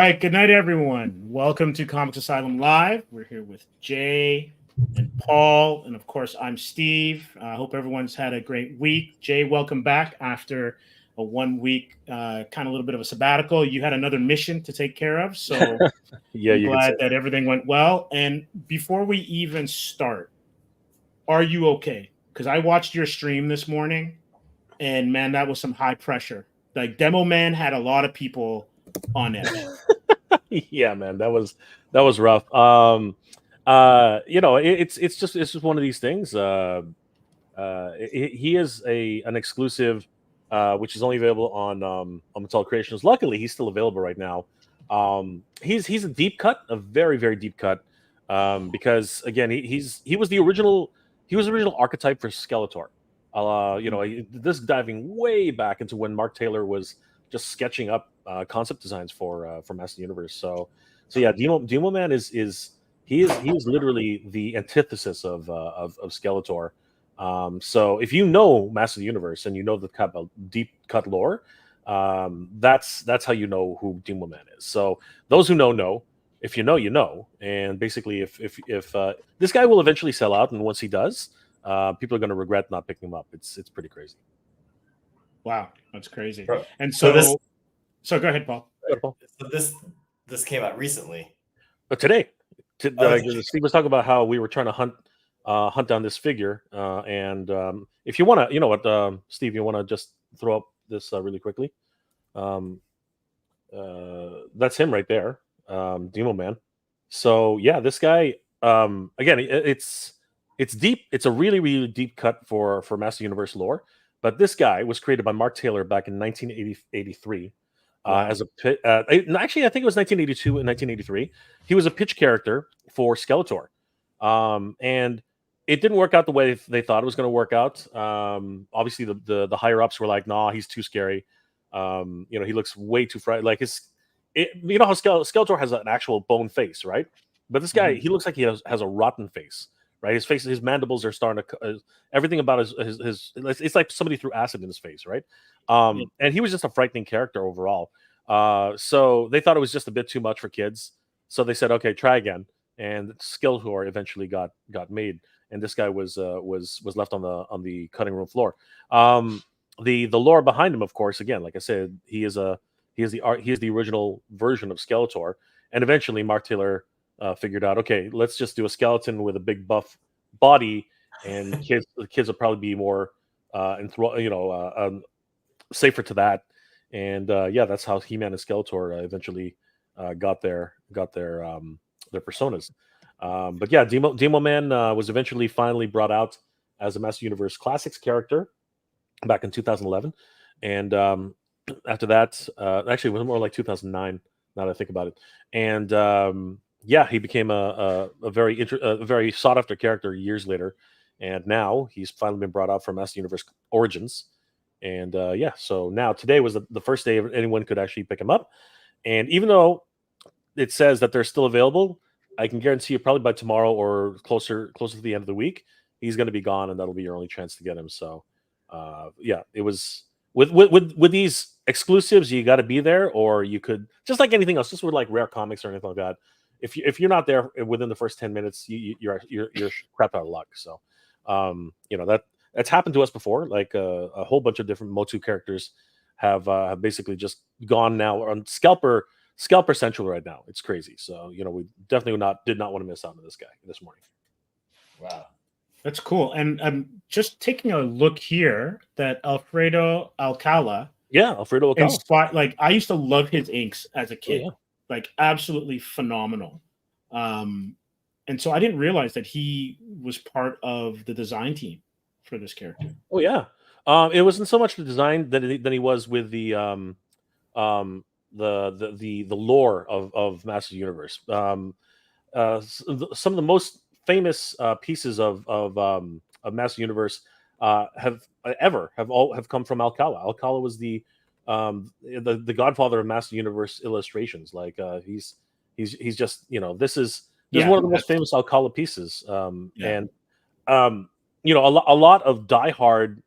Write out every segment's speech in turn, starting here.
right, good night, everyone. Welcome to Comics Asylum Live. We're here with Jay and Paul, and of course, I'm Steve. I hope everyone's had a great week. Jay, welcome back after a 1 week, kind of a little bit of a sabbatical. You had another mission to take care of, so Yeah, I'm you can say glad that everything went well. And before we even start, are you okay? Because I watched your stream this morning, and man, that was some high pressure. Like Demo Man had a lot of people on edge. yeah, man, that was rough. It's just one of these things. He is an exclusive, which is only available on Mattel Creations. Luckily, he's still available right now. He's a deep cut, a very very deep cut, because again he was the original archetype for Skeletor. This diving way back into when Mark Taylor was just sketching up concept designs for Master Universe. So yeah, Demo Man he is literally the antithesis of Skeletor. So if you know Master of the Universe and you know the kind of deep cut lore, that's how you know who Demo Man is. So those who know. If you know, you know. And basically, if this guy will eventually sell out, and once he does, people are going to regret not picking him up. It's pretty crazy. Wow, that's crazy. Bro, And so so go ahead, Paul. this came out recently. But today, Oh, Steve was talking about how we were trying to hunt down this figure, and if you want to, you know what, Steve, you want to just throw up this really quickly. That's him right there, Demo Man. So yeah, this guy, again, it's deep. It's a really really deep cut for Master Universe lore. But this guy was created by Mark Taylor back in 1983. Wow. As a actually, I think it was 1982 and 1983. He was a pitch character for Skeletor, and it didn't work out the way they thought it was going to work out. Obviously, the higher ups were like, "Nah, he's too scary. He looks way too frightened. Like you know how Skeletor has an actual bone face, right? But this guy, he looks like he has a rotten face, right? His face, his mandibles are starting to, everything about his it's like somebody threw acid in his face, right? And he was just a frightening character overall. So they thought it was just a bit too much for kids. So they said, okay, try again. And Skeletor eventually got made, and this guy was left on the cutting room floor. The lore behind him, of course, again, like I said, he is the original version of Skeletor, and eventually Mark Taylor figured out, okay, let's just do a skeleton with a big buff body, and the kids will probably be more safer to that. And yeah, that's how He-Man and Skeletor eventually got their personas. But yeah, Demo Man was eventually finally brought out as a Master Universe Classics character back in 2011, and after that, actually, it was more like 2009. Now that I think about it, and yeah, he became a very sought after character years later, and now he's finally been brought out from Master Universe Origins. And yeah, so now today was the first day anyone could actually pick him up. And even though it says that they're still available, I can guarantee you probably by tomorrow or closer to the end of the week, he's going to be gone, and that'll be your only chance to get him. So yeah, it was with these exclusives, you got to be there, or you could, just like anything else, just with like rare comics or anything like that. If you're not there within the first 10 minutes, you're crap out of luck. So that's happened to us before. Like a whole bunch of different Motu characters have basically just gone now on Scalper Central right now. It's crazy. So we definitely did not want to miss out on this guy this morning. Wow, That's cool. And I'm just taking a look here that Alfredo Alcala. Yeah, Alfredo Alcala. Inspired, like I used to love his inks as a kid. Oh, yeah. Like absolutely phenomenal. And so I didn't realize that he was part of the design team for this character. Oh yeah. It wasn't so much the design than he was with the lore of Master Universe. Some of the most famous pieces of Master Universe have come from Alcala. Alcala was the godfather of Master Universe illustrations. Like he's just this is one of the most famous Alcala pieces. And a lot of diehard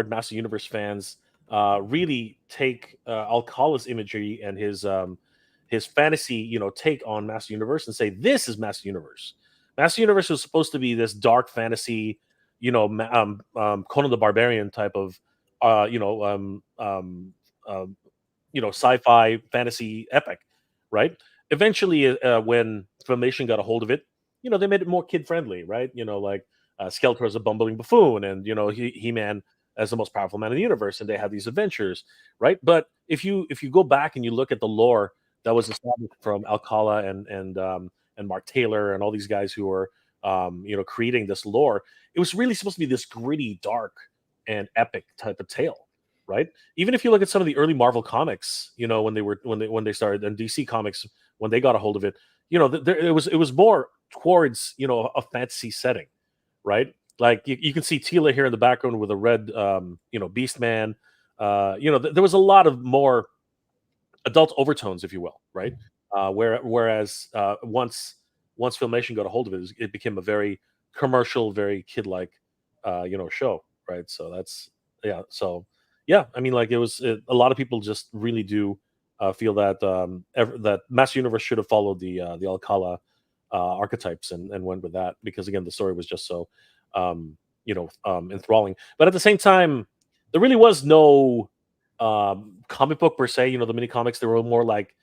Master Universe fans really take Alcala's imagery and his his fantasy, take on Master Universe and say, this is Master Universe. Master Universe was supposed to be this dark fantasy, Conan the Barbarian type of, sci-fi fantasy epic, right? Eventually, when Filmation got a hold of it, they made it more kid-friendly, right? Like Skeletor as a bumbling buffoon, and He-Man as the most powerful man in the universe, and they had these adventures, right? But if you go back and you look at the lore that was established from Alcala and Mark Taylor and all these guys who were creating this lore, it was really supposed to be this gritty, dark, and epic type of tale, right? Even if you look at some of the early Marvel comics, when they started, and DC Comics when they got a hold of it, it was more towards a fantasy setting, right? Like you can see Tila here in the background with a red, Beast Man. There was a lot of more adult overtones, if you will, right? Whereas once Filmation got a hold of it, it became a very commercial, very kid-like, show, right? So that's So yeah, I mean, like a lot of people just really do feel that that Master Universe should have followed the Alcala archetypes and went with that, because again, the story was just so enthralling. But at the same time, there really was no comic book per se. The mini comics, they were more like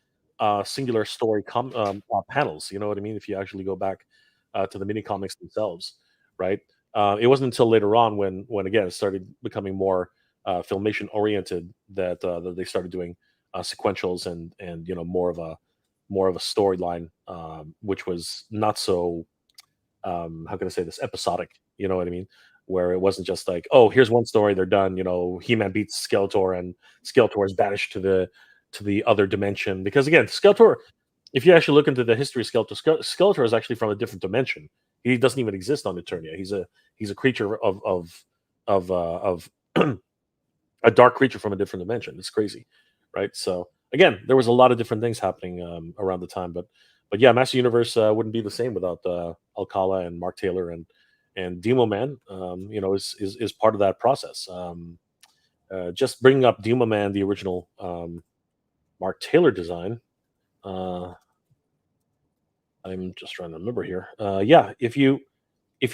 singular story panels. You know what I mean? If you actually go back to the mini comics themselves, right? It wasn't until later on when again it started becoming more Filmation oriented that they started doing sequentials and more of a storyline, which was not so how can I say this, episodic. You know what I mean? Where it wasn't just like, oh, here's one story, they're done. He-Man beats Skeletor, and Skeletor is banished to the other dimension. Because again, Skeletor, if you actually look into the history of Skeletor, Skeletor is actually from a different dimension. He doesn't even exist on Eternia. He's a creature of a dark creature from a different dimension. It's crazy, right? So again, there was a lot of different things happening around the time, but yeah, Master Universe wouldn't be the same without Alcala and Mark Taylor and Demo Man. Is part of that process. Just bringing up Demo Man, the original Mark Taylor design. I'm just trying to remember here. Yeah, if you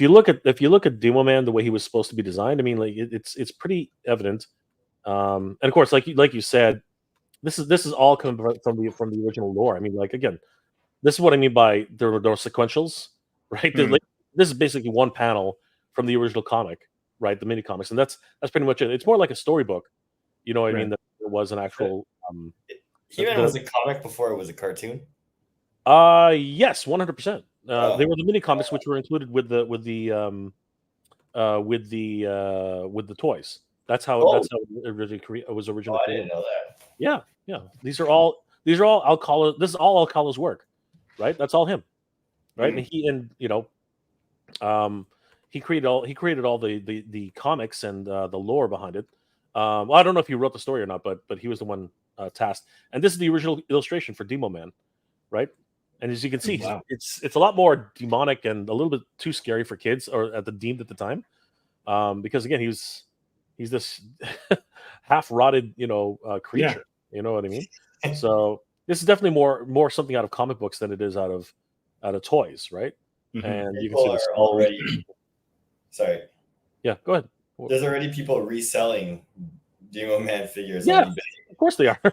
look at Demo Man the way he was supposed to be designed, I mean, like it's pretty evident. And of course, like you said, this is all coming from the original lore. I mean, like again, this is what I mean by there were sequentials, right? This is basically one panel from the original comic, right? The mini comics, and that's pretty much it. It's more like a storybook, you know what I mean? That it was an actual. He-Man was a comic before it was a cartoon. Yes, 100%. They were the mini comics which were included with the toys. That's how it was originally I created. didn't know that. Yeah. These are all Alcala. This is all Alcala's work, right? That's all him, right? And he created all the comics and the lore behind it. Well, I don't know if he wrote the story or not, but he was the one tasked. And this is the original illustration for Demo Man, right? And as you can see, it's a lot more demonic and a little bit too scary for kids, or deemed at the time, because again, he's this half rotted, creature. You know what I mean? So this is definitely more something out of comic books than it is out of toys, right? Mm-hmm. And you can see this already. Sorry. Yeah, go ahead. There's already people reselling Demo Man figures. Yeah, of course they are. Of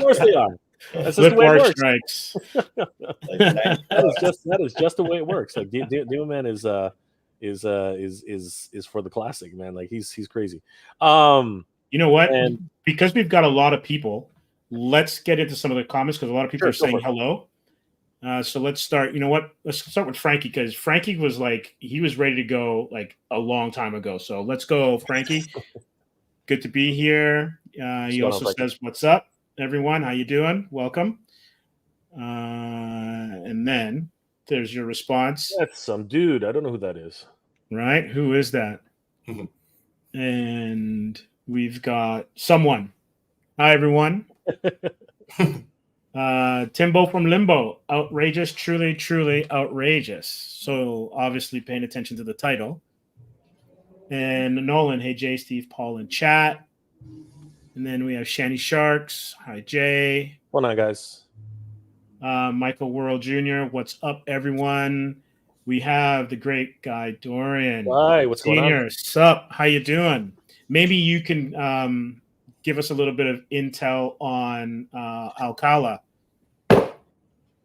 course they are. That's just the way it works. Strikes. that is just the way it works. Like Demo Man is for the classic, man. Like he's crazy. You know what? And because we've got a lot of people, let's get into some of the comments, because a lot of people are saying hello. So let's start. You know what? Let's start with Frankie, because Frankie was he was ready to go like a long time ago. So let's go, Frankie. Good to be here. He also says, "What's up, everyone? How you doing? Welcome." And then there's your response. That's some dude. I don't know who that is. Right? Who is that? And we've got someone. Hi, everyone. Timbo from Limbo. Outrageous, truly, truly outrageous. So obviously paying attention to the title. And Nolan, hey, Jay, Steve, Paul, and chat. And then we have Shani Sharks. Hi, Jay. Well, now, guys. Michael World Jr., what's up, everyone? We have the great Guy Dorian. Hi, what's going on? Senior, sup? How you doing? Maybe you can give us a little bit of intel on Alcala.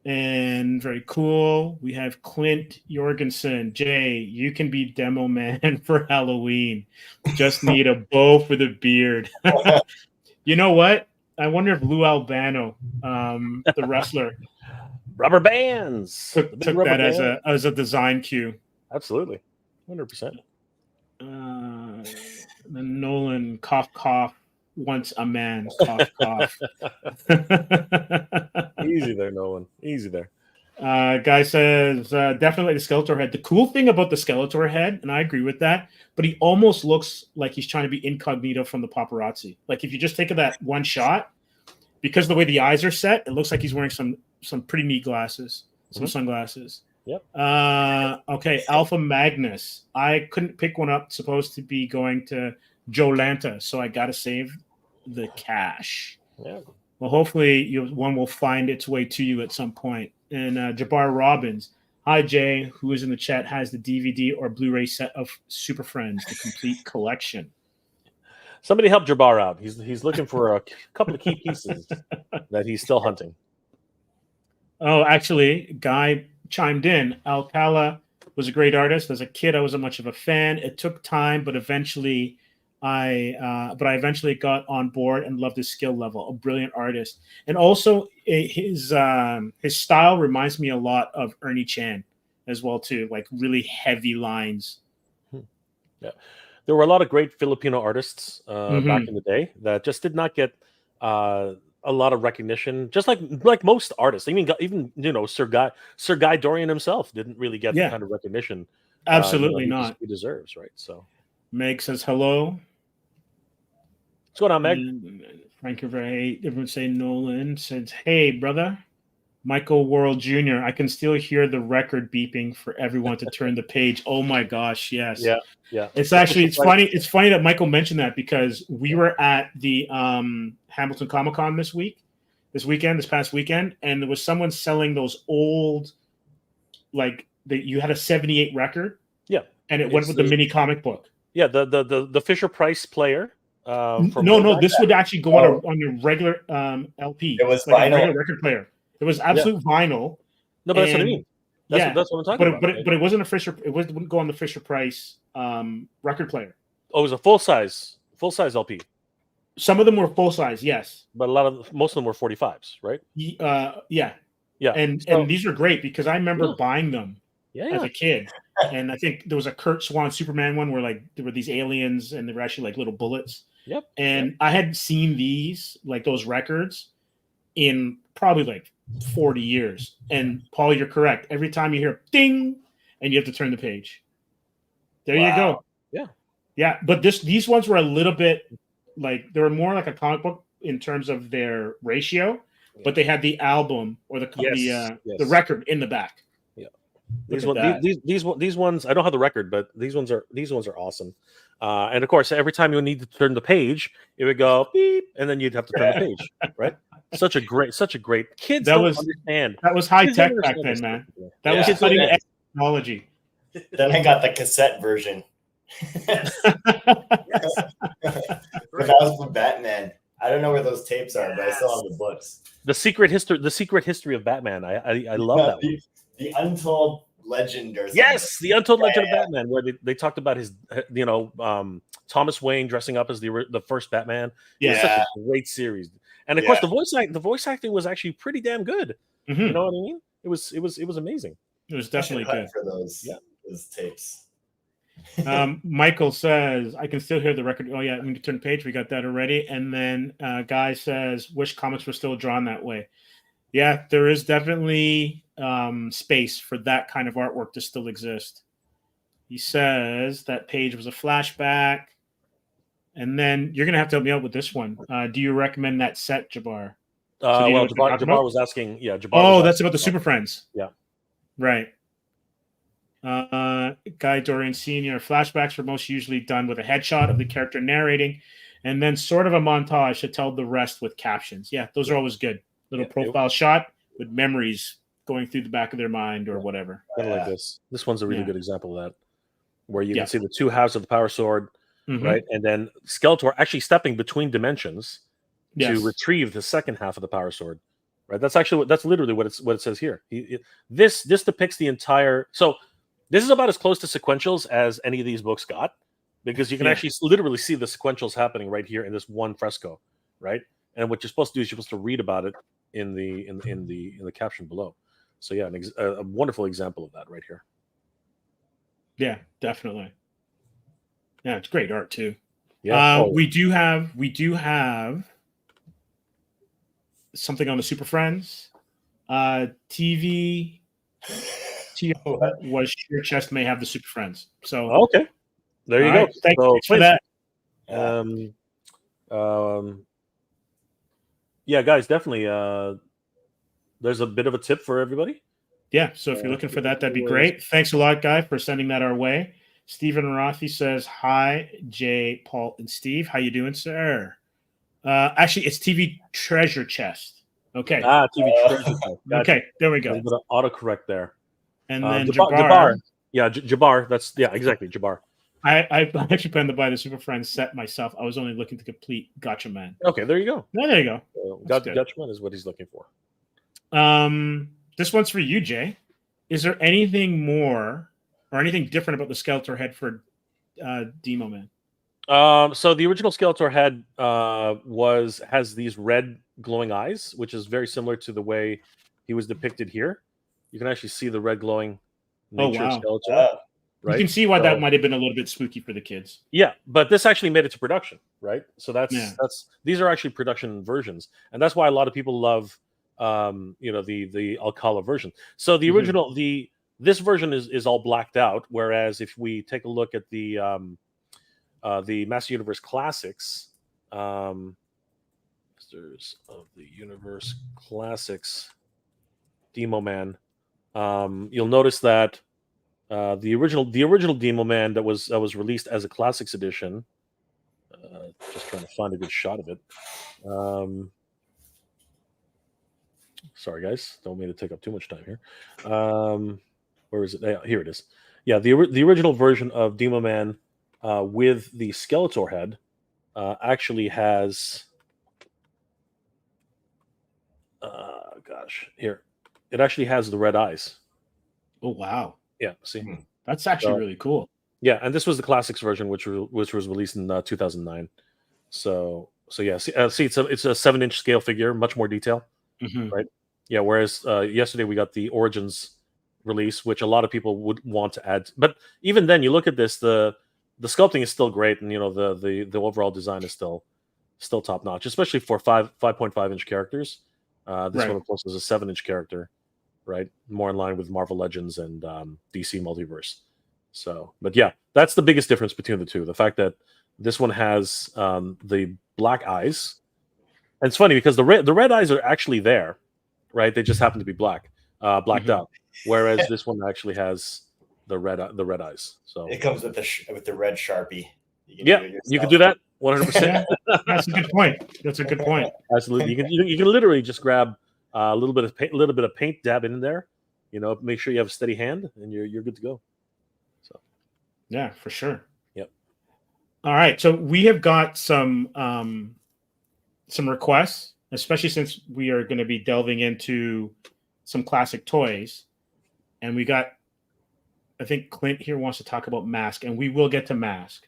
And very cool. We have Clint Jorgensen. Jay, you can be Demo Man for Halloween. Just need a bow for the beard. You know what? I wonder if Lou Albano, the wrestler, Rubber bands. took that bands. as a design cue. Absolutely, 100%. Then Nolan, cough, once a man, cough. Easy there, Nolan. Easy there. Guy says definitely the Skeletor head. The cool thing about the Skeletor head, and I agree with that, but he almost looks like he's trying to be incognito from the paparazzi. Like if you just take that one shot, because of the way the eyes are set, it looks like he's wearing some pretty neat glasses, some sunglasses. Yep. Okay, Alpha Magnus. I couldn't pick one up. Supposed to be going to Joe Lanta, so I got to save the cash. Yeah. Well, hopefully one will find its way to you at some point. And Jabbar Robbins. Hi, Jay, who is in the chat, has the DVD or Blu-ray set of Super Friends, the complete collection. Somebody help Jabbar out. He's looking for a couple of key pieces that he's still hunting. Oh, actually, Guy chimed in. Alcala was a great artist. As a kid, I wasn't much of a fan. It took time, but eventually I eventually got on board and loved his skill level. A brilliant artist, and also his style reminds me a lot of Ernie Chan as well too. Like really heavy lines. Yeah, there were a lot of great Filipino artists back in the day that just did not get a lot of recognition. Just like most artists, even Sir Guy Dorian himself didn't really get the kind of recognition. Absolutely not. He deserves, right? So. Meg says hello. What's going on, Meg? Frank everyone say Nolan says, hey, brother. Michael World Jr., I can still hear the record beeping for everyone to turn the page. Oh my gosh, yes. Yeah. It's funny. It's funny that Michael mentioned that because we were at the Hamilton Comic-Con this past weekend, and there was someone selling those old, you had a 78 record. Yeah. And it went with the mini comic book. Yeah, the Fisher Price player. This would actually go on your regular LP. It was like vinyl. a regular record player. It was absolute vinyl. No, but that's what I mean. That's what I'm talking about. But it wasn't a Fisher. It wouldn't go on the Fisher Price record player. Oh, it was a full size LP. Some of them were full size, yes. But most of them were 45s, right? Yeah. And these are great because I remember buying them as a kid. And I think there was a Kurt Swan Superman one where there were these aliens and they were actually little bullets. Yep. And I had seen these those records in probably 40 years. And Paul, you're correct. Every time you hear ding, and you have to turn the page. There you go. Yeah. But these ones were a little bit they were more like a comic book in terms of their ratio, but they had the album or the record in the back. These ones, I don't have the record, but these ones are awesome. And of course, every time you need to turn the page, it would go beep, and then you'd have to turn the page, right? Such a great kids understand. That was high tech back then, man. That was cutting edge technology. Then I got the cassette version. But that was for Batman. I don't know where those tapes are, but I still have the books. The secret history of Batman. I love that one. The Untold Legend or something. Yes, the Untold Legend of Batman, where they talked about his, Thomas Wayne dressing up as the first Batman. Yeah, it's such a great series, and of course the voice acting was actually pretty damn good. Mm-hmm. You know what I mean? It was amazing. It was definitely good for those tapes. Michael says, I can still hear the record. Oh yeah, we need to turn the page. We got that already. And then Guy says, wish comics were still drawn that way. Yeah, there is definitely space for that kind of artwork to still exist. He says that page was a flashback. And then you're going to have to help me out with this one. Do you recommend that set, Jabbar? Jabbar was asking. Yeah, Jabbar. That's about the Super Friends. Yeah. Right. Guy Dorian Sr. Flashbacks were most usually done with a headshot of the character narrating and then sort of a montage to tell the rest with captions. Yeah, those are always good. little profile shot with memories going through the back of their mind or whatever. Kind of like this. This one's a really Yeah. good example of that, where you can see the two halves of the power sword, Mhm. right? And then Skeletor actually stepping between dimensions to Yes. retrieve the second half of the power sword, right? That's literally what it says here. This depicts the entire. So this is about as close to sequentials as any of these books got, because you can actually literally see the sequentials happening right here in this one fresco, right? And what you're supposed to do is you're supposed to read about it in the caption below. So yeah, a wonderful example of that right here. Yeah, definitely. Yeah, it's great art too. Yeah, we do have something on the Super Friends. TV was your chest may have the Super Friends. So okay, there you go. Thanks for that. Yeah, guys, definitely. There's a bit of a tip for everybody. Yeah, so if you're looking for that, that'd be great. Thanks a lot, Guy, for sending that our way. Stephen Rothi says, hi, Jay, Paul, and Steve. How you doing, sir? Actually, it's TV Treasure Chest. Okay. TV Treasure Chest. Gotcha. Okay, there we go. A little bit of autocorrect there. And then Jabbar. Yeah, Jabbar. That's exactly Jabbar. I actually plan to buy the Super Friends set myself. I was only looking to complete Gotcha Man. Okay, there you go. Yeah, there you go. Gotcha Man is what he's looking for. This one's for you, Jay. Is there anything more or anything different about the Skeletor head for Demo Man? So the original Skeletor head has these red glowing eyes, which is very similar to the way he was depicted here. You can actually see the red glowing nature of Skeletor. Right? You can see why that might have been a little bit spooky for the kids. Yeah, but this actually made it to production, right? So that's these are actually production versions, and that's why a lot of people love the Alcala version. So the original this version is all blacked out, whereas if we take a look at the Masters Universe Classics, Masters of the Universe Classics Demo Man, you'll notice that the original Demo Man that was released as a Classics edition. Just trying to find a good shot of it. Sorry, guys, don't mean to take up too much time here. Where is it? Yeah, here it is. Yeah, the original version of Demo Man with the Skeletor head actually has. Here it actually has the red eyes. Oh wow! Yeah, see, that's actually really cool. Yeah, and this was the Classics version, which was released in 2009. So yeah, see, it's a 7-inch scale figure, much more detail, right? Yeah, whereas yesterday we got the Origins release, which a lot of people would want to add. But even then, you look at this, the sculpting is still great, and the overall design is still top notch, especially for 5.5-inch characters. This one, of course, is a 7-inch character, right? More in line with Marvel Legends and DC Multiverse. So, but yeah, that's the biggest difference between the two. The fact that this one has the black eyes, and it's funny because the red eyes are actually there, right? They just happen to be blacked out. Whereas this one actually has the red eyes. So it comes with the red Sharpie. You can do that 100%. That's a good point. That's a good point. Absolutely, you can literally just grab a little bit of paint, dab it in there. Make sure you have a steady hand, and you're good to go. So, yeah, for sure. Yep. All right, so we have got some requests, especially since we are going to be delving into some classic toys, and we got. I think Clint here wants to talk about M.A.S.K, and we will get to M.A.S.K.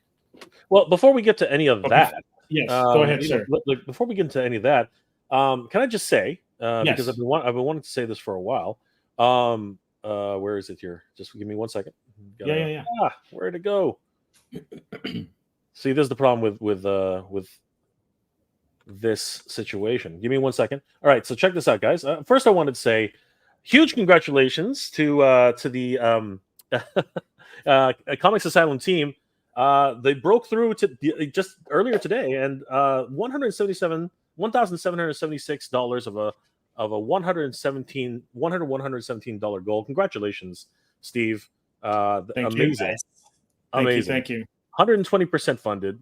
Well, before we get to any of that, yes, go ahead, sir. Before we get into any of that, can I just say, because I've been wanting to say this for a while. Where is it here? Just give me 1 second. Yeah. Where'd it go? See, there's the problem with this situation. Give me 1 second. All right, so check this out, guys. First, I wanted to say huge congratulations to the Comix Asylum team. They broke through to just earlier today, and $1,776 of a $117 goal. Congratulations, Steve. Amazing. Thank you. 120% funded.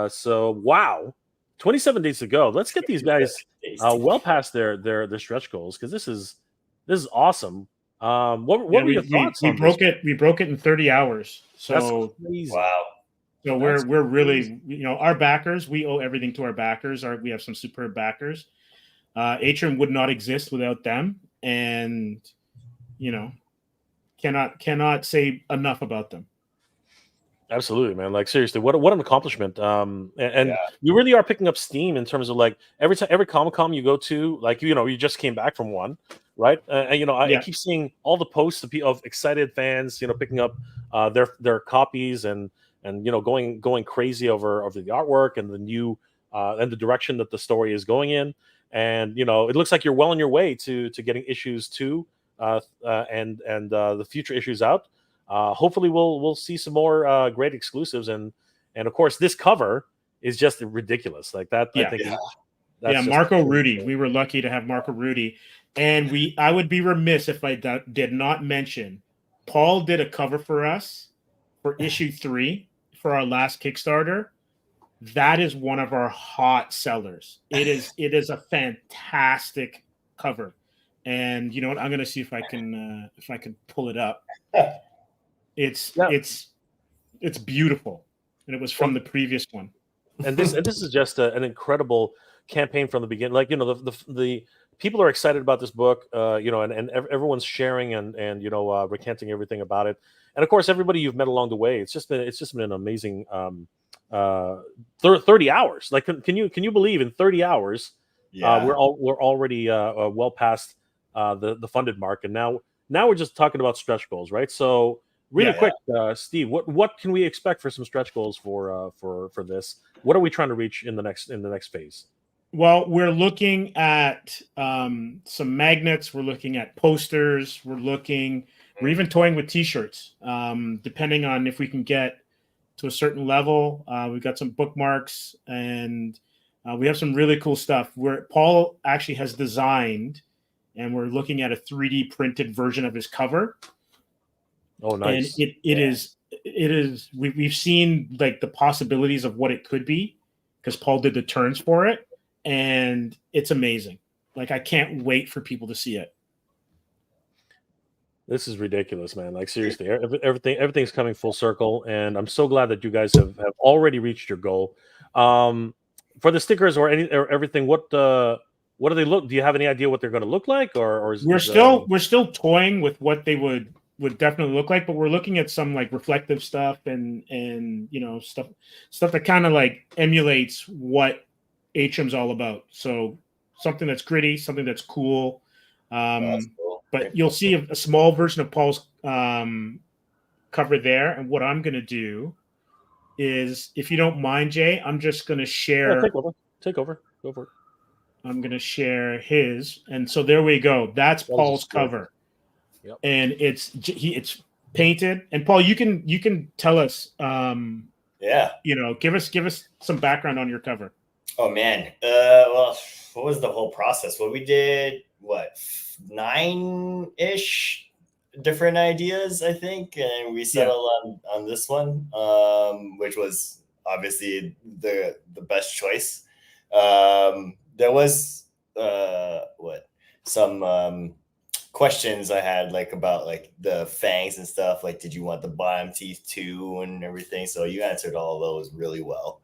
So wow, 27 days to go. Let's get these guys well past their stretch goals, because this is awesome. What were your thoughts on this? We broke it in 30 hours. So that's crazy. Wow. So we're really, our backers, we owe everything to our backers. We have some superb backers. Atrium would not exist without them, and cannot say enough about them. Absolutely, man. Like, seriously, what an accomplishment. And you really are picking up steam in terms of, like, every Comic-Con you go to, like, you just came back from one, right? I keep seeing all the posts of excited fans, picking up their copies and going crazy over the artwork and the new and the direction that the story is going in. And it looks like you're well on your way to getting issues 2 and the future issues out. Hopefully we'll see some more great exclusives, and of course this cover is just ridiculous. Like that, I think. That's Marco Rudy. We were lucky to have Marco Rudy, and I would be remiss if I did not mention Paul did a cover for us for issue 3 for our last Kickstarter. That is one of our hot sellers. It is a fantastic cover, and you know what? I'm gonna see if I can pull it up. It's beautiful, and it was from the previous one. And this is just an incredible campaign from the beginning. Like, the people are excited about this book, and everyone's sharing and recanting everything about it. And of course, everybody you've met along the way. It's just been an amazing 30 hours. Like, can you believe in 30 hours we're already well past the funded mark, and now we're just talking about stretch goals, right? So. Really quick, Steve, what can we expect for some stretch goals for this? What are we trying to reach in the next phase? Well, we're looking at some magnets. We're looking at posters. We're even toying with T-shirts, depending on if we can get to a certain level. We've got some bookmarks, and we have some really cool stuff. Where Paul actually has designed, and we're looking at a 3D printed version of his cover. Oh, nice! And it is. We've seen like the possibilities of what it could be, because Paul did the turns for it, and it's amazing. Like, I can't wait for people to see it. This is ridiculous, man. Like, seriously, everything's coming full circle, and I'm so glad that you guys have already reached your goal. For the stickers or everything, what do they look? Do you have any idea what they're going to look like, or we're still toying with what they would definitely look like, but we're looking at some like reflective stuff and stuff that kind of like emulates what Atrium's all about. So something that's gritty, something that's cool. That's cool. But you'll see a small version of Paul's cover there. And what I'm going to do is, if you don't mind, Jay, I'm just going to share. Take over. Go for it. I'm going to share his. And so there we go. That's Paul's cover. Yep. And it's painted. And Paul, you can tell us, give us some background on your cover. Oh man, well, what was the whole process? Well, we did 9-ish different ideas, I think, and we settled on this one, which was obviously the best choice. There was some questions I had, like, about like the fangs and stuff, like did you want the bottom teeth too and everything, so you answered all of those really well.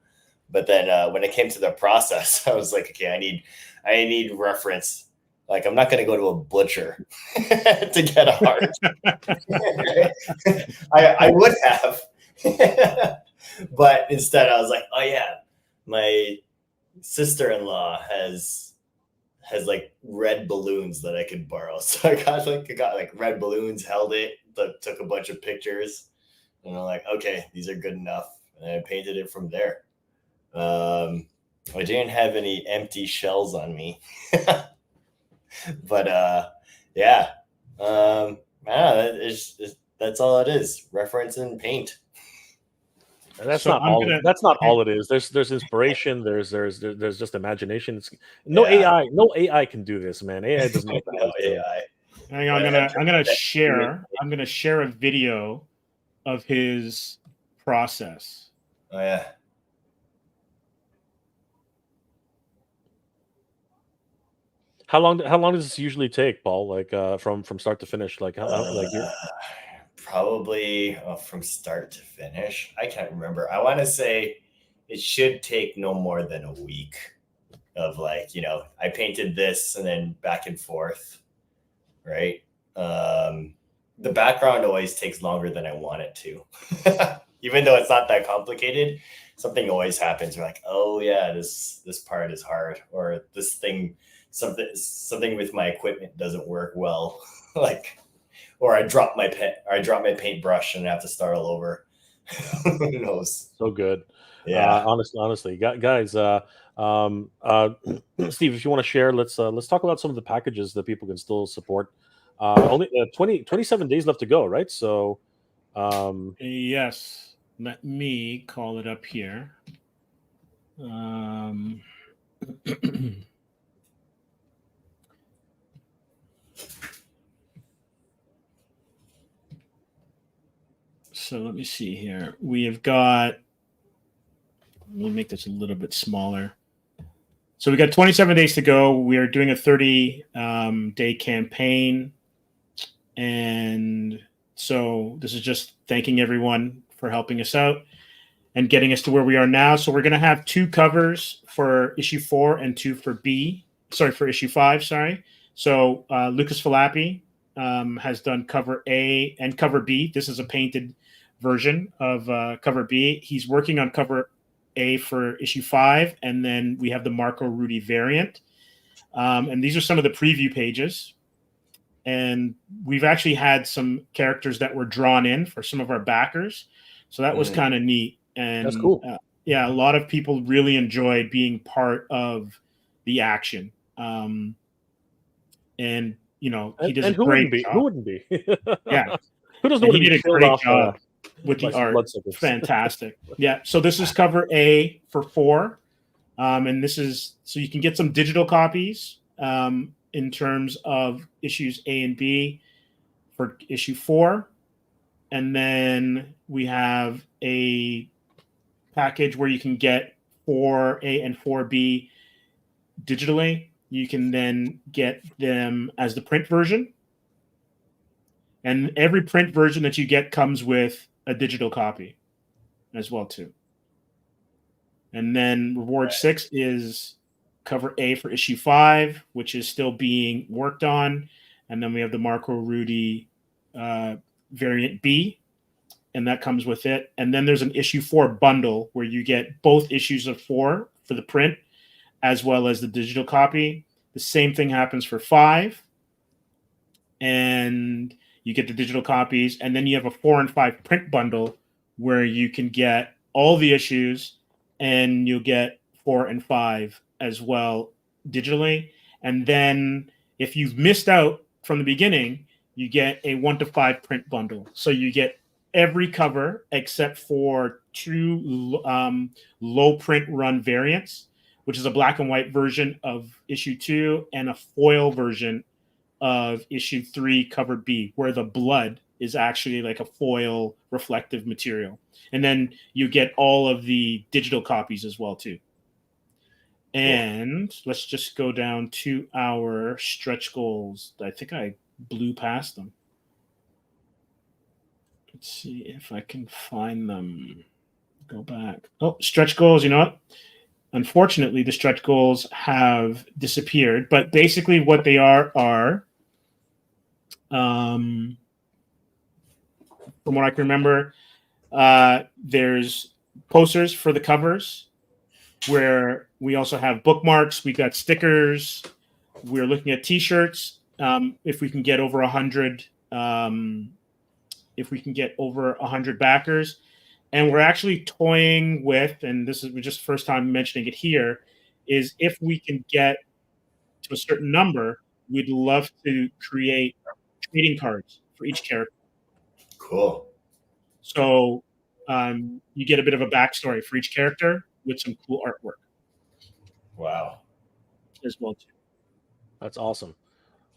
But then when it came to the process, I was like, okay, I need reference. Like, I'm not going to go to a butcher to get a heart. I would have, but instead I was like, oh yeah, my sister-in-law has like red balloons that I could borrow. So I got red balloons, held it, took a bunch of pictures, and I'm like, okay, these are good enough. And I painted it from there. I didn't have any empty shells on me, but that's all it is. Reference and paint. And that's not all it is. There's inspiration. There's just imagination. No AI can do this, man. AI doesn't know no AI. Hang on, I'm gonna share a video of his process. Oh yeah. How long does this usually take, Paul? Like from start to finish? Like like you're Probably from start to finish. I can't remember. I want to say it should take no more than a week of like, I painted this and then back and forth, right? The background always takes longer than I want it to. Even though it's not that complicated, something always happens. You're like, oh yeah, this part is hard, or this thing, something with my equipment doesn't work well. Like, or I drop my paintbrush and I have to start all over. Who knows? so good. Yeah. Honestly, guys. Steve, if you want to share, let's talk about some of the packages that people can still support. Only 27 days left to go, right? So, Yes. Let me call it up here. So let me see here. We have got, let me make this a little bit smaller. So we got 27 days to go. We are doing a 30-day campaign. And so this is just thanking everyone for helping us out and getting us to where we are now. So we're going to have 2 covers for issue 4 and 2 for for issue 5. Sorry. So Lucas Filappi has done cover A and cover B. This is a painted version of cover B. He's working on cover A for issue 5, and then we have the Marco Rudy variant. And these are some of the preview pages. And we've actually had some characters that were drawn in for some of our backers. So that was kind of neat. And that's cool. Yeah, a lot of people really enjoyed being part of the action. And, he does a great job. Who wouldn't be? Yeah. Who doesn't And want he to be did a killed great off job with the art. Fantastic. Yeah. So this is cover A for 4. And this is, so you can get some digital copies in terms of issues A and B for issue 4. And then we have a package where you can get 4A and 4B digitally. You can then get them as the print version. And every print version that you get comes with a digital copy as well too. And then reward 6 is cover A for issue 5, which is still being worked on. And then we have the Marco Rudy variant B, and that comes with it. And then there's an issue 4 bundle where you get both issues of 4 for the print as well as the digital copy. The same thing happens for 5. And you get the digital copies. And then you have a 4 and 5 print bundle where you can get all the issues, and you'll get 4 and 5 as well digitally. And then if you've missed out from the beginning, you get a 1 to 5 print bundle. So you get every cover except for 2 low print run variants, which is a black and white version of issue 2 and a foil version of issue 3 cover B, where the blood is actually like a foil reflective material. And then you get all of the digital copies as well too. And let's just go down to our stretch goals. I think I blew past them. Let's see if I can find them. Go back. Oh, stretch goals, you know what? Unfortunately, the stretch goals have disappeared, but basically what they are from what I can remember, there's posters for the covers, where we also have bookmarks. We got stickers. We're looking at T-shirts. If we can get over 100, backers, and we're actually toying with, and this is just the first time mentioning it here, is if we can get to a certain number, we'd love to create trading cards for each character. Cool. So you get a bit of a backstory for each character with some cool artwork. Wow. As well too. That's awesome.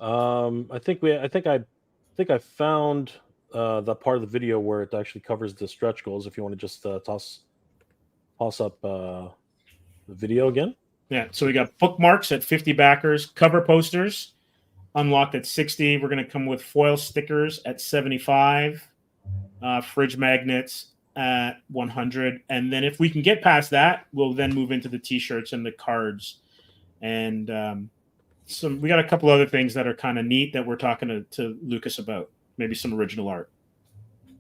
I think I found the part of the video where it actually covers the stretch goals. If you want to just toss up the video again. Yeah, so we got bookmarks at 50 backers, cover posters unlocked at 60. We're going to come with foil stickers at 75, fridge magnets at 100, and then if we can get past that, we'll then move into the t-shirts and the cards, and we got a couple other things that are kind of neat that we're talking to Lucas about. Maybe some original art.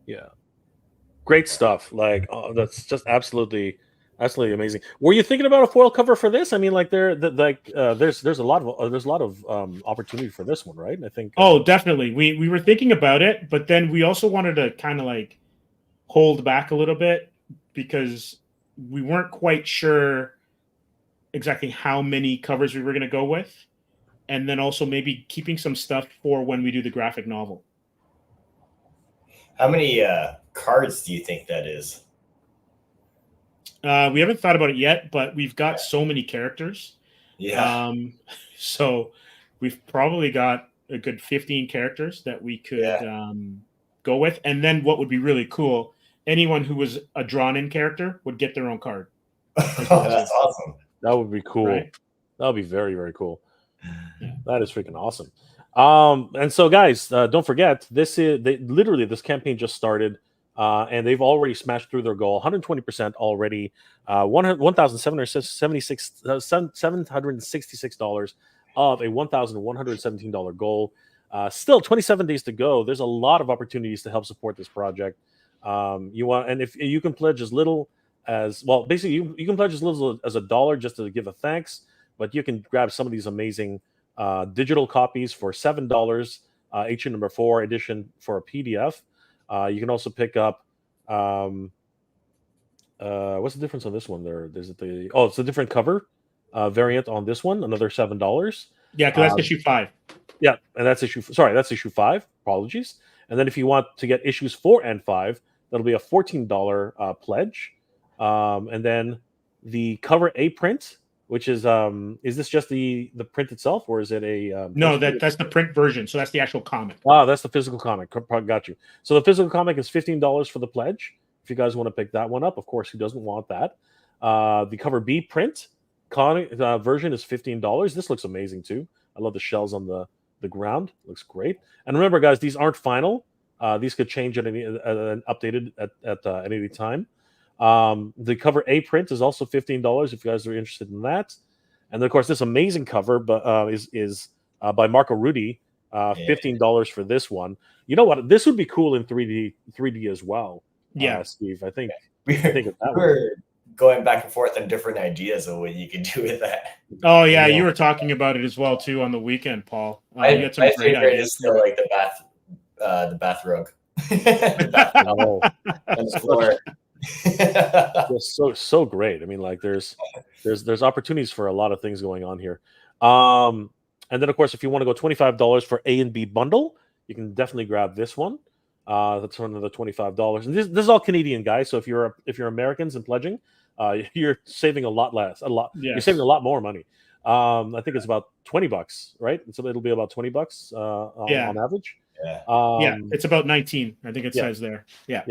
Yeah, great stuff. Like, that's just absolutely amazing. Were you thinking about a foil cover for this? I mean, like there's a lot of opportunity for this one, right? I think. Oh, definitely. We were thinking about it, but then we also wanted to kind of like hold back a little bit because we weren't quite sure exactly how many covers we were going to go with, and then also maybe keeping some stuff for when we do the graphic novel. How many cards do you think that is? We haven't thought about it yet, but we've got so many characters. Yeah. So we've probably got a good 15 characters that we could go with. And then what would be really cool, anyone who was a drawn-in character would get their own card. That's awesome. That would be cool. Right? That would be very, very cool. Yeah. That is freaking awesome. And so, guys, don't forget, this campaign just started, and they've already smashed through their goal, 120% already, $766 of a $1,117 goal. Still 27 days to go. There's a lot of opportunities to help support this project. And if you can pledge as little as, well, basically you can pledge as little as $1 just to give a thanks, but you can grab some of these amazing digital copies for $7, issue number 4 edition for a PDF. You can also pick up what's the difference on this one? It's a different cover variant on this one, another $7. Yeah, because that's issue 5. Yeah, and that's issue 5. Apologies. And then if you want to get issues 4 and 5, that'll be a $14 pledge. And then the cover A print, which is this just the print itself, or is it a no, that's the print version, so that's the actual comic. That's the physical comic. Got you. So the physical comic is $15 for the pledge. If you guys want to pick that one up, of course, who doesn't want that? The cover B print version is $15. This looks amazing too. I love the shells on the ground. Looks great. And remember, guys, these aren't final. These could change at any updated at any time. The cover A print is also $15 if you guys are interested in that. And then, of course, this amazing cover is by Marco Rudy, $15 for this one. You know what? This would be cool in 3D as well. Yeah, Steve. I think we're going back and forth on different ideas of what you could do with that. Oh yeah, you were talking about it as well too on the weekend, Paul. My favorite is still like the bath rug. And the floor. so great. I mean, like there's opportunities for a lot of things going on here. And then of course, if you want to go $25 for A and B bundle, you can definitely grab this one. That's another $25. And this is all Canadian, guys. So if you're Americans and pledging, you're saving a lot less. Yes. You're saving a lot more money. I think it's about $20, right? So it'll be about $20 on average. Yeah. It's about 19. I think it says there. Yeah.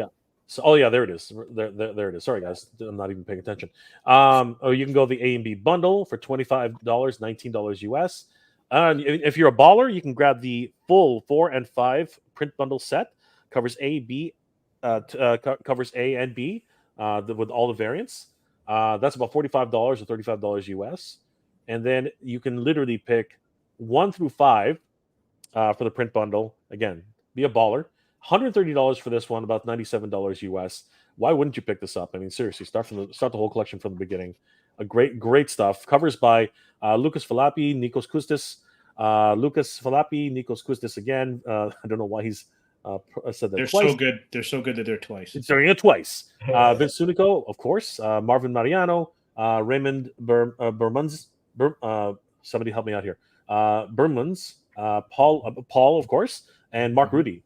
So, there it is. There it is. Sorry, guys, I'm not even paying attention. You can go the A and B bundle for $25, $19 US. If you're a baller, you can grab the full 4 and 5 print bundle set. Covers A, B, covers A and B with all the variants. That's about $45 or $35 US. And then you can literally pick 1 through 5 for the print bundle. Again, be a baller. $130 for this one, about $97 US. Why wouldn't you pick this up? I mean, seriously, start the whole collection from the beginning. A great stuff. Covers by Lucas Falapi, Nikos Koustis. Lucas Falapi, Nikos Koustis again. I don't know why he's said that They're twice. so good. They're so good that they're twice. It's doing it twice. Vince Sunico, of course. Marvin Mariano, Raymond Bermans. Somebody help me out here. Bermans, Paul, of course, and Mark Rudy.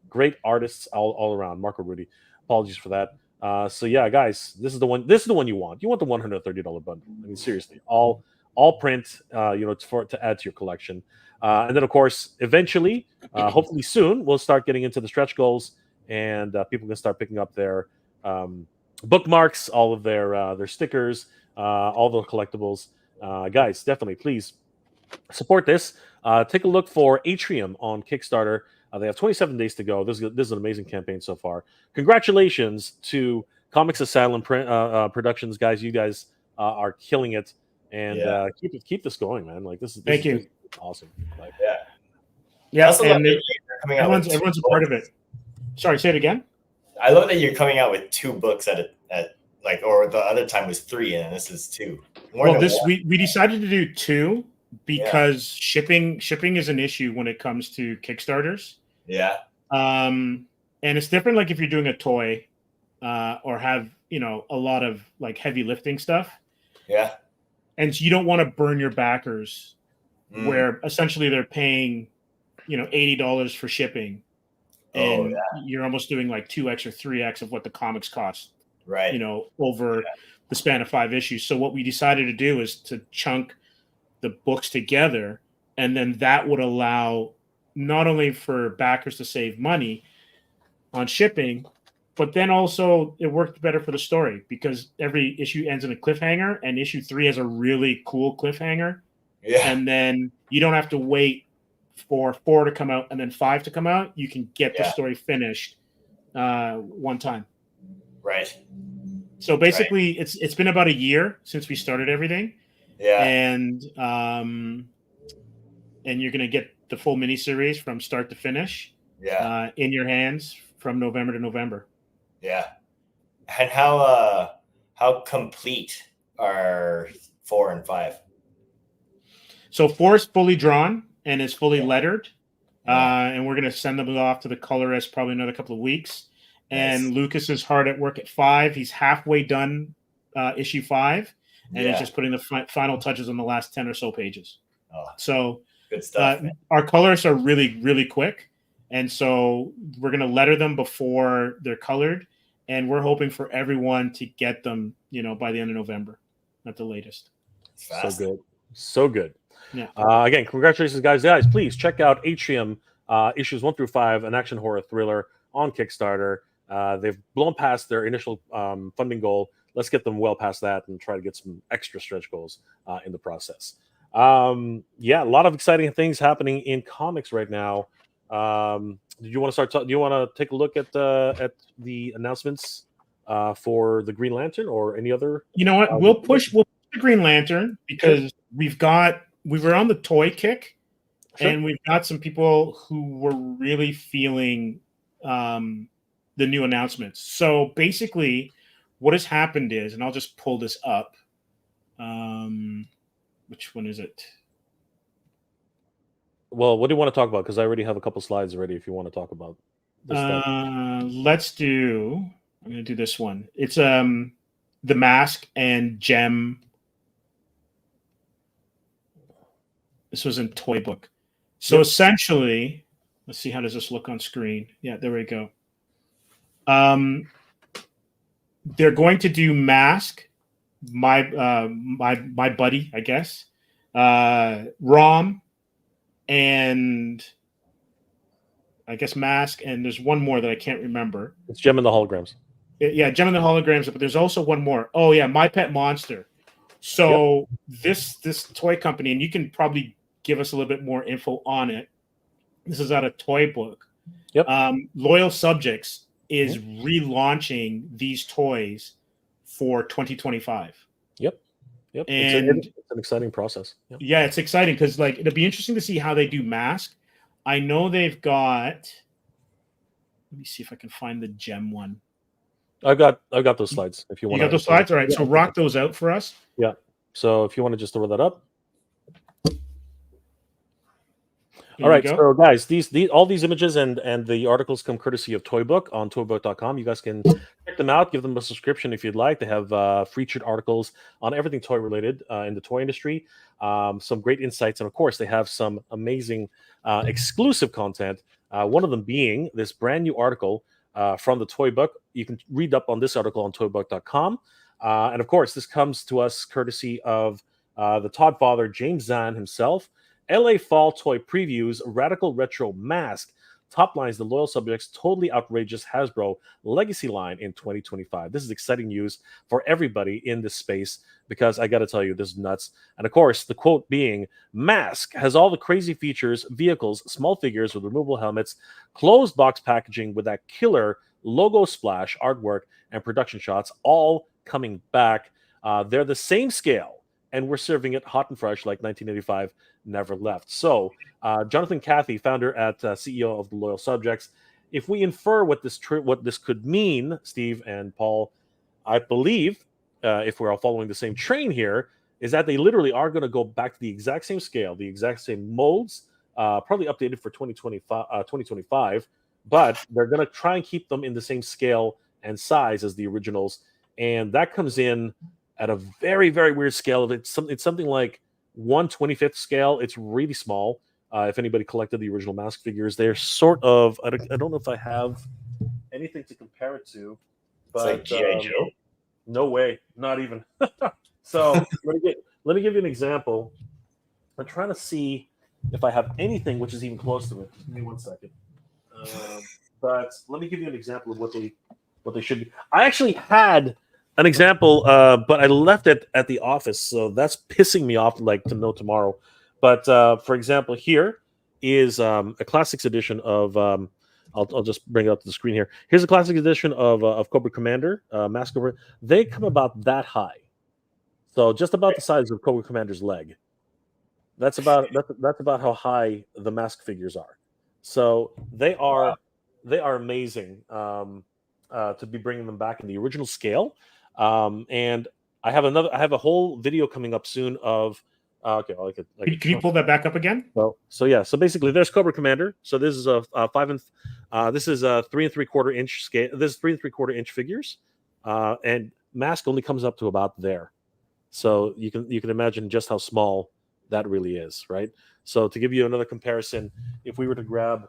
Great artists all around. Marco Rudy. Apologies for that. So yeah, guys, this is the one. This is the one you want. You want the $130 bundle. I mean, seriously, all print. To add to your collection. And then, of course, eventually, hopefully soon, we'll start getting into the stretch goals, and people can start picking up their bookmarks, all of their stickers, all the collectibles. Guys, definitely, please support this. Take a look for Atrium on Kickstarter. They have 27 days to go. This is an amazing campaign so far. Congratulations to Comix Asylum Productions, guys. You guys are killing it, and keep this going, man. Like this Thank you. is awesome. Like, Yeah. Yeah, also love and that you're coming out with everyone's a part of it. Sorry, say it again. I love that you're coming out with 2 books at like, or the other time was 3, and this is 2. Well, we decided to do 2 because shipping is an issue when it comes to Kickstarters. Yeah. And it's different, like if you're doing a toy, or have a lot of like heavy lifting stuff. Yeah. And so you don't want to burn your backers, where essentially they're paying, $80 for shipping, and you're almost doing like 2x or 3x of what the comics cost, right? Over the span of 5 issues. So what we decided to do is to chunk the books together, and then that would allow not only for backers to save money on shipping, but then also it worked better for the story because every issue ends in a cliffhanger, and issue 3 has a really cool cliffhanger. Yeah. And then you don't have to wait for 4 to come out and then 5 to come out. You can get the story finished one time. Right. So basically, it's been about a year since we started everything. Yeah. And you're gonna get the full miniseries from start to finish. Yeah. In your hands from November to November. Yeah. And how complete are 4 and 5? So 4 is fully drawn and is fully lettered. And we're going to send them off to the colorist probably another couple of weeks. And Lucas is hard at work at 5. He's halfway done issue 5. And he's just putting the final touches on the last 10 or so pages. So good stuff. Our colorists are really, really quick. And so we're going to letter them before they're colored. And we're hoping for everyone to get them, by the end of November at the latest. Fast. So good. So good. Yeah. Again, congratulations, guys. Guys, please check out Atrium issues 1 through 5, an action horror thriller on Kickstarter. They've blown past their initial funding goal. Let's get them well past that and try to get some extra stretch goals in the process. A lot of exciting things happening in comics right now. Do you want to do you want to take a look at the announcements for the Green Lantern or any other? You know what? We'll push the Green Lantern because we were on the toy kick, and we've got some people who were really feeling the new announcements. So basically, what has happened is, and I'll just pull this up. Which one is it? Well, what do you want to talk about? Because I already have a couple slides already. If you want to talk about this stuff. Let's do. I'm going to do this one. It's the M.A.S.K and Jem. This was in Toy Book. So essentially, let's see, how does this look on screen? Yeah, there we go. They're going to do M.A.S.K, my buddy, I guess, Rom, and I guess M.A.S.K, and there's one more that I can't remember. It's Jem and the Holograms. Yeah, Jem and the Holograms, but there's also one more. Oh yeah, My Pet Monster. So this toy company, and you can probably give us a little bit more info on it. This is out of Toy Book. Yep. Loyal Subjects is relaunching these toys for 2025. Yep. And it's an exciting process. Yep. Yeah, it's exciting because it'll be interesting to see how they do M.A.S.K. I know they've got. Let me see if I can find the Jem one. I've got those slides. If you want, you got those slides. All right, so rock those out for us. Yeah. So if you want to just throw that up. All right, so guys, all these images and the articles come courtesy of Toy Book on toybook.com. You guys can check them out, give them a subscription if you'd like. They have featured articles on everything toy related in the toy industry, some great insights, and of course, they have some amazing exclusive content. One of them being this brand new article from the Toy Book. You can read up on this article on toybook.com, and of course, this comes to us courtesy of the Todd father, James Zahn himself. LA Fall Toy Previews, Radical Retro M.A.S.K, top lines the Loyal Subjects totally outrageous Hasbro Legacy line in 2025. This is exciting news for everybody in this space because I got to tell you, this is nuts. And of course, the quote being, "M.A.S.K has all the crazy features, vehicles, small figures with removable helmets, closed box packaging with that killer logo splash, artwork, and production shots, all coming back. They're the same scale, and we're serving it hot and fresh like 1985 never left." So, Jonathan Cathy, founder at CEO of the Loyal Subjects, if we infer what this could mean, Steve and Paul, I believe, if we're all following the same train here, is that they literally are going to go back to the exact same scale, the exact same molds, probably updated for 2025, but they're going to try and keep them in the same scale and size as the originals. And that comes in at a very, very weird scale. It's something like 1/25th scale. It's really small. If anybody collected the original M.A.S.K figures, they're sort of, I don't know if I have anything to compare it to, but It's like G.I. Joe. no way, not even. So let me give you an example. I'm trying to see if I have anything which is even close to it. Give me 1 second. But let me give you an example of what they should be. I actually had an example, but I left it at the office, so that's pissing me off like to no tomorrow. But for example, here is a classics edition of. I'll just bring it up to the screen here. Here's a classic edition of Cobra Commander, M.A.S.K. Cobra. They come about that high, so just about the size of Cobra Commander's leg. That's about how high the M.A.S.K. figures are. So they are amazing to be bringing them back in the original scale. And I have a whole video coming up soon of. Okay, can you pull that back up again? So yeah. So basically, there's Cobra Commander. So this is a 3 3/4 inch scale. This is 3 3/4 inch figures, and M.A.S.K only comes up to about there. So you can imagine just how small that really is, right? So to give you another comparison, if we were to grab,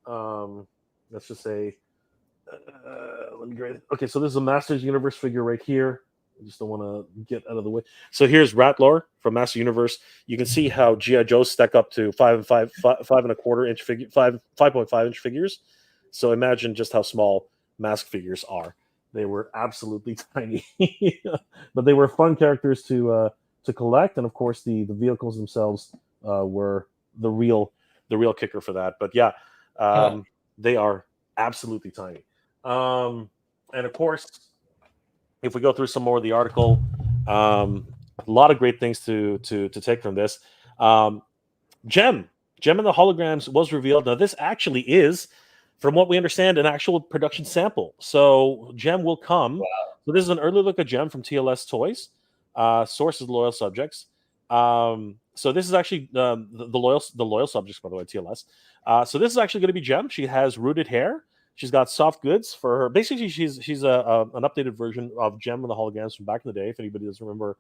let's just say, let me grab it. Okay, so this is a Masters Universe figure right here. I just don't want to get out of the way. So here's Rattler from Master Universe. You can see how G.I. Joes stack up to 5 5.25 inch figure, 5.5 inch figures. So imagine just how small M.A.S.K figures are. They were absolutely tiny, but they were fun characters to collect, and of course the vehicles themselves were the real kicker for that. But yeah, they are absolutely tiny. And of course, if we go through some more of the article, a lot of great things to take from this. Jem and the Holograms was revealed. Now this actually is, from what we understand, an actual production sample. So Jem will come. Wow. So this is an early look at Jem from TLS Toys. Source is Loyal Subjects. So this is actually the Loyal Subjects, by the way, TLS. So this is actually going to be Jem. She has rooted hair. She's got soft goods for her. Basically, she's an updated version of Jem and the Holograms from back in the day. If anybody doesn't remember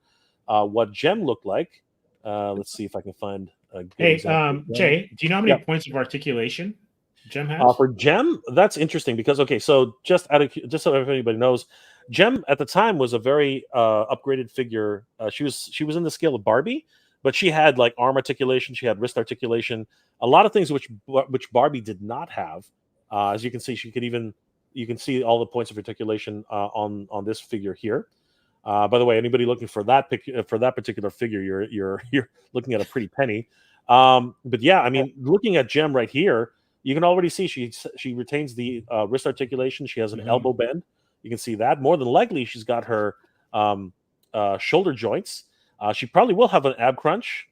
what Jem looked like, let's see if I can find a good example. Jay, do you know how many points of articulation Jem has? For Jem, that's interesting because so just so everybody knows, Jem at the time was a very upgraded figure. She was in the scale of Barbie, but she had like arm articulation, she had wrist articulation, a lot of things which Barbie did not have. As you can see, you can see all the points of articulation on this figure here. By the way, anybody looking for that particular figure, you're looking at a pretty penny. But yeah, I mean, looking at Jem right here, you can already see she retains the wrist articulation. She has an elbow bend. You can see that. More than likely, she's got her shoulder joints. She probably will have an ab crunch.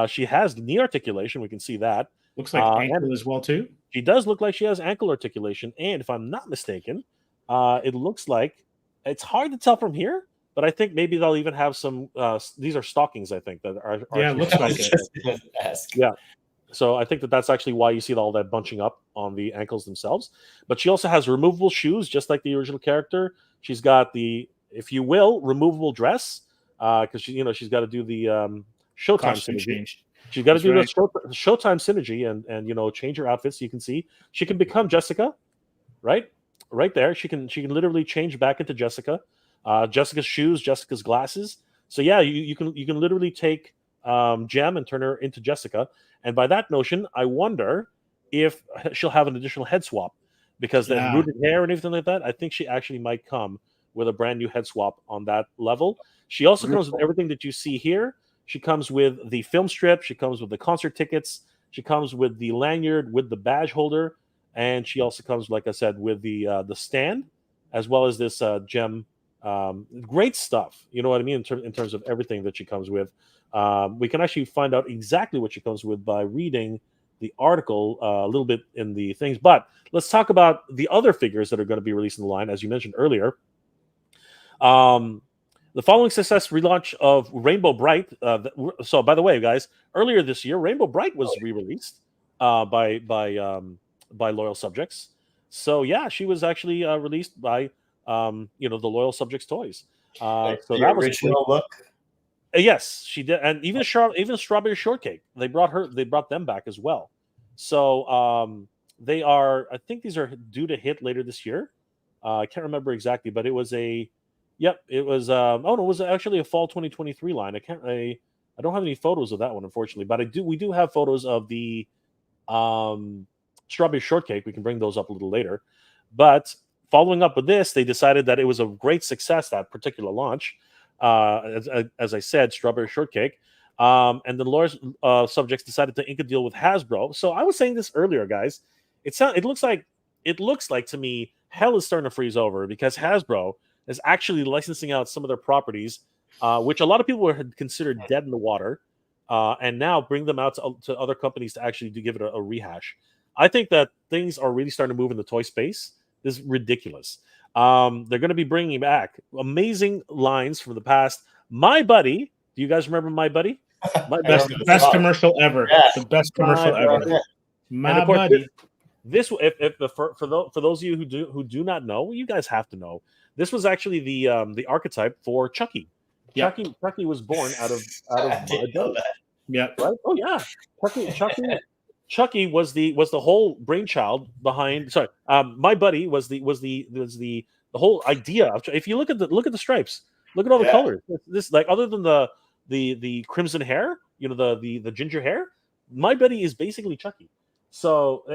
She has knee articulation. We can see that. Looks like ankle as well too. She does look like she has ankle articulation, and if I'm not mistaken, it looks like it's hard to tell from here, but I think maybe they'll even have some. These are stockings, I think that are. Yeah, it looks like it. Yeah, so I think that's actually why you see all that bunching up on the ankles themselves. But she also has removable shoes, just like the original character. She's got the, if you will, removable dress, because she's got to do the Showtime synergy. She's got to do the Showtime synergy and change her outfits. So you can see she can become Jessica, right there. She can literally change back into Jessica. Jessica's shoes, Jessica's glasses. So yeah, you can literally take Jem and turn her into Jessica. And by that notion, I wonder if she'll have an additional head swap, because the Yeah. rooted hair and everything like that. I think she actually might come with a brand new head swap on that level. She also comes with everything that you see here. She comes with the film strip. She comes with the concert tickets. She comes with the lanyard with the badge holder, and she also comes, like I said, with the stand, as well as this gem. Great stuff. You know what I mean in terms of everything that she comes with. We can actually find out exactly what she comes with by reading the article a little bit in the things. But let's talk about the other figures that are going to be released in the line, as you mentioned earlier. The following success relaunch of Rainbow Bright. So, by the way, guys, earlier this year, Rainbow Bright was re-released by loyal subjects. So, yeah, she was actually released by the loyal subjects toys. So the that was original look. Yes, she did, and even Strawberry Shortcake. They brought them back as well. So they are. I think these are due to hit later this year. I can't remember exactly, but it was a. Yep, it was. Oh no, it was actually a fall 2023 line. I don't have any photos of that one, unfortunately, but we do have photos of the Strawberry Shortcake. We can bring those up a little later. But following up with this, they decided that it was a great success, that particular launch. As I said, Strawberry Shortcake. And the loyal subjects decided to ink a deal with Hasbro. So I was saying this earlier, guys. It looks like to me hell is starting to freeze over, because Hasbro is actually licensing out some of their properties, which a lot of people had considered dead in the water, and now bring them out to other companies to actually give it a rehash. I think that things are really starting to move in the toy space. This is ridiculous. They're going to be bringing back amazing lines from the past. My Buddy. Do you guys remember My Buddy? Best commercial ever. Yeah. The best commercial ever. My Buddy. This for those of you who do not know, you guys have to know. This was actually the archetype for Chucky. Yep. Chucky was born out of My Buddy. Yeah. Right? Oh yeah. Chucky was the whole brainchild behind. Sorry, My Buddy was the whole idea of. If you look at the stripes, look at all the colors. This, like, other than the crimson hair, the ginger hair, My Buddy is basically Chucky. So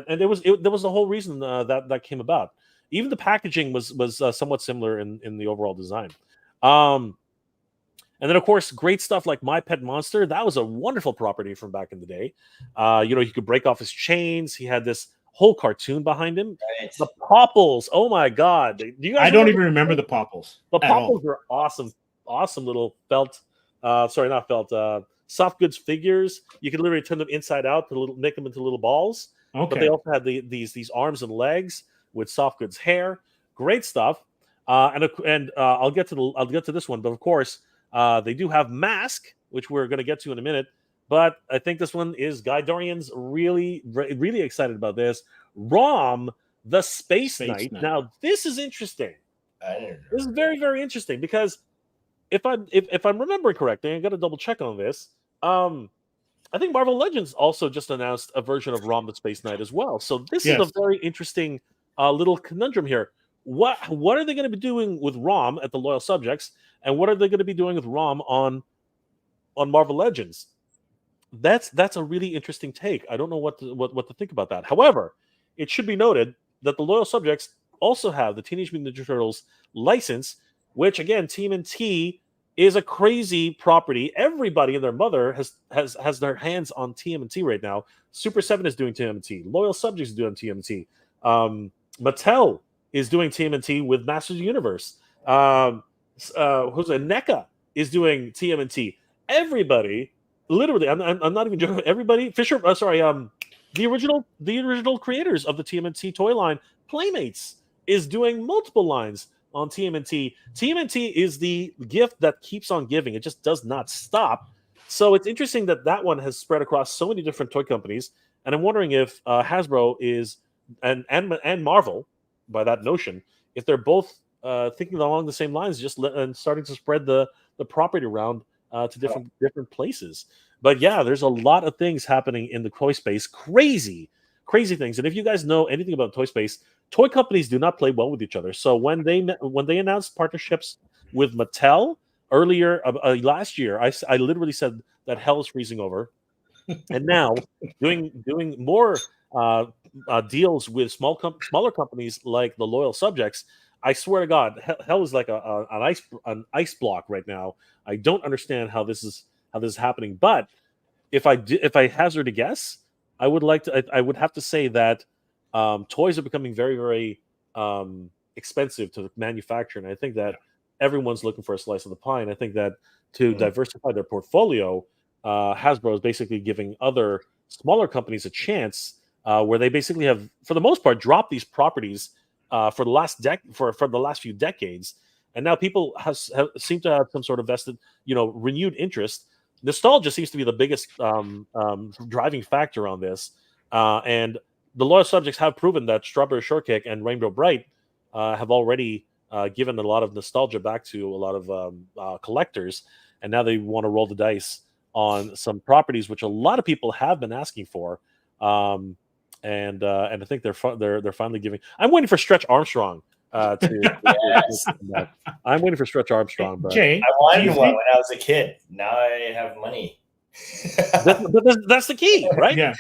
and there was the whole reason that came about. Even the packaging was somewhat similar in the overall design. And then, of course, great stuff like My Pet Monster. That was a wonderful property from back in the day. He could break off his chains. He had this whole cartoon behind him. Right. The Popples. Oh, my God. Do you guys I don't even remember the Popples. The Popples were awesome. Awesome little felt. Sorry, not felt. Soft goods figures. You could literally turn them inside out to make them into little balls. Okay. But they also had these arms and legs with soft goods hair. Great stuff. And I'll get to this one. But, of course, they do have M.A.S.K, which we're going to get to in a minute. But I think this one is Guy Dorian's really, really excited about this. ROM, the Space Knight. Now, this is interesting. This is very, very interesting, because if I'm remembering correctly, I got to double check on this. I think Marvel Legends also just announced a version of ROM, the Space Knight as well. So this is a very interesting little conundrum here. What are they going to be doing with ROM at the loyal subjects, and what are they going to be doing with ROM on Marvel Legends? That's a really interesting take. I don't know what to think about that. However, it should be noted that the loyal subjects also have the Teenage Mutant Ninja Turtles license, which, again, TMNT is a crazy property. Everybody and their mother has their hands on TMNT right now. Super 7 is doing TMNT. Loyal Subjects is doing TMNT. Mattel is doing TMNT with Masters of the Universe. NECA is doing TMNT. Everybody, literally, I'm not even joking. Everybody, the original creators of the TMNT toy line, Playmates, is doing multiple lines on TMNT. TMNT is the gift that keeps on giving. It just does not stop. So it's interesting that one has spread across so many different toy companies. And I'm wondering if Hasbro is and Marvel, by that notion, if they're both thinking along the same lines, and starting to spread the property around to different places. But yeah, there's a lot of things happening in the toy space. Crazy things. And if you guys know anything about toy space, toy companies do not play well with each other. So when they announced partnerships with Mattel earlier last year, I literally said that hell is freezing over. and now doing more deals with smaller companies like the Loyal Subjects. I swear to God, hell is like an ice block right now. I don't understand how this is happening. But if I hazard a guess, I would have to say that toys are becoming very, very expensive to manufacture, and I think that everyone's looking for a slice of the pie. And I think that to diversify their portfolio, Hasbro is basically giving other smaller companies a chance, where they basically have, for the most part, dropped these properties for the last few decades, and now people seem to have some sort of vested, renewed interest. Nostalgia seems to be the biggest driving factor on this, and the Loyal Subjects have proven that Strawberry Shortcake and Rainbow Bright have already given a lot of nostalgia back to a lot of collectors, and now they want to roll the dice on some properties which a lot of people have been asking for, and I think they're finally giving. I'm waiting for Stretch Armstrong Yes. I'm waiting for Stretch Armstrong, but Jay, I wanted one when I was a kid. Now I have money. that's the key, right? Yeah.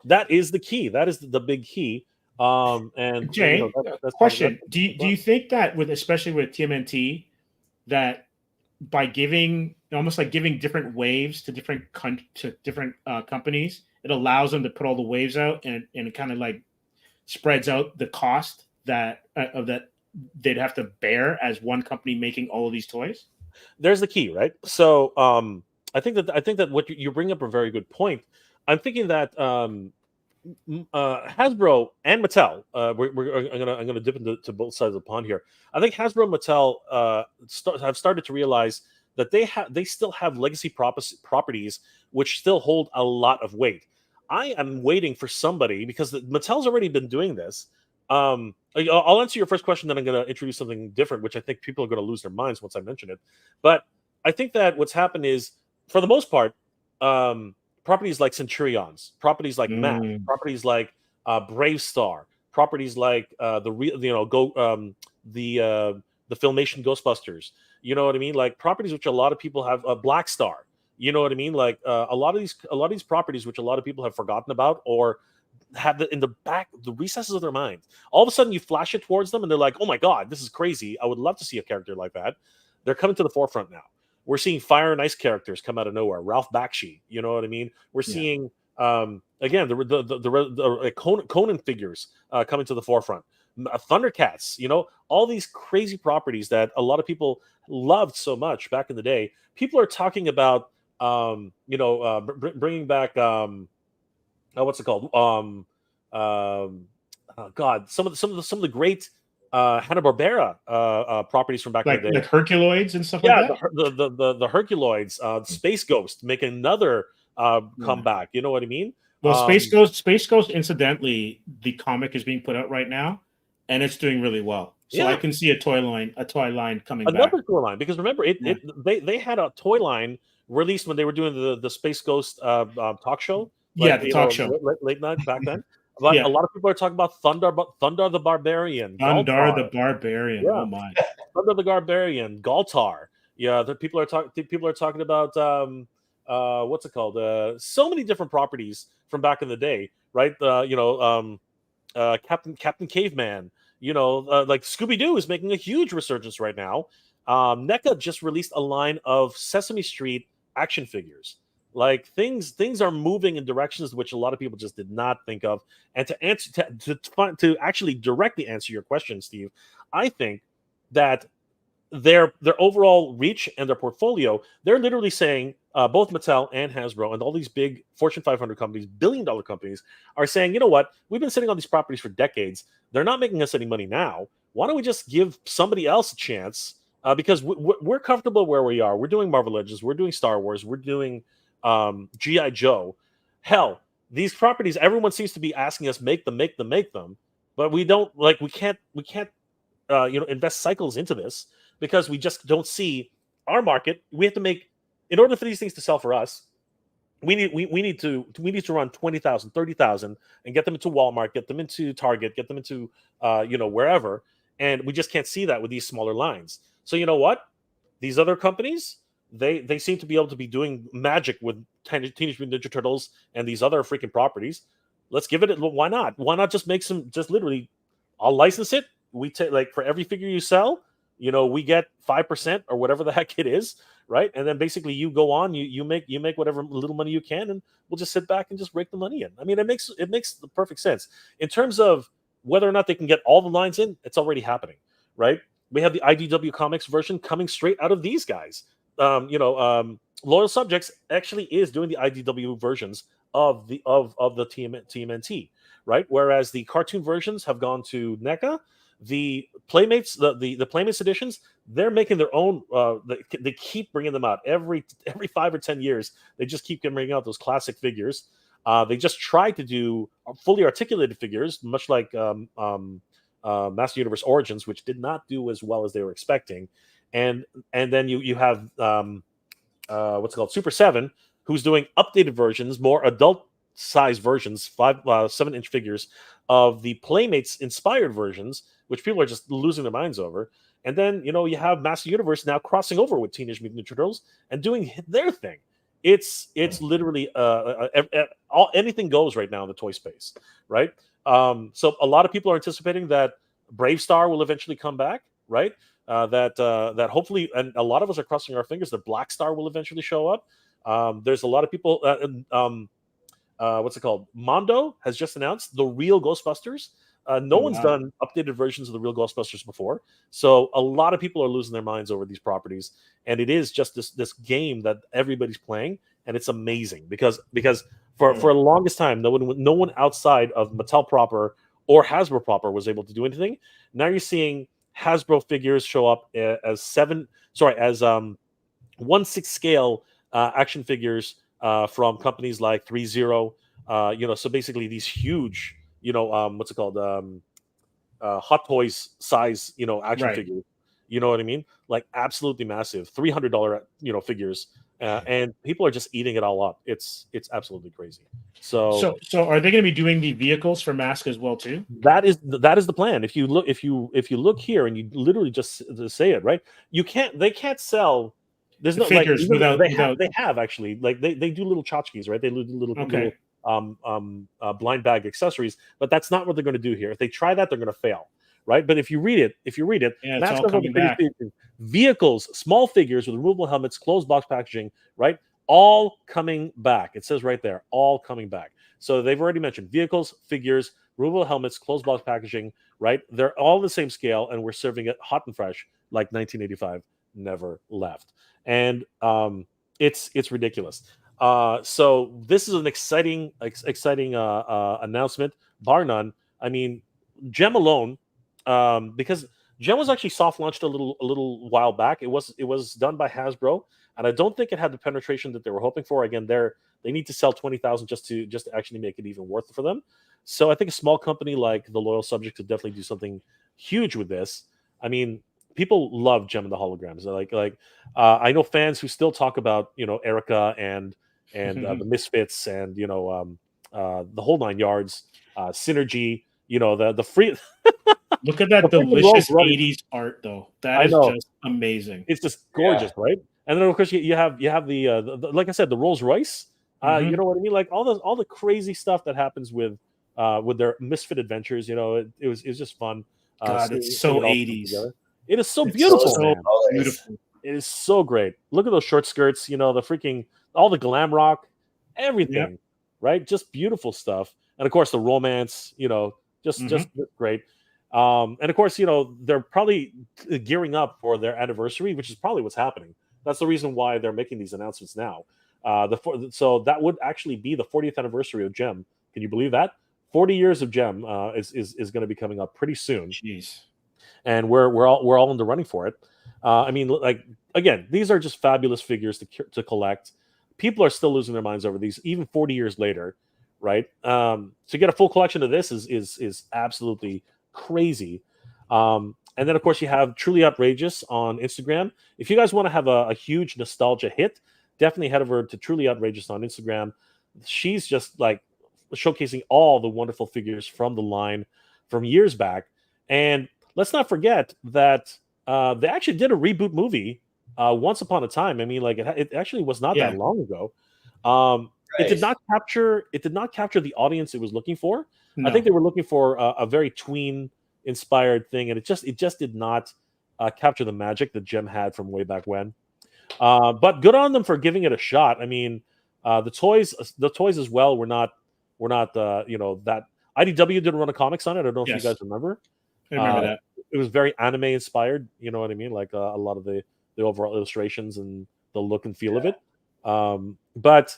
That is the key. That is the big key. And Jay, that's question: Do you think that especially with TMNT, that by giving different waves to different companies, it allows them to put all the waves out, and it kind of like spreads out the cost that they'd have to bear as one company making all of these toys? There's the key, right? So I think that what you bring up a very good point. I'm thinking that Hasbro and Mattel, I'm gonna dip into both sides of the pond here. I think Hasbro and Mattel have started to realize that they still have legacy properties which still hold a lot of weight. I am waiting for somebody, because Mattel's already been doing this. I'll answer your first question, then I'm going to introduce something different, which I think people are going to lose their minds once I mention it. But I think that what's happened is, for the most part, properties like Centurions, properties like M.A.S.K, properties like Brave Star, properties like the Filmation Ghostbusters. You know what I mean? Like properties which a lot of people have. Black Star. You know what I mean? Like a lot of these properties which a lot of people have forgotten about, or have in the recesses of their minds. All of a sudden, you flash it towards them, and they're like, "Oh my god, this is crazy! I would love to see a character like that." They're coming to the forefront now. We're seeing Fire and Ice characters come out of nowhere. Ralph Bakshi, you know what I mean? We're seeing again the Conan figures coming to the forefront. Thundercats, all these crazy properties that a lot of people loved so much back in the day. People are talking about bringing back what's it called? God, some of the great Hanna-Barbera properties from back in the day, like Herculoids and stuff like that. The Herculoids, Space Ghost making another comeback. You know what I mean? Well, Space Ghost. Incidentally, the comic is being put out right now, and it's doing really well. So I can see a toy line coming back. Another toy line, because remember, they had a toy line released when they were doing the Space Ghost talk show. The talk show late night back then. But a lot of people are talking about Thunder the Barbarian. Thunder the Barbarian. Oh my! Thunder the Barbarian. Galtar. Yeah, people are talking about what's it called? So many different properties from back in the day, right? Captain Caveman. Like Scooby Doo is making a huge resurgence right now. NECA just released a line of Sesame Street action figures. Like things are moving in directions which a lot of people just did not think of. And to actually directly answer your question, Steve, I think that their overall reach and their portfolio, they're literally saying, both Mattel and Hasbro and all these big Fortune 500 companies, billion-dollar companies, are saying, you know what? We've been sitting on these properties for decades. They're not making us any money now. Why don't we just give somebody else a chance? Because we're comfortable where we are. We're doing Marvel Legends. We're doing Star Wars. We're doing G.I. Joe. Hell, these properties, everyone seems to be asking us make them, but we can't invest cycles into this, because we just don't see our market. We have to make, in order for these things to sell for us, we need to run 20,000, 30,000 and get them into Walmart, get them into Target, get them into wherever, and we just can't see that with these smaller lines. So you know what? These other companies, they seem to be able to be doing magic with Teenage Mutant Ninja Turtles and these other freaking properties. Let's give it. Why not? Why not just make some? Just literally, I'll license it. We take like for every figure you sell, we get 5% or whatever the heck it is, right? And then basically you go on, you make whatever little money you can, and we'll just sit back and just rake the money in. I mean, it makes the perfect sense in terms of whether or not they can get all the lines in. It's already happening, right? We have the IDW Comics version coming straight out of these guys. Loyal Subjects actually is doing the IDW versions of the TMNT, right? Whereas the cartoon versions have gone to NECA. The Playmates, the Playmates editions, they're making their own. They keep bringing them out every 5 or 10 years. They just keep bringing out those classic figures. They just tried to do fully articulated figures, much like Master Universe Origins, which did not do as well as they were expecting. And then you have what's it called, Super 7, who's doing updated versions, more adult size versions, 7-inch figures of the Playmates inspired versions, which people are just losing their minds over. And then you have Master Universe now crossing over with Teenage Mutant Ninja Turtles and doing their thing. It's literally anything goes right now in the toy space, right? So a lot of people are anticipating that Brave Star will eventually come back, right? That hopefully, and a lot of us are crossing our fingers that Black Star will eventually show up. There's a lot of people. What's it called? Mondo has just announced the real Ghostbusters. No one's done updated versions of the real Ghostbusters before, so a lot of people are losing their minds over these properties, and it is just this game that everybody's playing, and it's amazing because for the longest time, no one outside of Mattel proper or Hasbro proper was able to do anything. Now you're seeing Hasbro figures show up as 1/6 scale action figures from companies like 3-0. So basically these huge, what's it called? Hot Toys size, action figures. You know what I mean? Like absolutely massive, $300, figures. And people are just eating it all up. It's absolutely crazy. So are they going to be doing the vehicles for M.A.S.K as well too? That is the plan. If you look here and you literally just say it, right? They can't sell. There's no figures without. They have actually, like they do little tchotchkes, right? They do little blind bag accessories, but that's not what they're going to do here. If they try that, they're going to fail, right? But if you read it, it's all coming back. Vehicles, small figures with removable helmets, closed box packaging, right? All coming back. It says right there, all coming back. So they've already mentioned vehicles, figures, removable helmets, closed box packaging, right? They're all the same scale, and we're serving it hot and fresh, like 1985 never left. And it's ridiculous. So this is an exciting announcement, bar none. I mean, Jem alone, because Jem was actually soft launched a little while back. It was done by Hasbro, and I don't think it had the penetration that they were hoping for. Again, they need to sell 20,000 just to actually make it even worth it for them. So I think a small company like the Loyal Subject could definitely do something huge with this. I mean, people love Jem and the Holograms. I know fans who still talk about Erica and the Misfits and the whole 9 yards, Synergy. The free. Look at that delicious 80s art, though. That is just amazing. It's just gorgeous, right? And then of course you have the like I said, the Rolls Royce. You know what I mean? Like all the crazy stuff that happens with their Misfit adventures. It was just fun. God, it's so 80s. It is so beautiful. So beautiful. It is so great. Look at those short skirts. All the glam rock, everything, right? Just beautiful stuff. And of course the romance. Just great. And of course, they're probably gearing up for their anniversary, which is probably what's happening. That's the reason why they're making these announcements now. So that would actually be the 40th anniversary of Jem. Can you believe that? 40 years of Jem is going to be coming up pretty soon. Jeez. And we're all in the running for it. I mean, like again, these are just fabulous figures to collect. People are still losing their minds over these, even 40 years later, right? To get a full collection of this is absolutely crazy. And then of course you have Truly Outrageous on Instagram. If you guys want to have a huge nostalgia hit, definitely head over to Truly Outrageous on Instagram. She's just like showcasing all the wonderful figures from the line from years back. And let's not forget that they actually did a reboot movie once upon a time. I mean, like it actually was not Yeah. that long ago. It Right. did not capture. It did not capture the audience it was looking for. No. I think they were looking for a very tween inspired thing, and it just did not capture the magic that Jem had from way back when. But good on them for giving it a shot. I mean, the toys as well were not that IDW did run a comics on it. I don't know if Yes. you guys remember. I remember that. It was very anime inspired. You know what I mean? Like a lot of the overall illustrations and the look and feel of it. But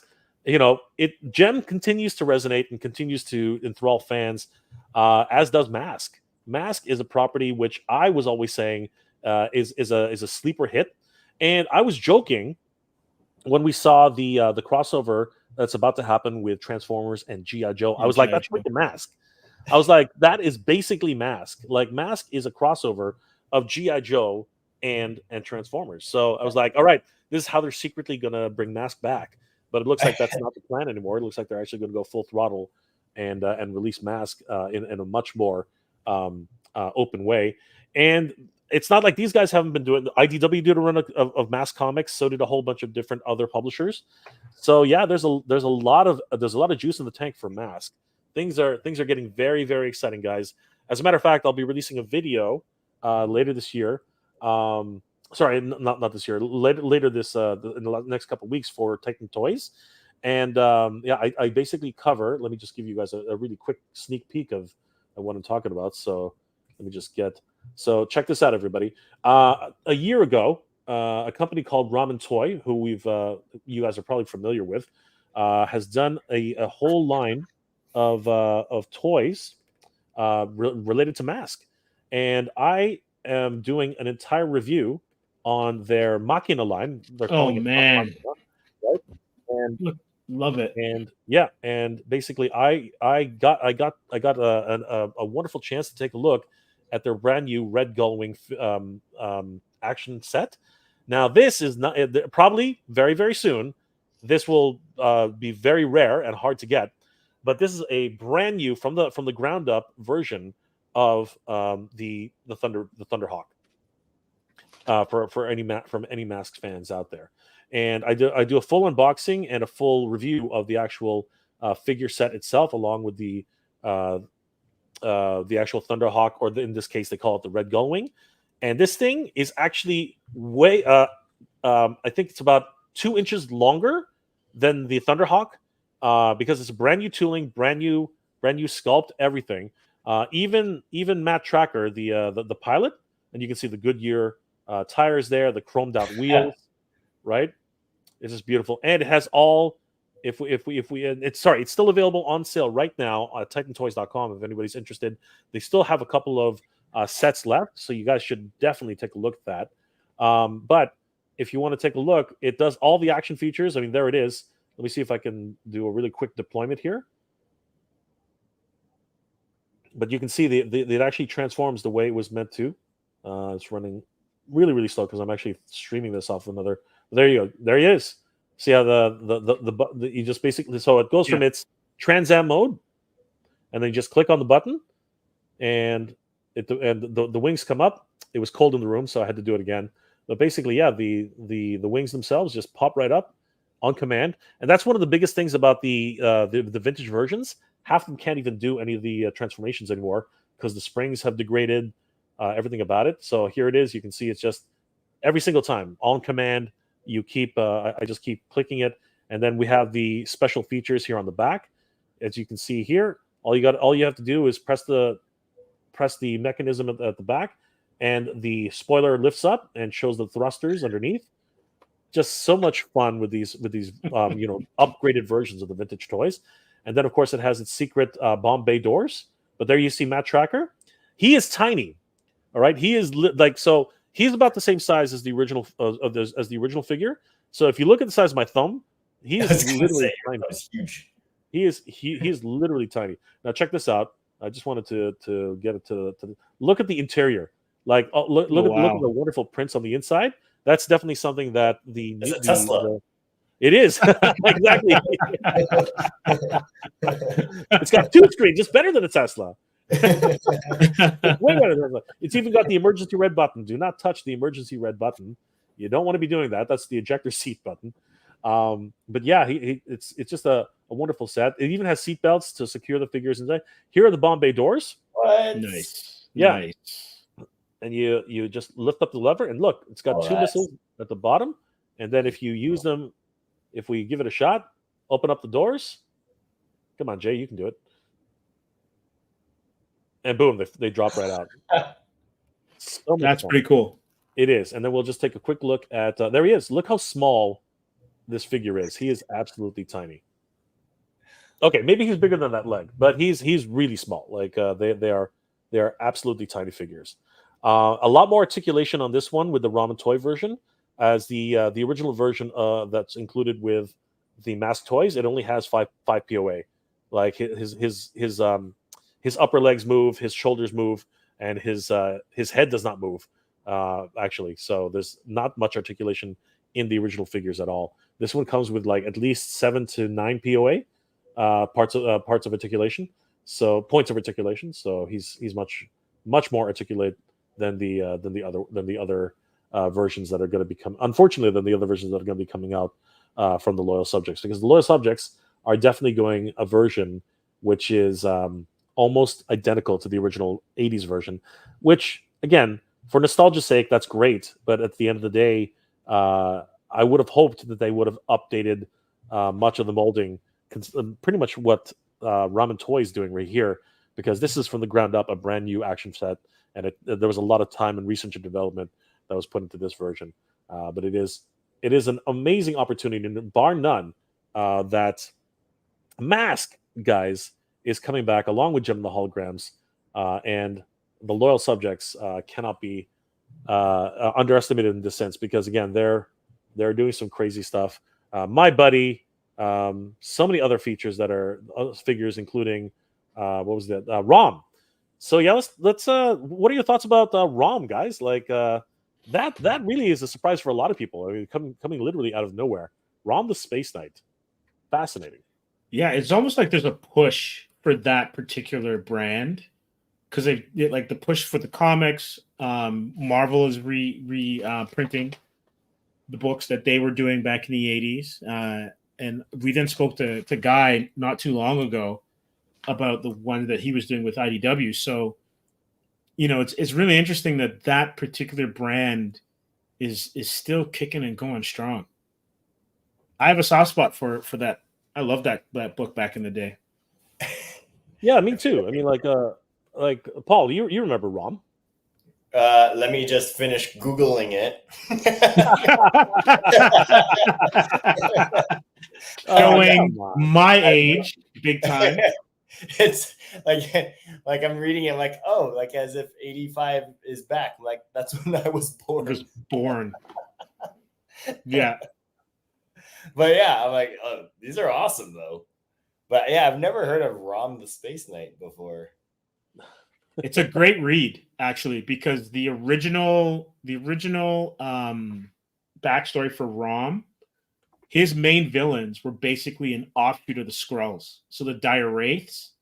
Jem continues to resonate and continues to enthrall fans, as does M.A.S.K. M.A.S.K is a property which I was always saying is a sleeper hit, and I was joking when we saw the crossover that's about to happen with Transformers and G.I. Joe. I was like, that's freaking M.A.S.K. I was like, that is basically M.A.S.K. Like M.A.S.K is a crossover of G.I. Joe and Transformers. So I was like, all right, this is how they're secretly gonna bring M.A.S.K back. But it looks like that's not the plan anymore. It looks like they're actually going to go full throttle and release M.A.S.K in a much more open way. And it's not like these guys haven't been doing. IDW did a run of M.A.S.K comics, so did a whole bunch of different other publishers. So yeah, there's a lot of juice in the tank for M.A.S.K. Things are getting very, very exciting, guys. As a matter of fact, I'll be releasing a video later this year. Sorry, not this year. Later this in the next couple of weeks for Titan Toys, and I basically cover. Let me just give you guys a really quick sneak peek of what I'm talking about. So let me just get. So check this out, everybody. A year ago, a company called Ramen Toy, who you guys are probably familiar with, has done a whole line of toys related to M.A.S.K, and I am doing an entire review on their Machina line. They're calling it man, Machina, right? And love it. And yeah, and basically, I got a wonderful chance to take a look at their brand new Red Gullwing action set. Now, this is not probably very, very soon. This will be very rare and hard to get, but this is a brand new from the ground up version of the Thunderhawk. For any M.A.S.K fans out there, and I do a full unboxing and a full review of the actual figure set itself, along with the actual Thunderhawk, or in this case they call it the Red Gullwing. And this thing is actually way I think it's about 2 inches longer than the Thunderhawk, because it's brand new tooling, brand new sculpt, everything. Even Matt Tracker, the pilot, and you can see the Goodyear tires there, the chromed out wheels, right? This is beautiful, and it has all. It's still available on sale right now at TitanToys.com if anybody's interested. They still have a couple of sets left, so you guys should definitely take a look at that. But if you want to take a look, it does all the action features. I mean, there it is. Let me see if I can do a really quick deployment here. But you can see it actually transforms the way it was meant to. It's running really, really slow because I'm actually streaming this off another. There you go. There he is. See how the you just basically, so it goes from its Trans Am mode, and then you just click on the button, and the wings come up. It was cold in the room, so I had to do it again. But basically, yeah, the wings themselves just pop right up on command, and that's one of the biggest things about the vintage versions. Half of them can't even do any of the transformations anymore because the springs have degraded. Everything about it. So here it is. You can see it's just every single time on command. You keep. I just keep clicking it, and then we have the special features here on the back. As you can see here, all you have to do is press the mechanism at the back, and the spoiler lifts up and shows the thrusters underneath. Just so much fun with these upgraded versions of the vintage toys. And then of course it has its secret bomb bay doors. But there you see Matt Tracker. He is tiny. All right, he is so he's about the same size as the original figure. So if you look at the size of my thumb, he is literally tiny. That's huge. He is literally tiny. Now check this out. I just wanted to get it to look at the interior. Like look at the wonderful prints on the inside. That's definitely something that Tesla. It is exactly. It's got 2 screens, just better than a Tesla. It's way better than Tesla. It's even got the emergency red button. Do not touch the emergency red button. You don't want to be doing that. That's the ejector seat button. But yeah, it's just a wonderful set. It even has seat belts to secure the figures inside. Here are the Bombay doors. What? Nice. Yeah. Nice. And you just lift up the lever, and look, it's got two missiles at the bottom. And then if you use them, if we give it a shot, open up the doors. Come on, Jay, you can do it. And boom, they drop right out. So That's pretty cool. It is. And then we'll just take a quick look at there he is. Look how small this figure is. He is absolutely tiny. Okay, maybe he's bigger than that leg, but he's really small. Like they are absolutely tiny figures. A lot more articulation on this one with the Ramen Toy version, as the original version that's included with the M.A.S.K toys. It only has 5 POA. Like his upper legs move, his shoulders move, and his head does not move. Actually, so there's not much articulation in the original figures at all. This one comes with like at least 7 to 9 POA parts of articulation. So points of articulation. So he's much more articulate than the other versions that are going to become, unfortunately, than the other versions that are going to be coming out from the loyal subjects, because the loyal subjects are definitely going a version which is almost identical to the original 80s version, which again, for nostalgia's sake, that's great. But at the end of the day, I would have hoped that they would have updated much of the molding, pretty much what Ramen Toy is doing right here, because this is from the ground up a brand new action set, and there was a lot of time and research and development that was put into this version. But it is an amazing opportunity, and bar none, that M.A.S.K, guys, is coming back along with Jem and the Holograms, and the loyal subjects cannot be underestimated in this sense, because again, they're doing some crazy stuff. My buddy, so many other features that are figures, including what was that? ROM. So yeah, let's. What are your thoughts about ROM, guys? Like that really is a surprise for a lot of people. I mean, coming literally out of nowhere. ROM the Space Knight, fascinating. Yeah, it's almost like there's a push for that particular brand, because they like the push for the comics. Marvel is printing the books that they were doing back in the 80s. And we then spoke to Guy not too long ago about the one that he was doing with IDW. So, it's really interesting that particular brand is still kicking and going strong. I have a soft spot for that. I love that book back in the day. Yeah, me too. I mean, like Paul, you remember ROM? Let me just finish Googling it. Showing my age big time. It's like I'm reading it like, oh, like as if 85 is back. Like that's when I was born. Yeah. But yeah, I'm like, oh, these are awesome though. But yeah, I've never heard of ROM the Space Knight before. It's a great read, actually, because the original backstory for ROM, his main villains were basically an offshoot of the Skrulls. So the Dire Wraiths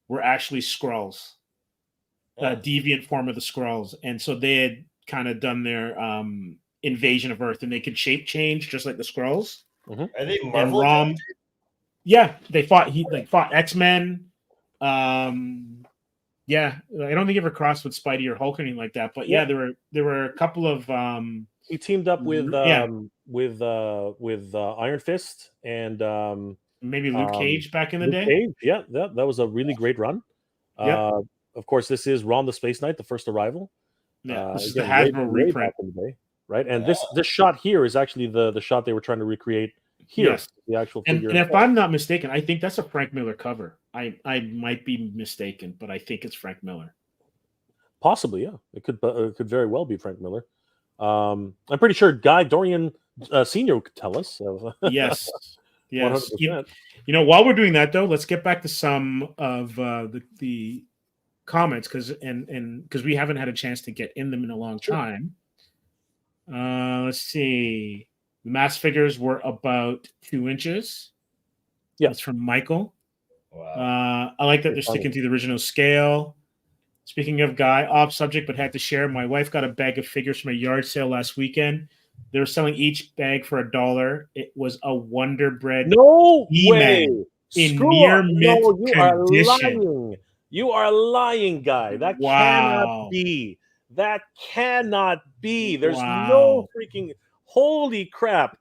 were actually Skrulls, a deviant form of the Skrulls. And so they had kind of done their invasion of Earth, and they could shape change just like the Skrulls. Mm-hmm. Are they Marvel? And ROM, yeah, they fought X-Men. Yeah, I don't think he ever crossed with Spidey or Hulk or anything like that. But yeah, there were a couple of he teamed up with Iron Fist and maybe Luke Cage back in the day. Cage, yeah, that was a really great run. Of course, this is ROM the Space Knight, the first arrival. Yeah, this is the Hasbro reprint, right? And this shot here is actually the shot they were trying to recreate here. Yes. The actual figure. And if I'm not mistaken, I think that's a Frank Miller cover. I might be mistaken, but I think it's Frank Miller. Possibly, yeah. It could very well be Frank Miller. I'm pretty sure Guy Dorian Sr. could tell us. So. Yes. 100%. While we're doing that though, let's get back to some of the comments because we haven't had a chance to get in them in a long time. Let's see. The M.A.S.K figures were about 2 inches. Yeah, that's from Michael. Wow. I like that they're sticking to the original scale. Speaking of Guy, off subject, but had to share. My wife got a bag of figures from a yard sale last weekend. They were selling each bag for $1. It was a Wonder Bread No way. E-Man in Screw near up. mint No, you are condition. lying. You are lying, guy. That cannot Wow. be. That cannot be. There's no Wow. freaking holy crap.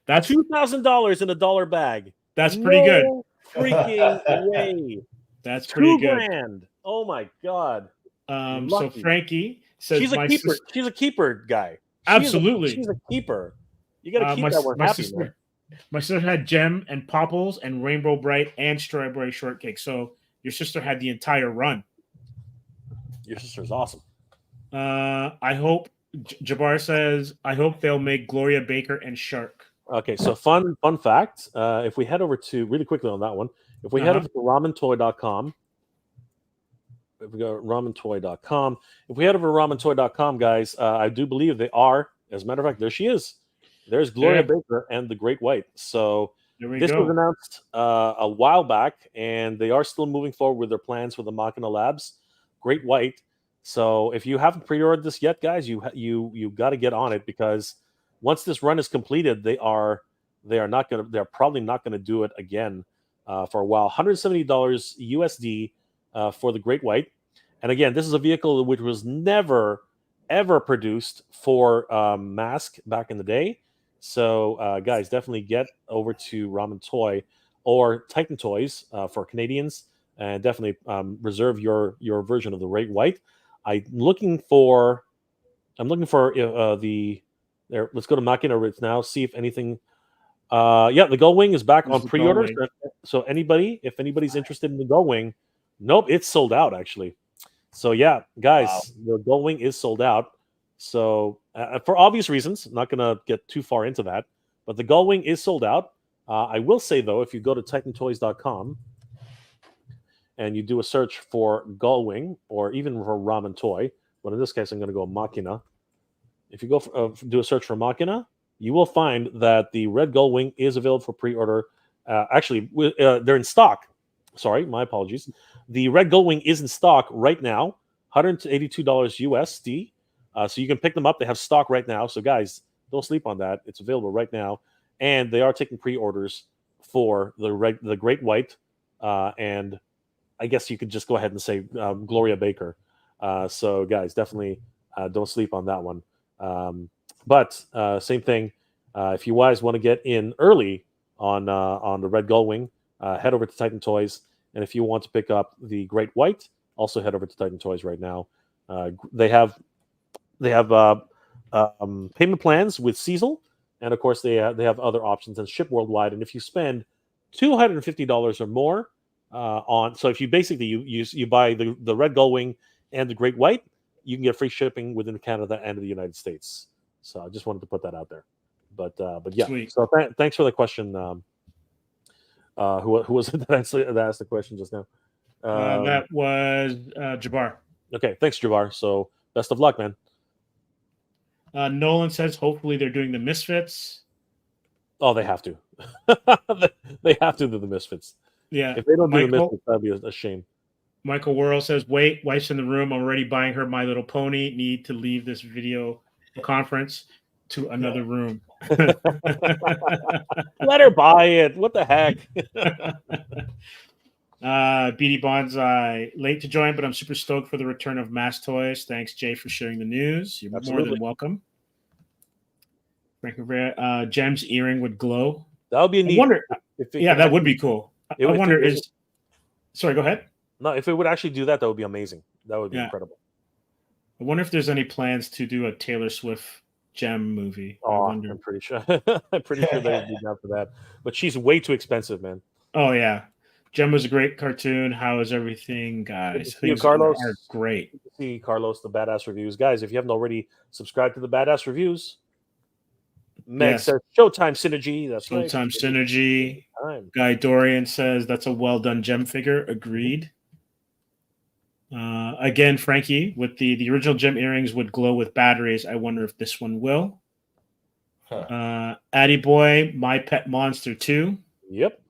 That's $2,000 in a dollar bag. pretty good. No freaking way. That's pretty good. $2,000. Oh my god. So Lucky. Frankie says She's a keeper. She's a keeper guy. Absolutely. She's a keeper. You got to keep that one happy, man. My sister had Jem and Popples and Rainbow Bright and Strawberry Shortcake. So your sister had the entire run. Your sister's awesome. I hope Jabbar says, I hope they'll make Gloria Baker and Shark. Okay, so fun fact. If we head over to really quickly on that one, if we head over to ramentoy.com, if we go to ramentoy.com, if we head over to ramentoy.com, guys, I do believe they are. As a matter of fact, there she is. There's Gloria Baker and the Great White. So this was announced a while back, and they are still moving forward with their plans for the Machina Labs Great White. So if you haven't pre-ordered this yet, guys, you got to get on it, because once this run is completed, they're probably not gonna do it again for a while. $170 USD for the Great White, and again, this is a vehicle which was never ever produced for M.A.S.K back in the day. So guys, definitely get over to Ramen Toy or Titan Toys for Canadians, and definitely reserve your version of the Great White. I'm looking for the there. Let's go to Machina Ritz now. See if anything. Yeah, the Gull Wing is back on pre-order. So if anybody's interested in the Gull Wing, nope, it's sold out actually. So yeah, guys, the Gull Wing is sold out. So for obvious reasons, I'm not gonna get too far into that, but the Gull Wing is sold out. I will say though, if you go to TitanToys.com and you do a search for Gull Wing or even for Ramen Toy, but in this case, I'm going to go Machina. If you go do a search for Machina, you will find that the Red Gull Wing is available for pre-order. Actually, they're in stock. Sorry, my apologies. The Red Gull Wing is in stock right now, $182 USD. So you can pick them up. They have stock right now. So guys, don't sleep on that. It's available right now, and they are taking pre-orders for the Great White, and I guess you could just go ahead and say Gloria Baker. So guys, definitely don't sleep on that one. But same thing. If you guys want to get in early on the Red Gull Wing, head over to Titan Toys. And if you want to pick up the Great White, also head over to Titan Toys right now. They have payment plans with Cecil, and of course they have other options and ship worldwide. And if you spend $250 or more so if you basically you buy the Red Gull Wing and the Great White, you can get free shipping within Canada and the United States. So I just wanted to put that out there. But yeah. Sweet. So thanks for the question. Who was it that asked the question just now? That was Jabbar. Okay, thanks, Jabbar. So best of luck, man. Nolan says hopefully they're doing the Misfits. Oh, they have to. They have to do the Misfits. Yeah. If they don't do the Misfits, that'd be a shame. Michael Worrell says, wait, wife's in the room. I'm already buying her My Little Pony. Need to leave this video conference to another room. Let her buy it. What the heck? BD Bonsai, late to join, but I'm super stoked for the return of M.A.S.K Toys. Thanks, Jay, for sharing the news. You're more than welcome. Jem's earring would glow. That would be a neat. That would be cool. Sorry, go ahead. No, if it would actually do that, that would be amazing. That would be incredible. I wonder if there's any plans to do a Taylor Swift Jem movie. Oh, I'm pretty sure. I'm pretty sure they would be down for that. But she's way too expensive, man. Oh yeah, Jem was a great cartoon. How is everything, guys? Things Carlos are great. Good to see Carlos, the Badass Reviews, guys. If you haven't already subscribed to the Badass Reviews, Meg says Showtime Synergy. That's Showtime Synergy. Guy Dorian says that's a well done Jem figure. Agreed. Again, Frankie, with the original Jem earrings would glow with batteries. I wonder if this one will. Addy Boy, My Pet Monster 2. Yep.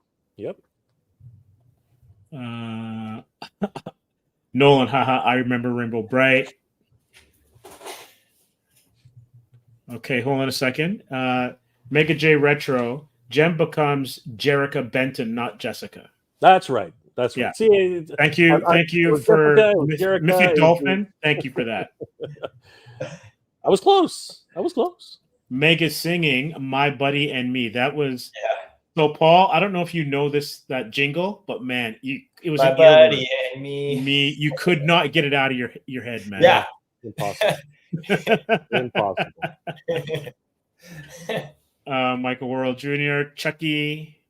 Nolan, haha, I remember Rainbow Bright. Okay, hold on a second. Mega J Retro. Jem becomes Jerica Benton, not Jessica. That's right. That's right. Yeah. See, Thank you it was for Jessica, it was Miffy Jerica, Dolphin. Thank you for that. I was close. I was close. Mega singing "My Buddy and Me." That was Yeah. so. Paul, I don't know if you know that jingle, but man, it was My an buddy earworm. and me. You could not get it out of your head, man. Yeah. Impossible. Impossible. Michael Worrell Jr., Chucky.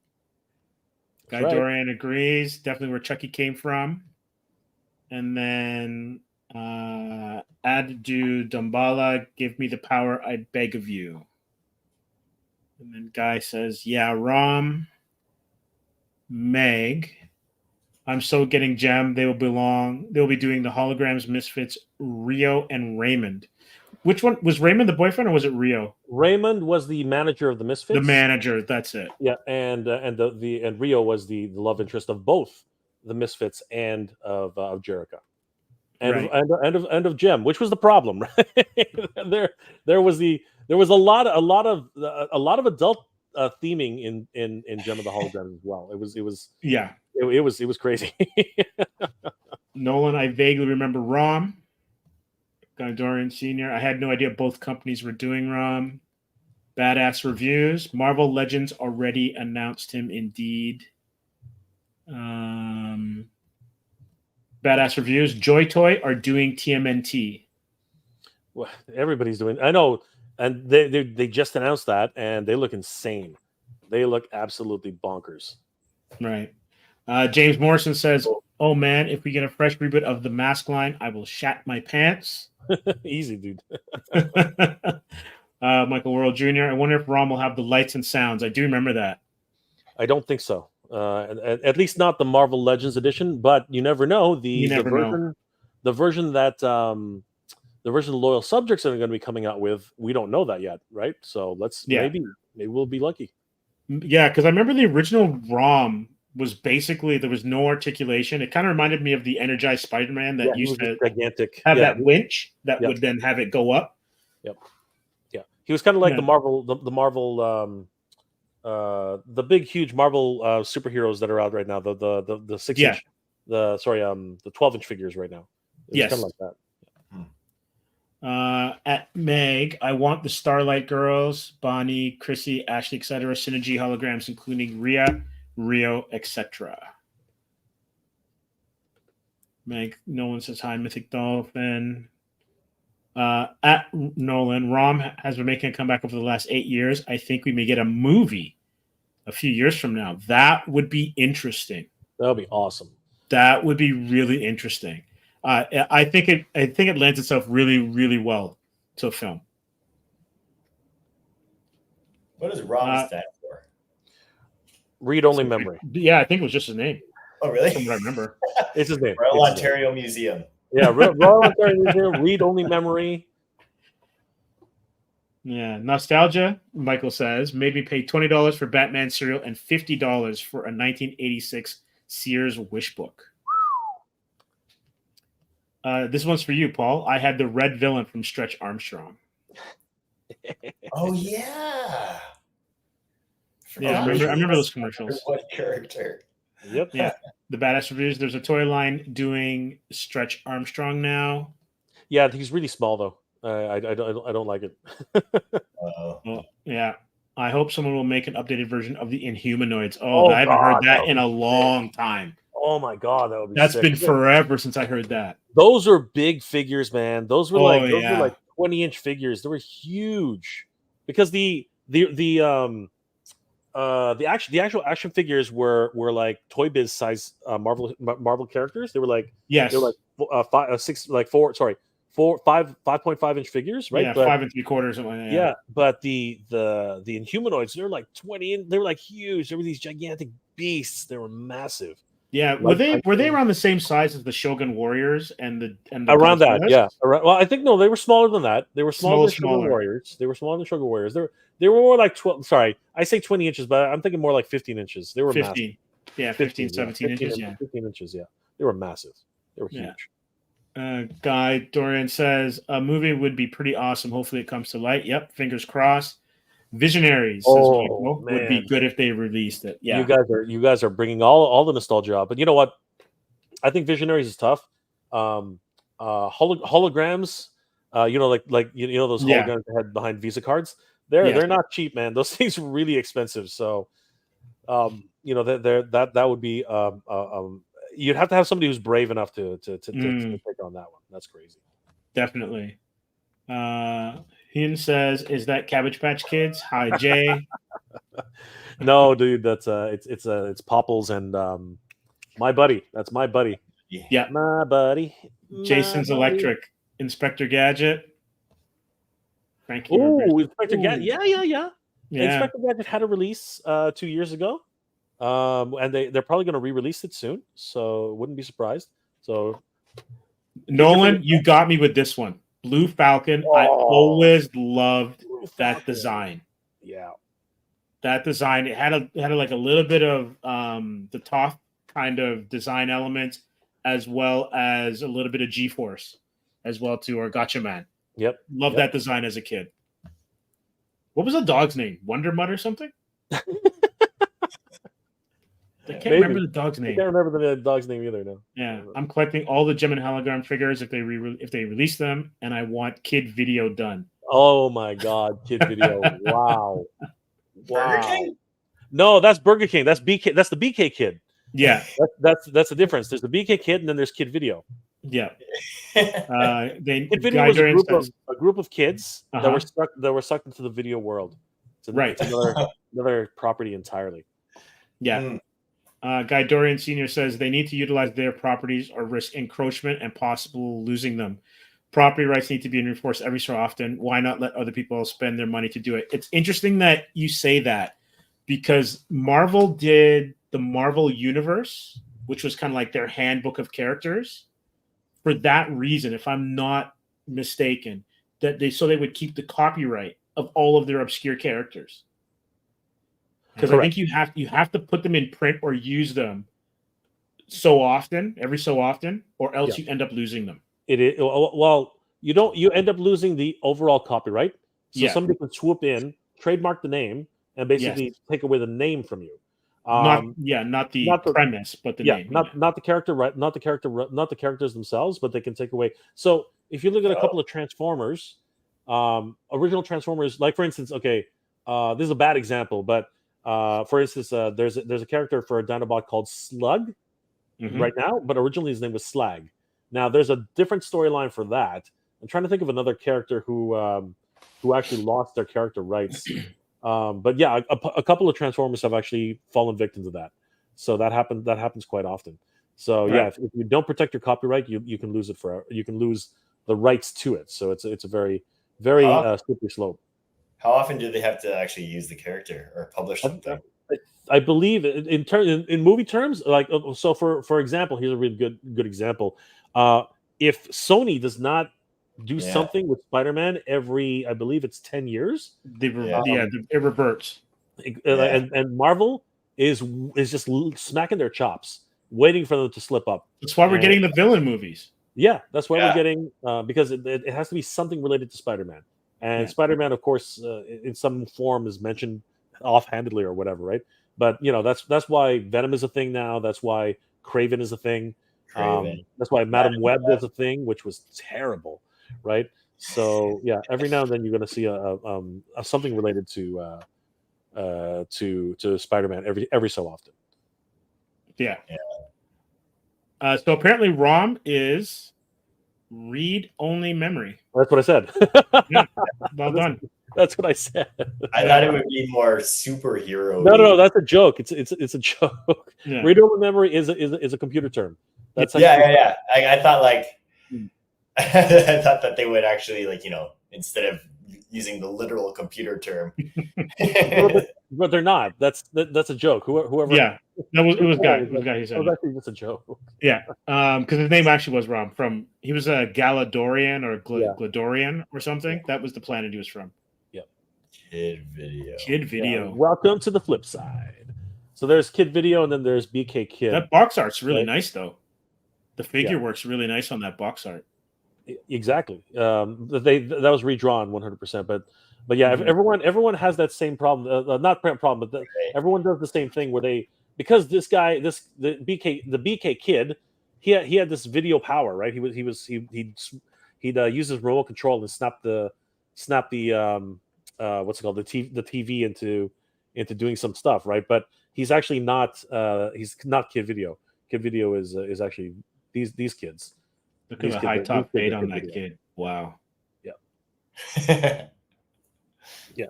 Guy That's right. Dorian agrees. Definitely where Chucky came from. And then Addu Dumbala, give me the power, I beg of you. And then Guy says, yeah, Rom, Meg. I'm so getting Jem. They'll be doing the Holograms, Misfits, Rio, and Raymond. Which one was Raymond the boyfriend, or was it Rio? Raymond was the manager of the Misfits. The manager, that's it. Yeah, and Rio was the love interest of both the Misfits and of Jerica, and Right. of Jem, which was the problem. Right? there was a lot of adult theming in Jem of the Holograms as well. It was crazy. Nolan, I vaguely remember Rom. Guy Dorian Sr. I had no idea both companies were doing Rom. Badass reviews. Marvel Legends already announced him indeed. Badass reviews. Joy Toy are doing TMNT. Well, everybody's doing. I know, and they just announced that, and they look insane. They look absolutely bonkers. Right. James Morrison says, "Oh man, if we get a fresh reboot of the M.A.S.K line, I will shat my pants." Easy, dude. Michael Worrell Jr. I wonder if Rom will have the lights and sounds. I do remember that. I don't think so. At least not the Marvel Legends edition, but you never know. The version that the version Loyal Subjects are going to be coming out with, we don't know that yet, right? So maybe we'll be lucky. Yeah, because I remember the original ROM was basically there was no articulation. It kind of reminded me of the Energized Spider-Man that used to gigantic have that winch that would then have it go up. Yep. Yeah, he was kind of like the Marvel, the big huge Marvel superheroes that are out right now. The 6-inch, the 12-inch figures right now. It's kind of like that. At Meg, I want the Starlight Girls, Bonnie, Chrissy, Ashley, etc. Synergy holograms, including Rio, etc. Meg, Nolan says hi, Mythic Dolphin. At Nolan, Rom has been making a comeback over the last 8 years. I think we may get a movie a few years from now. That would be interesting. That would be awesome. That would be really interesting. I think it lends itself really, really well to a film. What does ROM stand for? Read Only Memory. Yeah, I think it was just his name. Oh, really? From what I remember. It's his name. Royal Ontario Museum. Yeah, Royal Ontario Museum. Read Only Memory. Yeah, nostalgia. Michael says maybe pay $20 for Batman cereal and $50 for a 1986 Sears Wish book. This one's for you, Paul. I had the red villain from Stretch Armstrong. Oh yeah. Yeah, I remember those commercials. What character? Yep. Yeah. The badass reviews. There's a toy line doing Stretch Armstrong now. Yeah, he's really small though. I don't like it. Well, yeah. I hope someone will make an updated version of the Inhumanoids. I haven't heard that in a long time. Oh my god, that would be That's sick. been forever since I heard that. Those are big figures, man. Those were like 20-inch figures. They were huge because the actual action figures were like Toy Biz size Marvel characters. They were like 5.5-inch figures, right? Yeah, 5 3/4 something like that. Yeah, but the Inhumanoids, they're like 20. They were like huge. They were these gigantic beasts. They were massive. Yeah, were they around the same size as the Shogun Warriors and the around that? Yeah, well, I think no, they were smaller than that. They were smaller than Shogun Warriors. They were smaller than Shogun Warriors. They were more like 12. Sorry, I say 20 inches, but I'm thinking more like 15 inches. They were 15. Massive. Yeah, 15, 17 inches. Yeah, 15 inches. Yeah, they were massive. They were huge. Guy Dorian says a movie would be pretty awesome. Hopefully it comes to light. Yep, fingers crossed. Visionaries, says Michael, would be good if they released it. Yeah, you guys are bringing all the nostalgia up. But you know what? I think Visionaries is tough. Holograms, like those holograms they had behind Visa cards. They're not cheap, man. Those things are really expensive. So, that would be you'd have to have somebody who's brave enough to take on that one. That's crazy. Definitely. Hien says, "Is that Cabbage Patch Kids?" Hi, Jay. No, dude, that's it's Popples and my buddy. That's my buddy. Yeah, my buddy. Jason's Electric, Inspector Gadget. Thank you. Oh, Inspector Gadget. Yeah. Inspector Gadget had a release 2 years ago, and they're probably going to re-release it soon. So wouldn't be surprised. So Nolan, you got me with this one. Blue Falcon. I always loved that design. Yeah, that design. It had like a little bit of the top kind of design elements, as well as a little bit of G-Force, as well too, or Gotcha Man. Yep, loved that design as a kid. What was the dog's name? Wonder Mud or something? I can't remember the dog's name. I can't remember the dog's name either. No. Yeah, I'm collecting all the Jem and Hologram figures if they release them, and I want Kid Video done. Oh my God, Kid Video! Wow. Burger King? No, that's Burger King. That's BK. That's the BK Kid. Yeah, that's the difference. There's the BK Kid, and then there's Kid Video. Yeah. Kid Video was a group of kids that were sucked into the video world. It's another property entirely. Yeah. Guy Dorian Sr. says they need to utilize their properties or risk encroachment and possible losing them. Property rights need to be enforced every so often. Why not let other people spend their money to do it? It's interesting that you say that, because Marvel did the Marvel Universe, which was kind of like their handbook of characters. For that reason, if I'm not mistaken, that they would keep the copyright of all of their obscure characters. Because I think you have to put them in print or use them every so often, or else you end up losing them. It is, well, you end up losing the overall copyright. So somebody can swoop in, trademark the name, and basically take away the name from you. Not the premise, but the name. Not the character, right? Not the characters themselves, but they can take away. So if you look at a couple of Transformers, original Transformers, like for instance, this is a bad example, but for instance, there's a character for a Dinobot called Slug right now, but originally his name was Slag. Now there's a different storyline for that. I'm trying to think of another character who actually lost their character rights. But yeah, a couple of Transformers have actually fallen victim to that. So that happens quite often. So if you don't protect your copyright, you can lose it forever. You can lose the rights to it. So it's a very, very slippery slope. How often do they have to actually use the character or publish something? I believe in movie terms, like so. For example, here's a really good example. If Sony does not do something with Spider-Man every, I believe it's 10 years, it reverts. And Marvel is just smacking their chops, waiting for them to slip up. That's why we're getting the villain movies. Yeah, that's why we're getting because it has to be something related to Spider-Man. And Spider-Man, of course, in some form is mentioned offhandedly or whatever, right? But that's why Venom is a thing now. That's why Kraven is a thing. That's why Madam Web is a thing, which was terrible, right? So every now and then you're going to see a something related to Spider-Man every so often. Yeah. So apparently, ROM is read-only memory. That's what I said. Well done. That's what I said. I thought it would be more superhero. No, that's a joke. It's a joke. Yeah. Read-only memory is a computer term. That's I thought I thought that they would actually instead of using the literal computer term. but they're not. That's a joke. Whoever. Yeah, it was guy. It was guy who said it was actually just a joke. Yeah, because his name actually was Rom. He was a Galadorian or Gladorian or something. That was the planet he was from. Yep. Kid Video. Yeah. Welcome to the flip side. So there's Kid Video, and then there's BK Kid. That box art's really nice, though. The figure works really nice on that box art. Exactly. That was redrawn 100%. But yeah, everyone has that same problem. Not problem, but everyone does the same thing where they, because this guy, the BK kid, he had this video power, right? He'd use his remote control and snap the what's it called, the TV into doing some stuff, right? But he's actually not Kid Video. Kid Video is actually these kids. Look at the high top fade on that kid. Wow. Yeah. Yeah.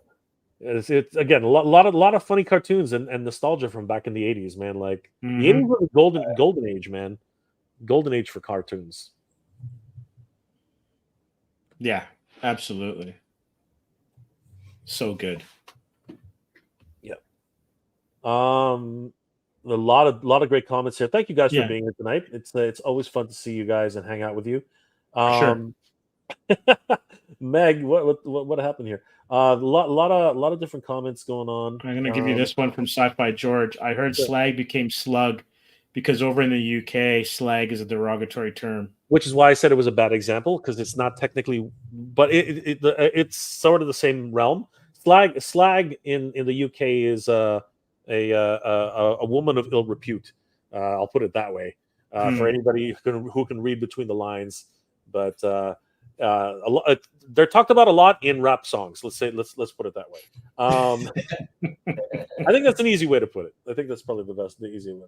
It's again a lot of funny cartoons and nostalgia from back in the 80s, man. Like the 80s was a golden age, man. Golden age for cartoons. Yeah, absolutely. So good. Yeah. A lot of great comments here. Thank you guys for being here tonight. It's always fun to see you guys and hang out with you. Sure. Meg, what happened here? A lot of different comments going on. I'm gonna give you this one from Sci-Fi George. I heard slag became slug because over in the UK, slag is a derogatory term. Which is why I said it was a bad example, because it's not technically, but it's sort of the same realm. Slag in the UK is a woman of ill repute. I'll put it that way. For anybody who can read between the lines, but they're talked about a lot in rap songs. Let's put it that way. I think that's an easy way to put it. I think that's probably the easy way.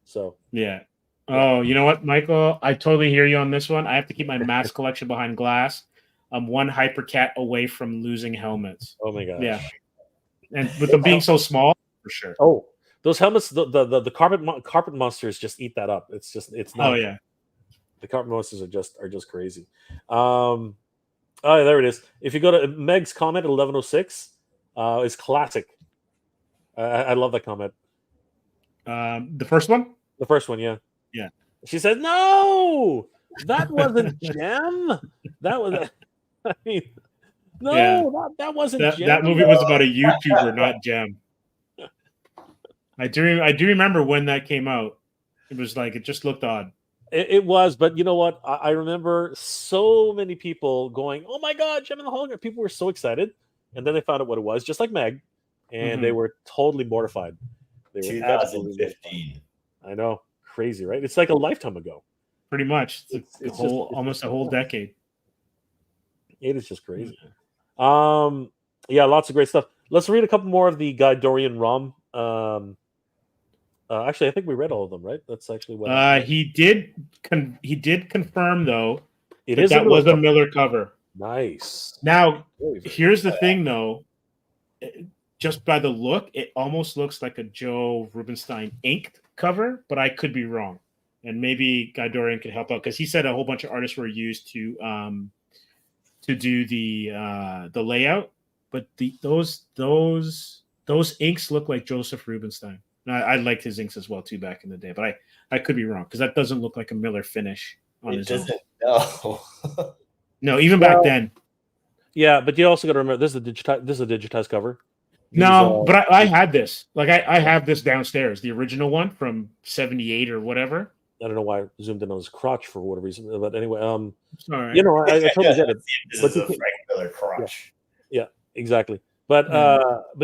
So yeah. Oh, you know what, Michael? I totally hear you on this one. I have to keep my M.A.S.K collection behind glass. I'm one hypercat away from losing helmets. Oh my gosh. Yeah. And with them being so small, for sure. Oh, those helmets, the carpet monsters just eat that up. It's not. Oh yeah. The carpet monsters are just crazy. Oh, there it is. If you go to Meg's comment at 1106, is classic. I love that comment. The first one? The first one, yeah. Yeah. She said, "No, that wasn't Jem. That was." I mean, no, yeah. that wasn't Jem. That movie was about a YouTuber, not Jem. I do remember when that came out. It was like, it just looked odd. It was, but you know what? I remember so many people going, "Oh my God, Jem and the Hologram!" People were so excited, and then they found out what it was, just like Meg, and they were totally mortified. They were 2015. I know, crazy, right? It's like a lifetime ago. Pretty much, it's almost a whole decade. It is just crazy. Yeah, lots of great stuff. Let's read a couple more of the Guy Dorian ROM. Actually, I think we read all of them, right? That's actually what he did confirm though that was a Miller cover. Nice. Now, here's the thing though. Just by the look, it almost looks like a Joe Rubinstein inked cover, but I could be wrong. And maybe Guy Dorian could help out because he said a whole bunch of artists were used to do the layout, but those inks look like Joseph Rubinstein. I liked his inks as well too back in the day, but I could be wrong because that doesn't look like a Miller finish on his own. No. No, even back then. Yeah, but you also got to remember this is a digitized cover. No, but I had this. Like I have this downstairs, the original one from '78 or whatever. I don't know why I zoomed in on his crotch for whatever reason, but anyway, sorry. You know, I totally get it. This is a Frank Miller crotch. Yeah, exactly. But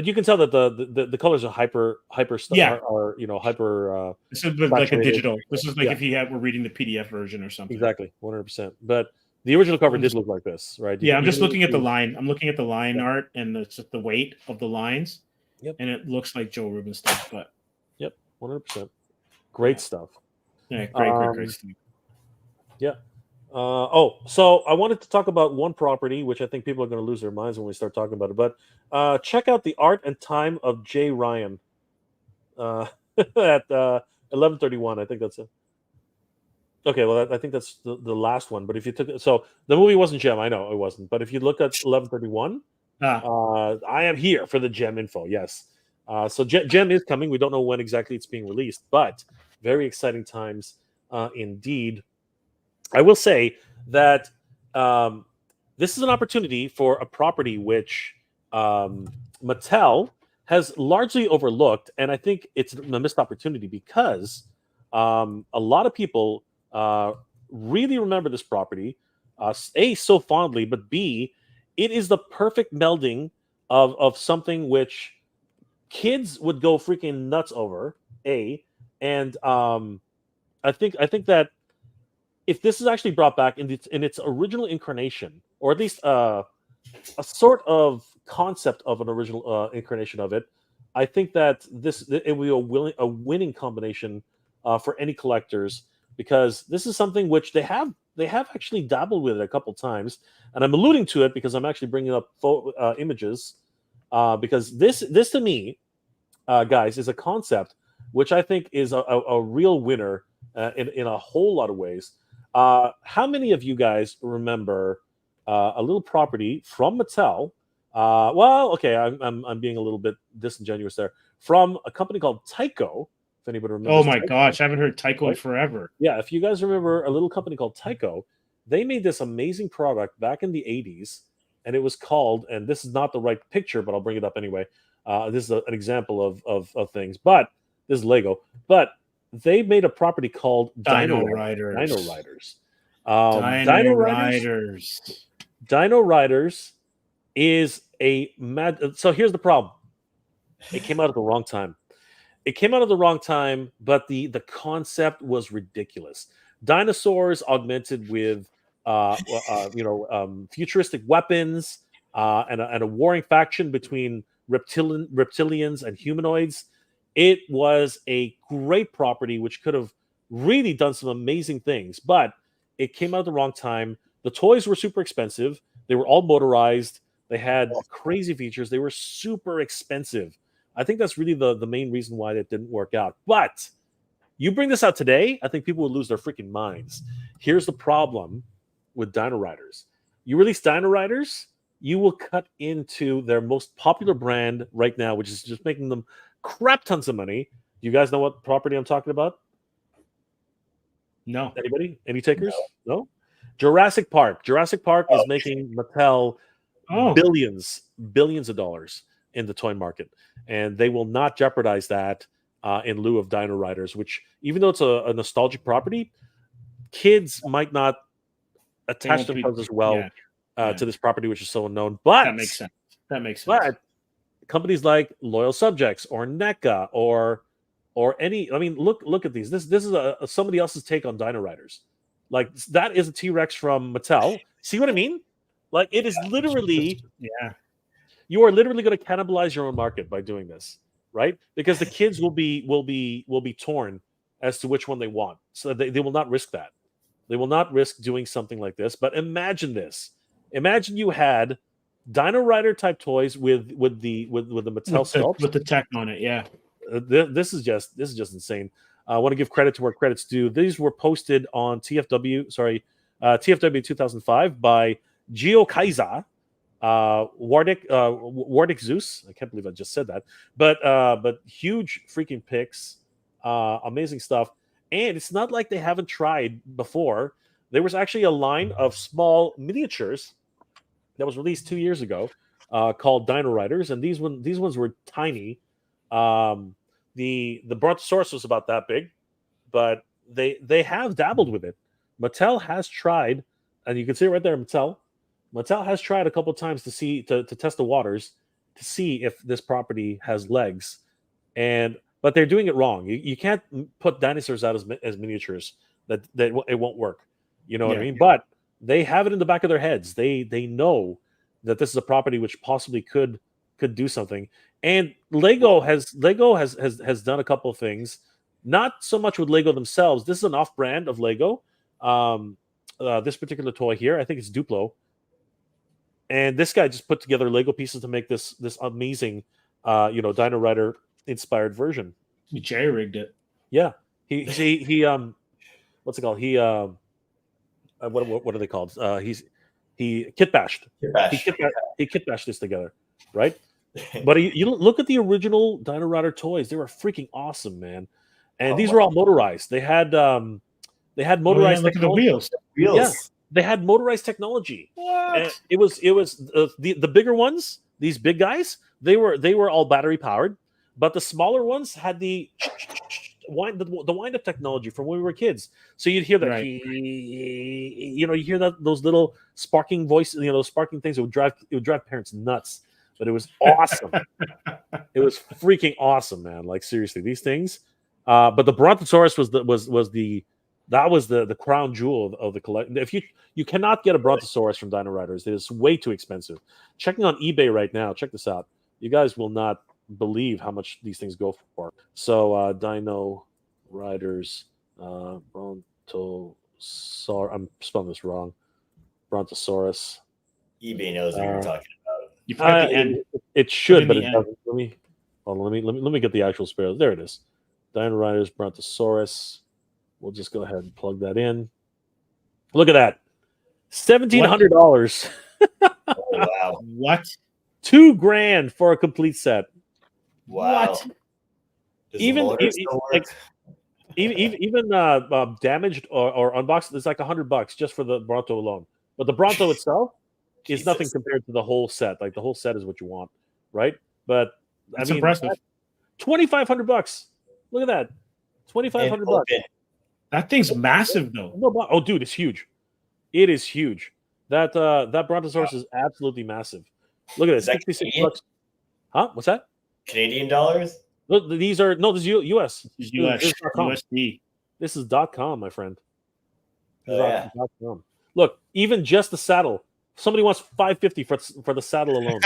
you can tell that the colors are hyper stuff. Yeah. Are hyper. This is like a digital. This is like if you were reading the PDF version or something. Exactly, 100%. But the original cover did look like this, right? Yeah, I'm just looking at the line. I'm looking at the line art and just the weight of the lines. Yep. And it looks like Joe Rubinstein, but 100%. Great stuff. Yeah, great stuff. Yeah. So I wanted to talk about one property, which I think people are going to lose their minds when we start talking about it. But check out the art and time of Jay Ryan at 11:31. I think that's it. Okay, well, I think that's the last one. But if you took it, so the movie wasn't Jem. I know it wasn't. But if you look at 11:31, I am here for the Jem info. Yes. So Jem is coming. We don't know when exactly it's being released, but very exciting times indeed. I will say that this is an opportunity for a property which Mattel has largely overlooked, and I think it's a missed opportunity because a lot of people really remember this property. A, so fondly, but B, it is the perfect melding of something which kids would go freaking nuts over. A, and I think that if this is actually brought back in its original incarnation, or at least a sort of concept of an original incarnation of it, I think that it will be a winning combination for any collectors, because this is something which they have actually dabbled with it a couple times, and I'm alluding to it because I'm actually bringing up images, because this to me, guys, is a concept which I think is a real winner in a whole lot of ways. How many of you guys remember a little property from Mattel? Well, okay, I'm being a little bit disingenuous there. From a company called Tyco. If anybody remembers. Oh my Tyco, gosh, I haven't heard Tyco in right? forever. Yeah, if you guys remember a little company called Tyco, they made this amazing product back in the 80s, and it was called, and this is not the right picture, but I'll bring it up anyway. This is an example of things, but this is Lego. But they made a property called Dino Riders. Dino Riders. Dino Riders. Dino Riders is a mad. So here's the problem. It came out at the wrong time. It came out at the wrong time, but the concept was ridiculous. Dinosaurs augmented with futuristic weapons, and a warring faction between reptilians and humanoids. It was a great property which could have really done some amazing things, but it came out at the wrong time. The toys were super expensive. They were all motorized. They had crazy features. They were super expensive. I think that's really the main reason why it didn't work out. But you bring this out today, I think people would lose their freaking minds. Here's the problem with Dino Riders. You release Dino Riders, you will cut into their most popular brand right now, which is just making them crap tons of money. You guys know what property I'm talking about? No. Anybody? Any takers? No? Jurassic Park. Jurassic Park is making Mattel billions of dollars in the toy market, and they will not jeopardize that in lieu of Dino Riders, which, even though it's a nostalgic property, kids might not attach themselves as well to this property, which is so unknown. But that makes sense. But companies like Loyal Subjects or NECA or any, I mean, look at these. This is somebody else's take on Dino Riders. Like, that is a T-Rex from Mattel. See what I mean? Like, it is literally, you are literally going to cannibalize your own market by doing this, right? Because the kids will be torn as to which one they want. So they will not risk that. They will not risk doing something like this. But imagine this. Imagine you had Dino Rider type toys with the Mattel sculpt with the tech on it. Yeah. This is just insane. I want to give credit to where credit's due. These were posted on TFW 2005 by Gio Kaiza, Wardic Zeus. I can't believe I just said that. But huge freaking pics, amazing stuff. And it's not like they haven't tried before. There was actually a line of small miniatures that was released 2 years ago called Dino Riders, and these ones were tiny. The Brontosaurus was about that big, but they have dabbled with it. Mattel has tried, and you can see it right there. Mattel has tried a couple of times to test the waters to see if this property has legs, but they're doing it wrong. You can't put dinosaurs out as miniatures. That it won't work. You know what I mean? But they have it in the back of their heads. They know that this is a property which possibly could do something. And Lego has done a couple of things. Not so much with Lego themselves. This is an off-brand of Lego. This particular toy here, I think it's Duplo. And this guy just put together Lego pieces to make this amazing, Dino Rider inspired version. He jerry-rigged it. Yeah, he what's it called? He what are they called? He kit bashed. He kit bashed this together, right? But you look at the original Dino Rider toys; they were freaking awesome, man. And these were all motorized. They had motorized. Look at the wheels. Yeah, they had motorized technology. What? And it was the bigger ones. These big guys, they were all battery powered, but the smaller ones had the the wind up technology from when we were kids. So you'd hear that, Right. you hear those little sparking voices, those sparking things. It would drive parents nuts, but it was awesome. It was freaking awesome, man. Like seriously, these things. But the Brontosaurus was the crown jewel of the collection. If you cannot get a Brontosaurus from Dino Riders, it is way too expensive. Checking on eBay right now, check this out. You guys will not believe how much these things go for. So Dino Riders, Brontosaurus. I'm spelling this wrong. Brontosaurus. eBay knows what you're talking about. You put at the end. It should, but the it end. doesn't. Let me get the actual spell. There it is. Dino Riders, Brontosaurus. We'll just go ahead and plug that in. Look at that. $1,700. Oh, wow. What? $2,000 for a complete set. Wow. What? Does Even the motor still work? even damaged or unboxed, it's like $100 just for the Bronto alone. But the Bronto itself is nothing compared to the whole set. Like the whole set is what you want, right? But That's impressive. $2,500. Look at that. $2,500. That thing's massive, though. No, oh, dude, it's huge. It is huge. That Brontosaurus is absolutely massive. Look at this. $66. Huh? What's that? Canadian dollars? Look, this is US. This is US. This is .com. USD. This is .com, my friend. Oh, yeah. .com. Look, even just the saddle. Somebody wants $550 for the saddle alone.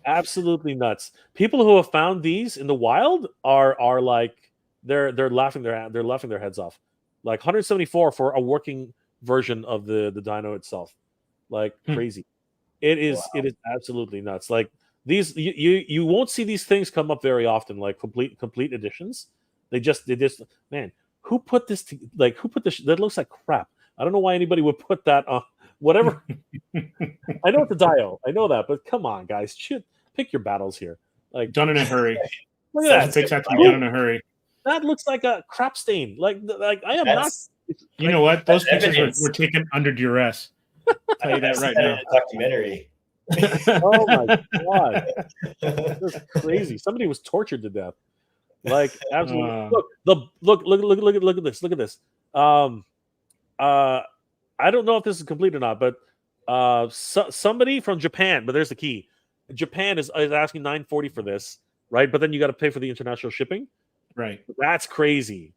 Absolutely nuts. People who have found these in the wild are like they're laughing their heads off. Like 174 for a working version of the dino itself. Like crazy. It is absolutely nuts. Like these you won't see these things come up very often, like complete editions. They just man, who put this that looks like crap. I don't know why anybody would put that on whatever. I know it's a Dio. I know that, but come on, guys. Pick your battles here. Like Done in a hurry. Look at Fix that to be done in a hurry. that looks like a crap stain. Like I am That's, not. You know what? Those That's pictures were taken under duress. I'll tell you that right now. in a documentary. Oh my god, that's crazy. Somebody was tortured to death. Like absolutely. Look at this. Look at this. I don't know if this is complete or not, but somebody from Japan. But there's the key. Japan is asking $940 for this, right? But then you got to pay for the international shipping. Right. That's crazy.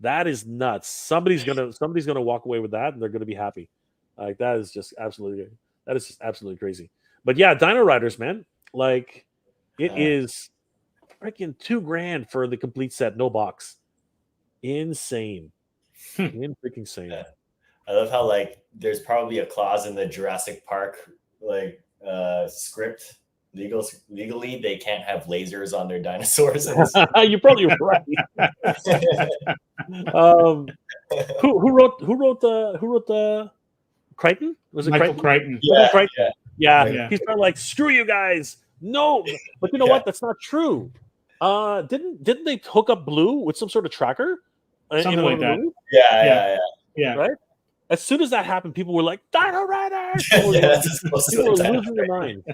That is nuts. Somebody's gonna walk away with that, and they're gonna be happy. Like that is just absolutely crazy. But yeah, Dino Riders, man. Like it is freaking $2,000 for the complete set, no box. Insane. Freaking insane. Yeah. I love how like there's probably a clause in the Jurassic Park like script. Legally, they can't have lasers on their dinosaurs. You're probably right. Who wrote the Crichton? Was it Michael Crichton? Yeah, Crichton. Yeah. He's probably like, screw you guys. No, but you know what? That's not true. Didn't they hook up Blue with some sort of tracker? Something like that. Yeah. Right. As soon as that happened, people were like, Dino Riders! People were losing their minds.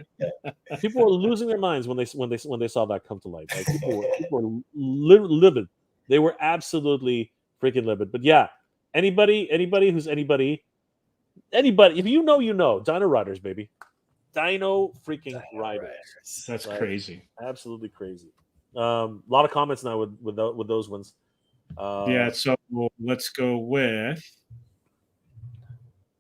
People were losing their minds when they saw that come to light. Like people were livid. They were absolutely freaking livid. But yeah, anybody who's anybody, if you know, Dino Riders, baby. Dino freaking Riders. That's crazy. Absolutely crazy. A lot of comments now with those ones. So let's go with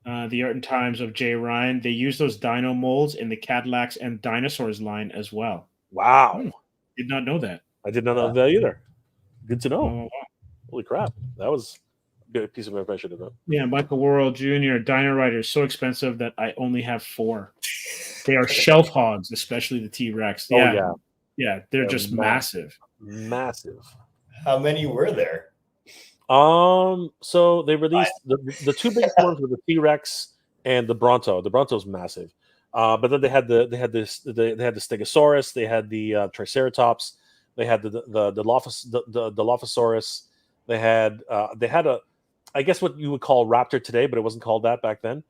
the Art and Times of Jay Ryan. They use those dino molds in the Cadillacs and Dinosaurs line as well. Wow. Did not know that. I did not know that either. Good to know. Oh, wow. Holy crap. That was a good piece of information to know. Yeah, Michael Worrell Jr., Dino Riders, so expensive that I only have 4. They are shelf hogs, especially the T-Rex. Yeah. Yeah, they're just massive. Massive. How many were there? So they released the two biggest ones were the T-Rex and the Bronto. The Bronto's massive. But then they had the Stegosaurus, they had the Triceratops, they had the Dilophosaurus, they had a, I guess what you would call Raptor today, but it wasn't called that back then.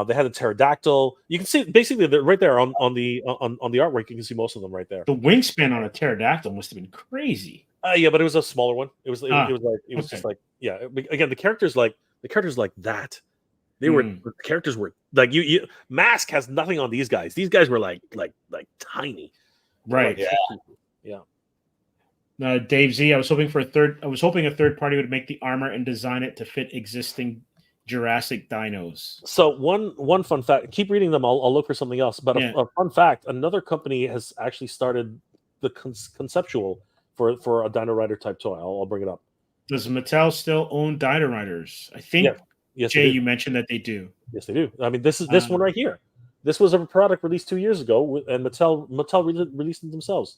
They had a pterodactyl. You can see basically they're right there on the artwork. You can see most of them right there. The wingspan on a pterodactyl must have been crazy. Yeah, but it was a smaller one. It was okay. just like, yeah. Again, the characters like that. They were the characters were like you. M.A.S.K has nothing on these guys. These guys were like tiny. Right. Yeah. Dave Z, I was hoping a third party would make the armor and design it to fit existing Jurassic dinos. So one fun fact. Keep reading them. I'll look for something else. But a fun fact: another company has actually started the conceptual for a Dino Rider type toy. I'll bring it up. Does Mattel still own Dino Riders? I think. Yes, Jay, you mentioned that they do. Yes, they do. I mean, this one right here. This was a product released 2 years ago, and Mattel released it themselves.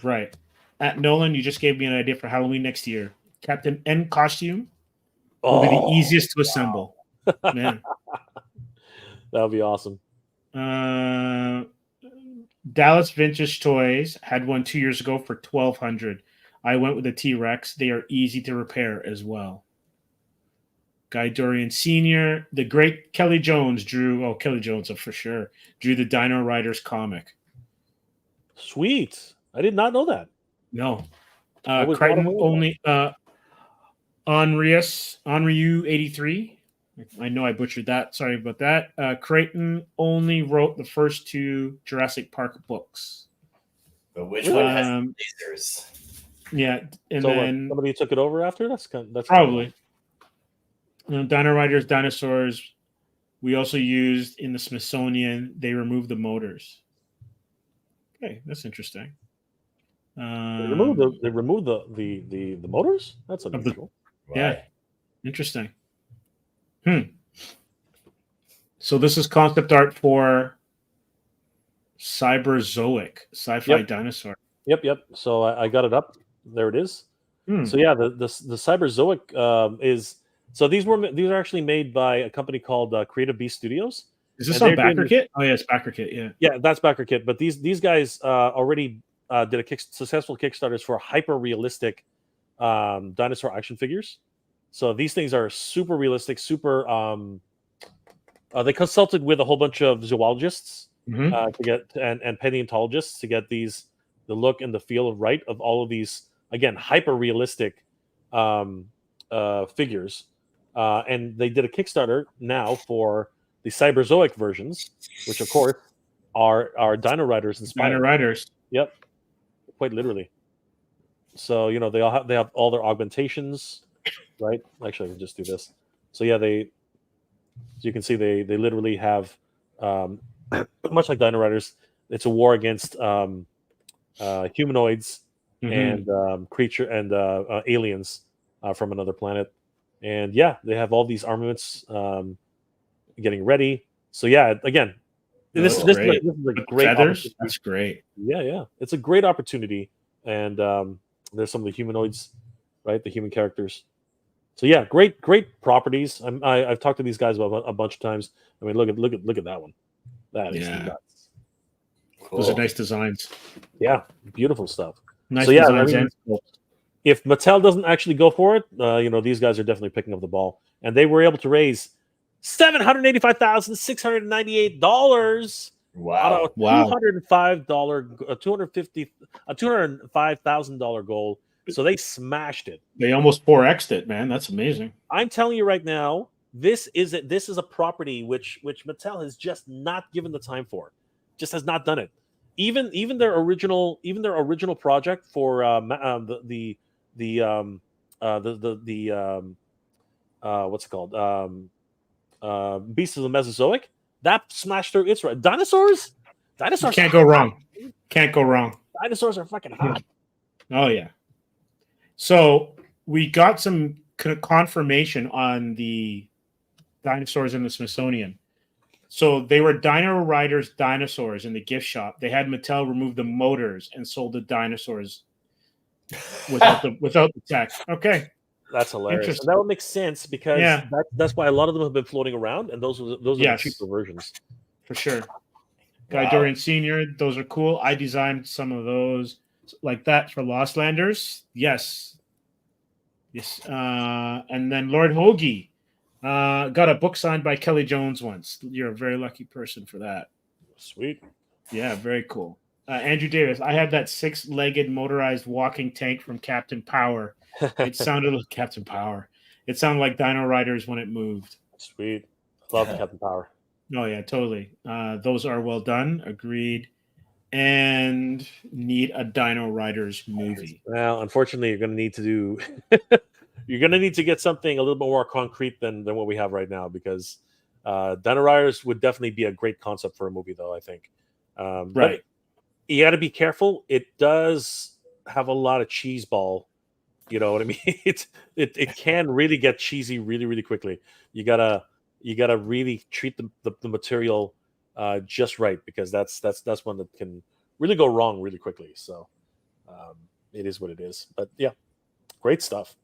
Right. At Nolan, you just gave me an idea for Halloween next year. Captain N costume will be the easiest to assemble. Man, that would be awesome. Dallas Vintage Toys had one 2 years ago for $1,200. I went with the T-Rex. They are easy to repair as well. Guy Dorian Sr., the great Kelly Jones Kelly Jones for sure, drew the Dino Riders comic. Sweet. I did not know that. No. Crichton only Onryu 83. I know I butchered that. Sorry about that. Crichton only wrote the first 2 Jurassic Park books. But which one has lasers? Yeah, and so then somebody took it over after. That's probably. Dino Riders dinosaurs. We also used in the Smithsonian. They removed the motors. Okay, that's interesting. They removed the motors. That's unusual. Yeah, interesting. So this is concept art for Cyberzoic sci-fi dinosaur. Yep. So I got it up. There it is. So yeah, the Cyberzoic is. So these are actually made by a company called Creative Beast Studios. Is this on BackerKit? Oh yeah, it's BackerKit. Yeah. Yeah, that's BackerKit. But these guys already did a successful Kickstarters for hyper realistic dinosaur action figures. So these things are super realistic. They consulted with a whole bunch of zoologists to get and paleontologists to get the look and the feel of all of these, again, hyper realistic figures. And they did a Kickstarter now for the Cyberzoic versions, which of course are Dino Riders inspired. Dino Riders. Yep, quite literally. So they have all their augmentations, right? Actually, I can just do this. So yeah, as you can see, they literally have much like Dino Riders. It's a war against humanoids and creature and aliens from another planet. And yeah, they have all these armaments getting ready. So yeah, again, this is a great feathers. That's great. Yeah, it's a great opportunity. And there's some of the humanoids, right? The human characters. So yeah, great properties. I've talked to these guys about a bunch of times. I mean, look at that one. That is nuts. Cool. Those are nice designs. Yeah, beautiful stuff. Nice designs. If Mattel doesn't actually go for it, these guys are definitely picking up the ball, and they were able to raise $785,698. Wow! $205,000 goal. So they smashed it. They almost 4x'd it, man. That's amazing. I'm telling you right now, this is a property which Mattel has just not given the time for, just has not done it. Even their original project for what's it called? Beasts of the Mesozoic, that smashed through its right. Dinosaurs can't go wrong. Can't go wrong. Dinosaurs are fucking hot. Oh yeah. So we got some confirmation on the dinosaurs in the Smithsonian. So they were Dino Riders dinosaurs in the gift shop. They had Mattel remove the motors and sold the dinosaurs without the tech. Okay. That's hilarious. And that would make sense because that's why a lot of them have been floating around, and those are the cheaper versions. For sure. Guy Dorian Sr., those are cool. I designed some of those like that for Lost Landers. Yes. And then Lord Hoagie Got a book signed by Kelly Jones once. You're a very lucky person for that. Sweet. Yeah, very cool. Andrew Davis, I had that 6-legged motorized walking tank from Captain Power. It sounded like Captain Power. It sounded like Dino Riders when it moved. Sweet. Love Captain Power. Oh yeah, totally. Those are well done. Agreed. And need a Dino Riders movie. Well, unfortunately, you're going to need to do. You're going to need to get something a little bit more concrete than what we have right now, because Dino Riders would definitely be a great concept for a movie, though, I think. Right. But you got to be careful. It does have a lot of cheese ball. You know what I mean? It can really get cheesy really, really quickly. You gotta really treat the material just right, because that's one that can really go wrong really quickly. So it is what it is. But yeah, great stuff.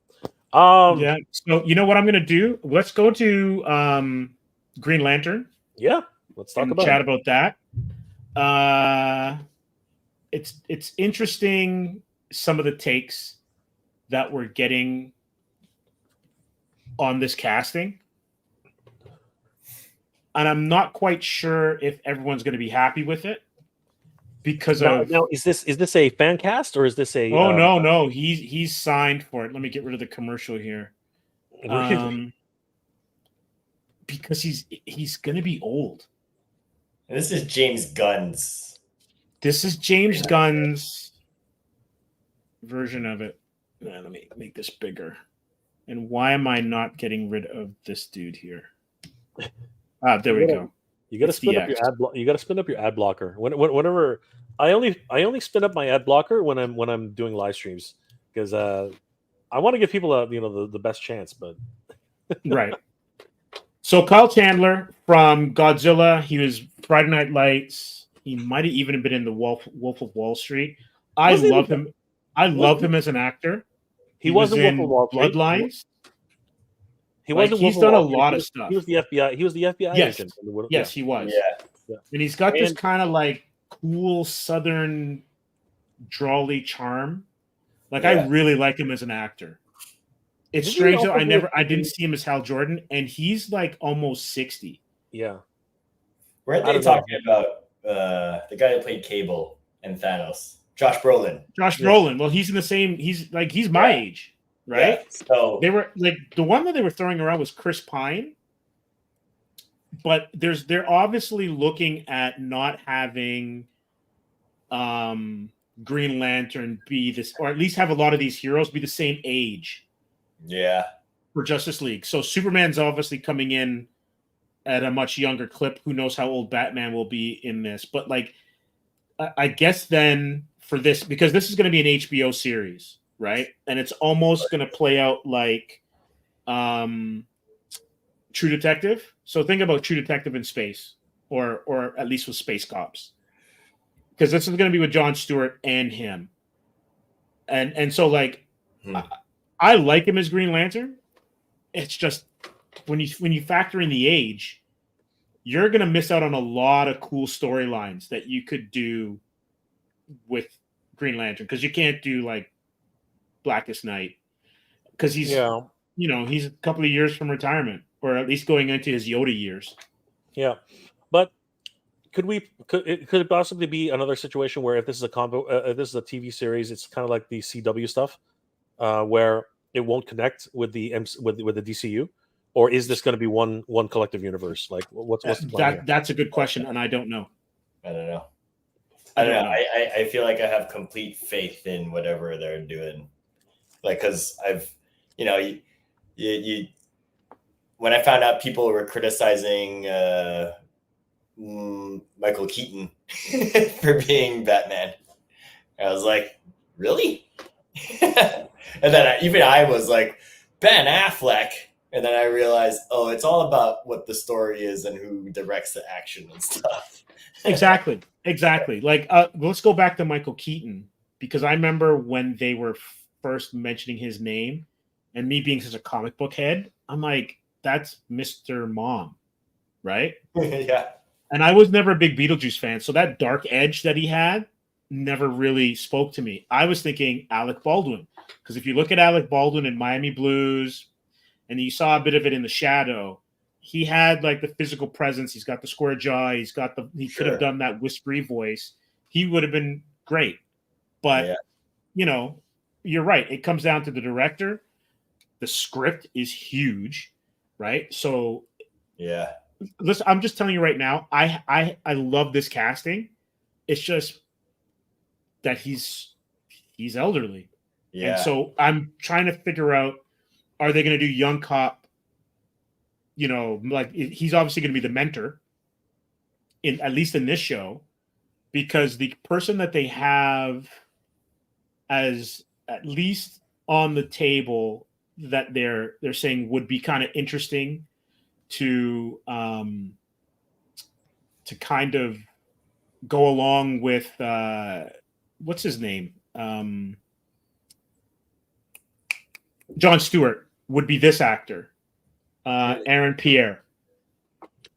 Yeah. So you know what I'm gonna do? Let's go to Green Lantern. Yeah, let's talk and about chat it. about that. It's interesting, some of the takes that we're getting on this casting, and I'm not quite sure if everyone's going to be happy with it because of. Now, is this a fan cast, or is this a? Oh no, he's signed for it. Let me get rid of the commercial here. Really? Because he's going to be old. And this is James Gunn's. This is James Gunn's version of it. Let me make this bigger. And why am I not getting rid of this dude here? There we go. You got to spin up your ad. You got to spin up your ad blocker. Whenever I only spin up my ad blocker when I'm doing live streams, because I want to give people the best chance. But right. So Kyle Chandler from Godzilla, he was Friday Night Lights. He might have even been in the Wolf of Wall Street. I love him. I love him as an actor. He was in Wolf of Bloodlines. He's done a lot of stuff. He was the FBI. He was the FBI agent. Yes, he was. Yeah. And he's got this kind of like cool Southern drawly charm. I really like him as an actor. It's strange though. I didn't see him as Hal Jordan, and he's like almost 60. Yeah. Weren't they talking about the guy that played Cable and Thanos? Josh Brolin. Brolin. Well, he's in the same. He's my age, right? Yeah. So they were like the one that they were throwing around was Chris Pine, but they're obviously looking at not having Green Lantern be this, or at least have a lot of these heroes be the same age. Yeah. For Justice League, so Superman's obviously coming in at a much younger clip. Who knows how old Batman will be in this? But I guess then for this, because this is going to be an HBO series, right? And it's almost going to play out like True Detective. So think about True Detective in space, or at least with space cops, because this is going to be with Jon Stewart and him. And so I like him as Green Lantern. It's just when you factor in the age, you're going to miss out on a lot of cool storylines that you could do with Green Lantern, because you can't do like Blackest Night, because he's he's a couple of years from retirement, or at least going into his Yoda years. Yeah, but could it possibly be another situation where if this is a if this is a TV series, it's kind of like the CW stuff, where it won't connect with the with the DCU? Or is this going to be one collective universe? Like, what's the plan here? That's a good question, and I don't know. I don't know. I feel like I have complete faith in whatever they're doing. Because I've, you when I found out people were criticizing Michael Keaton for being Batman, I was like, really? And then I was like, Ben Affleck. And then I realized, it's all about what the story is and who directs the action and stuff. Exactly. Let's go back to Michael Keaton, because I remember when they were first mentioning his name, and me being such a comic book head, I'm like, that's Mr. Mom, right? Yeah. And I was never a big Beetlejuice fan, so that dark edge that he had never really spoke to me. I was thinking Alec Baldwin, because if you look at Alec Baldwin in Miami Blues, and you saw a bit of it in the shadow. He had like the physical presence. He's got the square jaw. He could have done that whispery voice. He would have been great. But you're right. It comes down to the director. The script is huge, right? So listen, I'm just telling you right now, I love this casting. It's just that he's elderly. Yeah. And so I'm trying to figure out, are they going to do young cop? Like he's obviously going to be the mentor at least in this show, because the person that they have as at least on the table that they're saying would be kind of interesting to kind of go along with what's his name? Jon Stewart would be this actor, Aaron Pierre.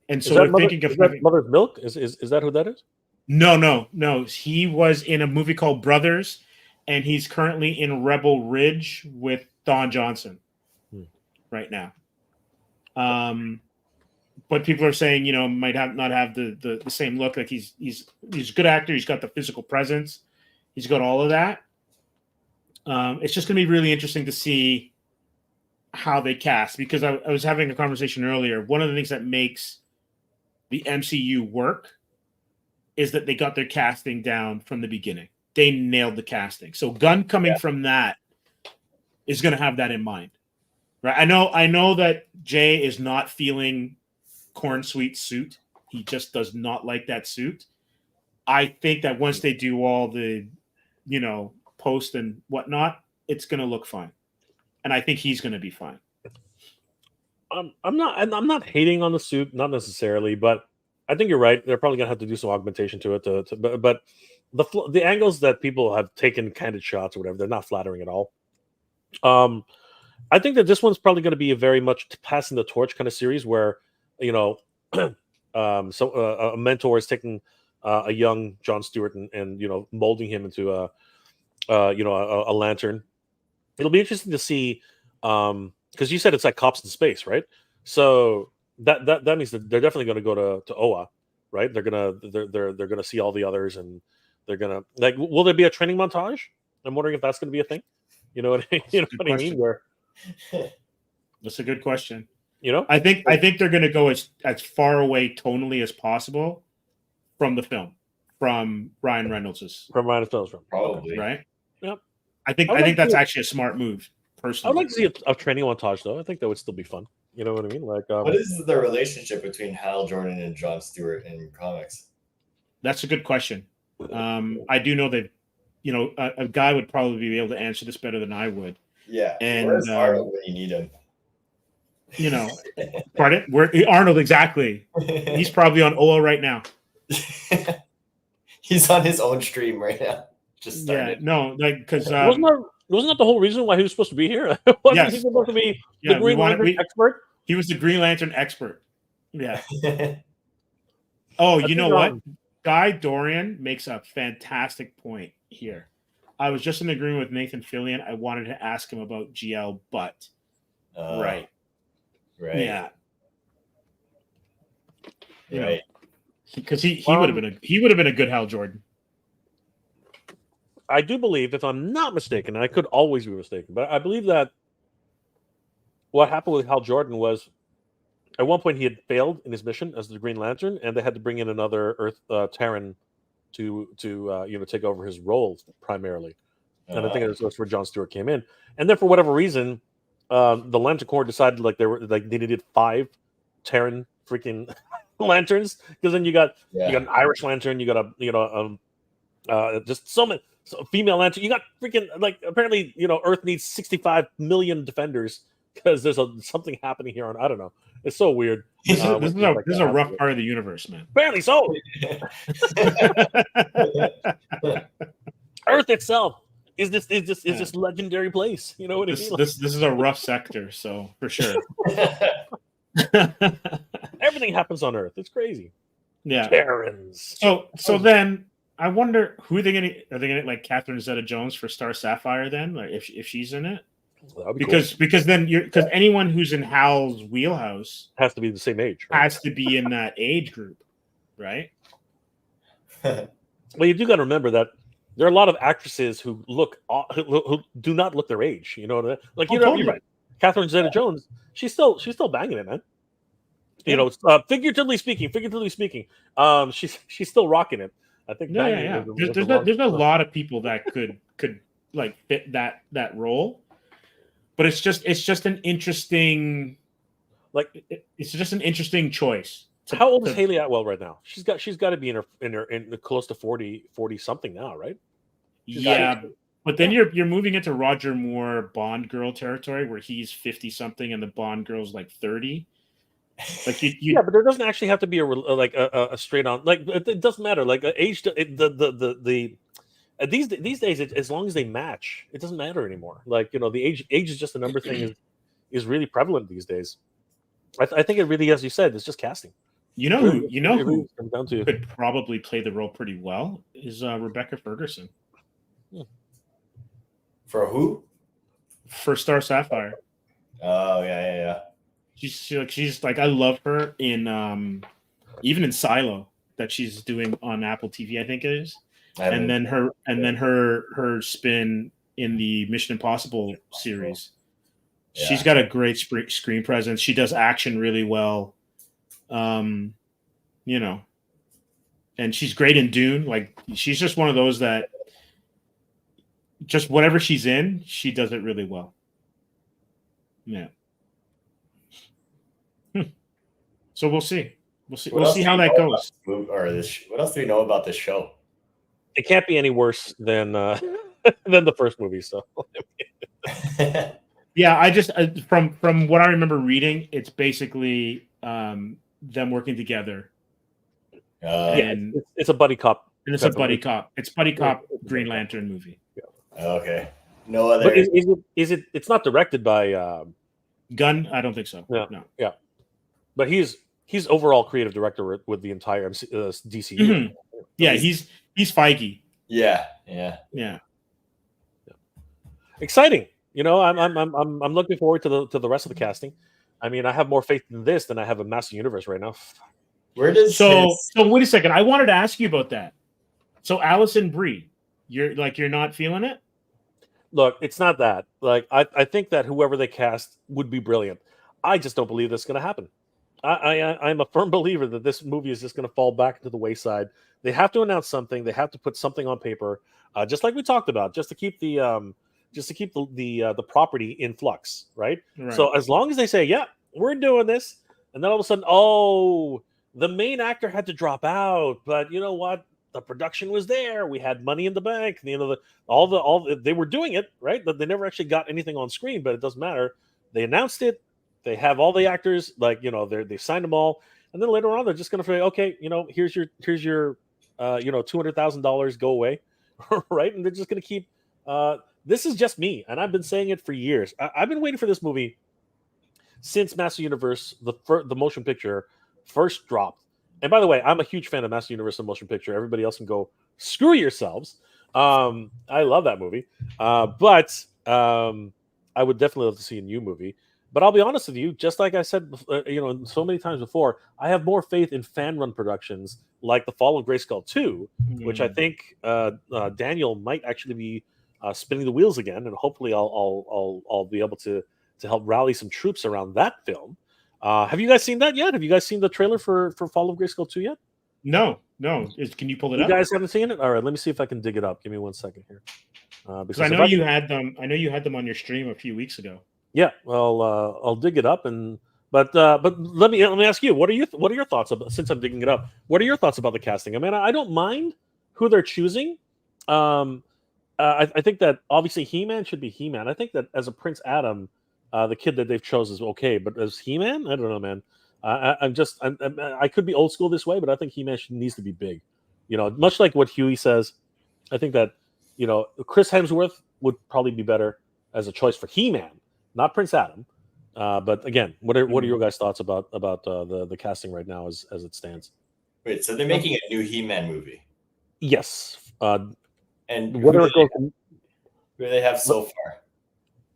And so they're thinking of Mother's Milk. Is that who that is? No. He was in a movie called Brothers, and he's currently in Rebel Ridge with Don Johnson right now. But people are saying, might not have the same look. Like he's a good actor. He's got the physical presence. He's got all of that. It's just going to be really interesting to see how they cast, because I was having a conversation earlier. One of the things that makes the MCU work is that they got their casting down from the beginning. They nailed the casting. So Gunn coming from that is going to have that in mind, right? I know that Jay is not feeling Corn Sweet suit. He just does not like that suit. I think that once they do all the, post and whatnot, it's going to look fine. And I think he's going to be fine. I'm not hating on the suit, not necessarily, but I think you're right. They're probably gonna have to do some augmentation to it. But the angles that people have taken candid shots or whatever, they're not flattering at all. I think that this one's probably going to be a very much passing the torch kind of series where a mentor is taking a young Jon Stewart and molding him into a lantern. It'll be interesting to see. Because you said it's like cops in space, right? So that means that they're definitely going to go to Oa, right? They're gonna see all the others, and they're gonna will there be a training montage? I'm wondering if that's going to be a thing. You know what I mean? Where that's a good question. I think they're going to go as far away tonally as possible from the film, from Ryan Reynolds' probably right. Yep. I think that's actually a smart move. Personally. I'd like to see a training montage, though. I think that would still be fun. You know what I mean? What is the relationship between Hal Jordan and Jon Stewart in comics? That's a good question. I do know that, a guy would probably be able to answer this better than I would. Yeah. And where's Arnold when you need him? Pardon? Where Arnold, exactly. He's probably on Oa right now. He's on his own stream right now. Just started. Yeah, no, because wasn't that the whole reason why he was supposed to be here? Wasn't he supposed to be the Green Lantern expert? He was the Green Lantern expert. Yeah. Oh, you know what? Guy Dorian makes a fantastic point here. I was just in agreement with Nathan Fillion. I wanted to ask him about GL, but right. Yeah. Right. Because he would have been a good Hal Jordan. I do believe, if I'm not mistaken, and I could always be mistaken, but I believe that what happened with Hal Jordan was, at one point he had failed in his mission as the Green Lantern, and they had to bring in another Earth Terran to take over his role primarily. And I think that's where Jon Stewart came in. And then for whatever reason, the Lantern Corps decided they needed 5 Terran freaking lanterns, because then you got an Irish Lantern, you got just so many. So female lantern, you got freaking apparently Earth needs 65 million defenders because there's something happening here on, I don't know. It's so weird. This is a rough part of the universe, man. Apparently so. Earth itself is this legendary place. You know what I mean? This is a rough sector, so for sure. Everything happens on Earth. It's crazy. Yeah. Terrans. So then I wonder who are they gonna like Catherine Zeta-Jones for Star Sapphire then? Like if she's in it? That would be because then because anyone who's in Hal's wheelhouse has to be the same age, right? has to be in that age group, right? Well, you do got to remember that there are a lot of actresses who who do not look their age. You know, like Totally. you're right. Catherine Zeta-Jones, she's still banging it, man. Yeah. You know, figuratively speaking, she's still rocking it. I think. Yeah. There's a lot of people that could like fit that role, but it's just an interesting, like, it's just an interesting choice. How old is Haley Atwell right now? She's got to be in close to 40 something now, right? Yeah, but then you're moving into Roger Moore Bond girl territory where he's 50 something and the Bond girl's like 30. Like yeah, but there doesn't actually have to be a straight on, like, it doesn't matter, like, age. These days, as long as they match, it doesn't matter anymore. Like, you know, the age is just a number thing is really prevalent these days. I think it really, as you said, it's just casting. You know who could probably play the role pretty well is Rebecca Ferguson. For who? For Star Sapphire. Oh yeah. She's like, I love her in even in Silo that she's doing on Apple TV, I think it is. And then her spin in the Mission Impossible series. Yeah. She's got a great screen presence. She does action really well. You know, and she's great in Dune. Like, she's just one of those that just whatever she's in, she does it really well. Yeah. So we'll see. We'll see how that goes. What else do we know about this show? It can't be any worse than than the first movie. So. Yeah, I just from what I remember reading, it's basically them working together. And it's a buddy cop. And it's a buddy cop. It's buddy cop Green Lantern movie. Yeah. Okay. No other. But is it? It's not directed by Gunn. I don't think so. No. Yeah. But he's overall creative director with the entire DCU. Mm-hmm. Yeah, he's Feige. Yeah. Exciting. You know, I'm looking forward to the rest of the casting. I mean, I have more faith in this than I have in Master Universe right now. So wait a second. I wanted to ask you about that. So Alison Brie, you're not feeling it? Look, it's not that. Like, I think that whoever they cast would be brilliant. I just don't believe that's going to happen. I'm a firm believer that this movie is just going to fall back into the wayside. They have to announce something. They have to put something on paper, just like we talked about, just to keep the property in flux, right? So as long as they say, yeah, we're doing this, and then all of a sudden, oh, the main actor had to drop out, but you know what? The production was there. We had money in the bank. You know, they were doing it, right? But they never actually got anything on screen. But it doesn't matter. They announced it. They have all the actors, like, you know, they signed them all, and then later on they're just going to say, okay, you know, here's your $200,000, go away, right? And they're just going to keep. This is just me, and I've been saying it for years. I've been waiting for this movie since Master Universe, the motion picture, first dropped. And by the way, I'm a huge fan of Master Universe, the motion picture. Everybody else can go screw yourselves. I love that movie, but I would definitely love to see a new movie. But I'll be honest with you, just like I said, you know, so many times before, I have more faith in fan-run productions like The Fall of Grayskull 2, which I think Daniel might actually be spinning the wheels again, and hopefully I'll be able to help rally some troops around that film. Have you guys seen that yet? Have you guys seen the trailer for Fall of Grayskull 2 yet? No. Can you pull it up? You guys haven't seen it? All right, let me see if I can dig it up. Give me 1 second here. Because I know you had them. I know you had them on your stream a few weeks ago. Yeah, well, I'll dig it up, but let me ask you, what are your thoughts about, since I'm digging it up? What are your thoughts about the casting? I mean, I don't mind who they're choosing. I think that obviously He-Man should be He-Man. I think that as a Prince Adam, the kid that they've chosen is okay, but as He-Man, I don't know, man. I could be old school this way, but I think He-Man needs to be big. You know, much like what Huey says, I think that, you know, Chris Hemsworth would probably be better as a choice for He-Man, not Prince Adam. But again, what are your guys' thoughts about the casting right now as it stands? Wait, so they're making a new He-Man movie? Yes. And who do they have so far?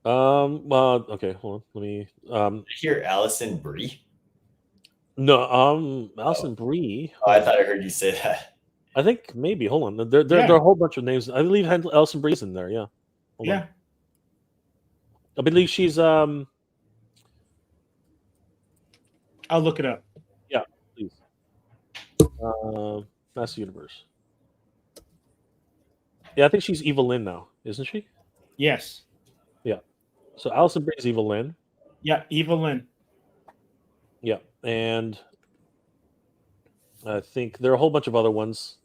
Okay, hold on. Let me. I hear Allison Brie. No. Alison Brie. Oh, I thought I heard you say that. I think maybe. Hold on. There Yeah. are a whole bunch of names. I believe Alison Brie's in there. Yeah. Hold on. Yeah. I believe she's I'll look it up. Yeah, please. Master Universe. Yeah, I think she's Evil Lynn now, isn't she? Yes. Yeah. So Alison Brie is Evil Lynn. Yeah, Evelyn. Yeah, and I think there are a whole bunch of other ones.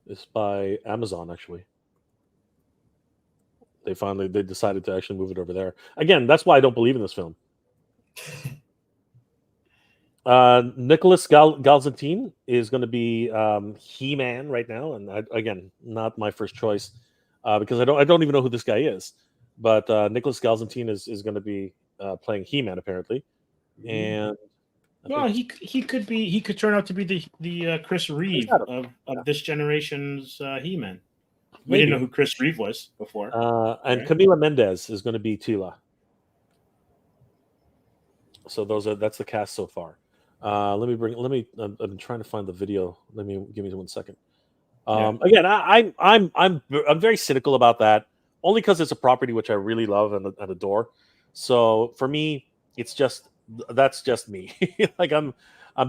It's by Amazon, actually. They decided to actually move it over there. Again, that's why I don't believe in this film. Nicholas Galzantine is going to be He-Man right now, and again, not my first choice because I don't even know who this guy is. But Nicholas Galzantine is going to be playing He-Man apparently, and well, he could turn out to be the Chris Reeve of this generation's He-Man. We didn't know who Chris Reeve was before. And right? Camila Mendez is going to be Tila. So that's the cast so far. I'm trying to find the video. Give me 1 second. Again, I'm very cynical about that, only because it's a property which I really love and adore. So for me, that's just me. Like I'm